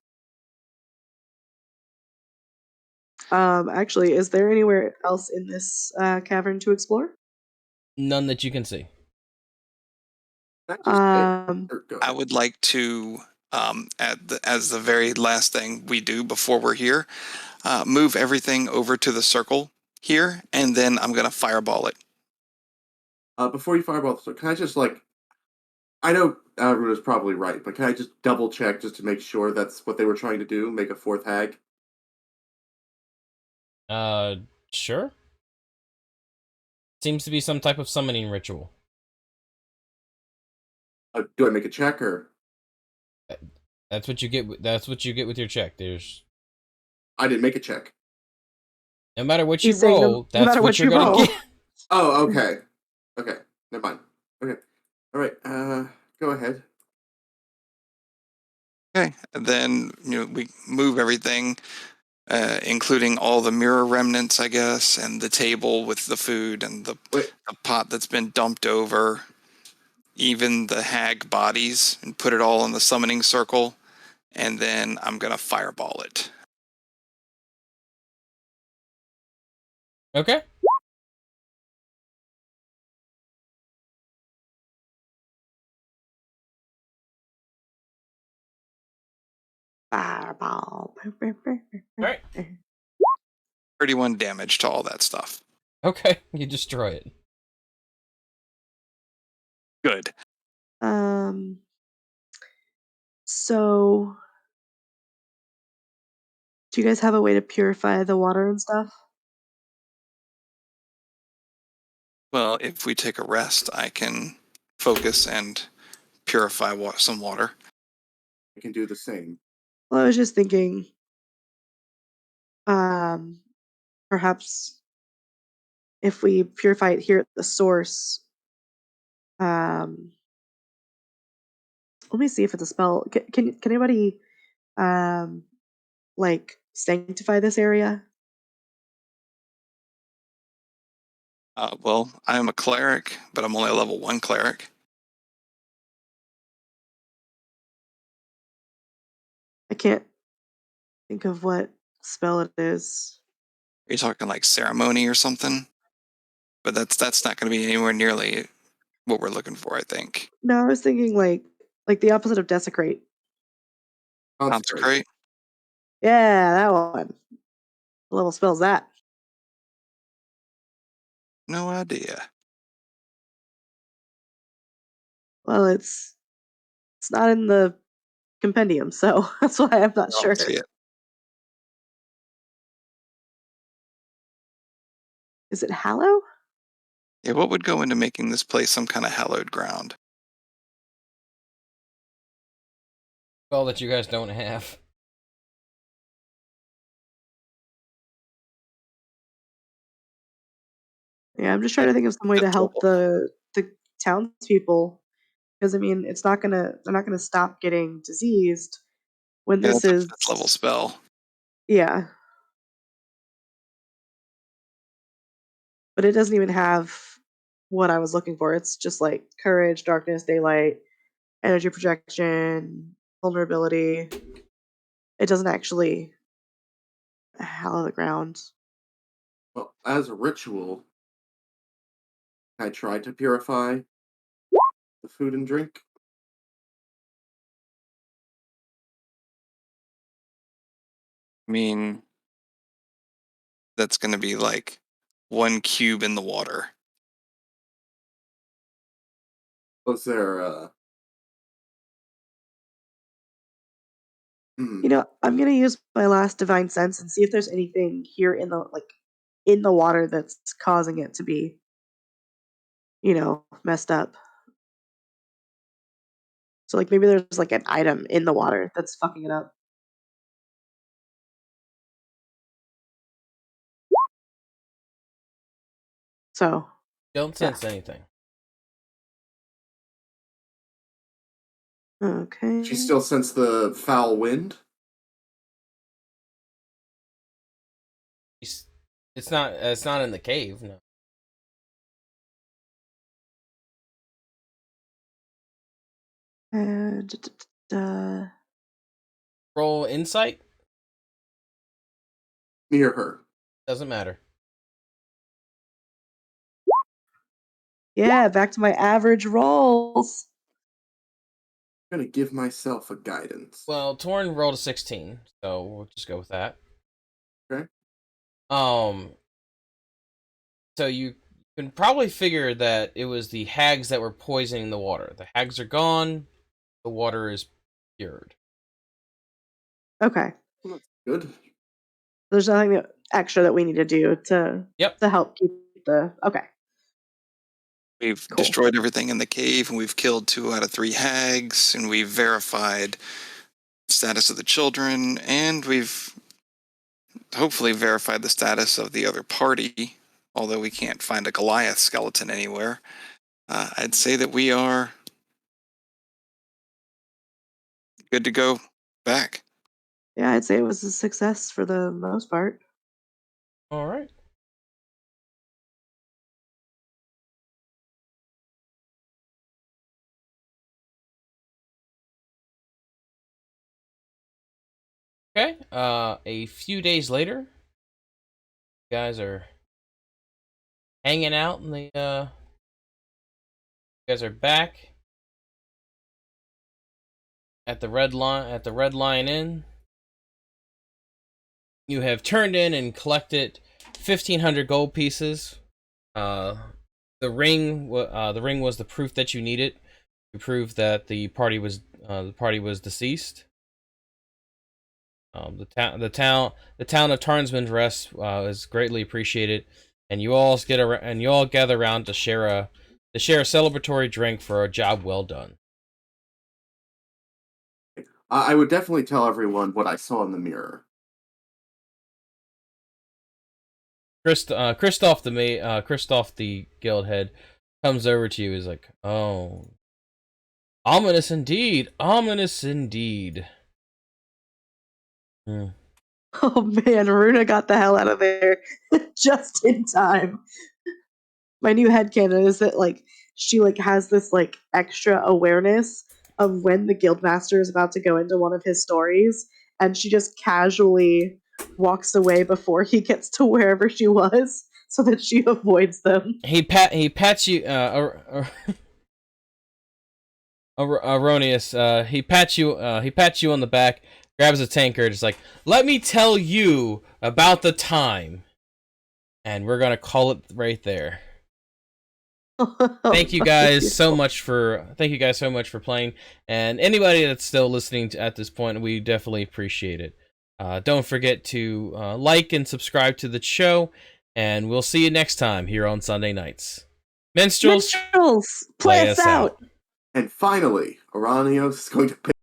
Actually, is there anywhere else in this cavern to explore? None that you can see. I would like to, as the very last thing we do before we're here, move everything over to the circle here, and then I'm going to fireball it. Before you fireball, so can I just I know Runa's probably right, but can I just double check just to make sure that's what they were trying to do? Make a 4th hag? Sure. Seems to be some type of summoning ritual. Do I make a check or? That's what you get. That's what you get with your check. There's. I didn't make a check. No matter what you He's saying roll, no matter that's what you're you gonna roll. get. Oh, okay. Okay, never mind. Okay, all right. Go ahead. Okay, and then we move everything, including all the mirror remnants, I guess, and the table with the food and the pot that's been dumped over, even the hag bodies, and put it all in the summoning circle, and then I'm gonna fireball it. Okay. Fireball. Alright. 31 damage to all that stuff. Okay, you destroy it. Good. So do you guys have a way to purify the water and stuff? Well, if we take a rest, I can focus and purify some water. I can do the same. Well, I was just thinking, perhaps if we purify it here at the source, let me see if it's a spell. Can anybody, like sanctify this area? Well, I'm a cleric, but I'm only a level 1 cleric. I can't think of what spell it is. Are you talking like ceremony or something? But that's not going to be anywhere nearly what we're looking for, I think. No, I was thinking like the opposite of desecrate. Consecrate? Yeah, that one. What level spell's that? No idea. Well, it's not in the compendium, so that's why I'm not I sure. don't see it. Is it Hallow? Yeah, what would go into making this place some kind of hallowed ground? All that you guys don't have. Yeah, I'm just trying to think of some way to help the townspeople, because I mean, they're not gonna stop getting diseased when Yeah, this that's a is 5th level spell. yeah. But it doesn't even have what I was looking for. It's just like courage, darkness, daylight, energy projection, vulnerability. It doesn't actually hallow the ground. Well, as a ritual, I tried to purify the food and drink. I mean, that's going to be like 1 cube in the water. Was there You know, I'm gonna use my last divine sense and see if there's anything here in the water that's causing it to be, messed up. So like maybe there's like an item in the water that's fucking it up. So Don't sense anything. okay. she still sense the foul wind? It's not in the cave, no. Uh, Roll insight? Near her. Doesn't matter. yeah, back to my average rolls. I'm gonna give myself a guidance. Well, Torin rolled a 16, so we'll just go with that. Okay. So you can probably figure that it was the hags that were poisoning the water. The hags are gone. The water is cured. Okay. Well, that's good. There's nothing extra that we need to do to help keep the okay. We've Cool. destroyed everything in the cave, and we've killed 2 out of 3 hags, and we've verified the status of the children, and we've hopefully verified the status of the other party, although we can't find a Goliath skeleton anywhere. I'd say that we are good to go back. Yeah, I'd say it was a success for the most part. All right. Okay. A few days later, you guys are hanging out in the you guys are back at the Red Lion Inn. You have turned in and collected 1,500 gold pieces. The ring was the proof that you needed to prove that the party was deceased. The town of Tarnsman's Rest is greatly appreciated, and you all gather around to share a celebratory drink for a job well done. I would definitely tell everyone what I saw in the mirror. Christoph the guild head comes over to you. Is like, oh, ominous indeed, ominous indeed. Oh man, Runa got the hell out of there just in time. My new headcanon is that like she like has this like extra awareness of when the guildmaster is about to go into one of his stories, and she just casually walks away before he gets to wherever she was so that she avoids them. He pats you, Ouranios. He pats you on the back. grabs a tankard, is like, let me tell you about the time. And we're gonna call it right there. Thank you guys so much for playing, and anybody that's still listening at this point, we definitely appreciate it. Don't forget to like and subscribe to the show, and we'll see you next time here on Sunday nights. Minstrels, Play us out. And finally, Ouranios is going to pick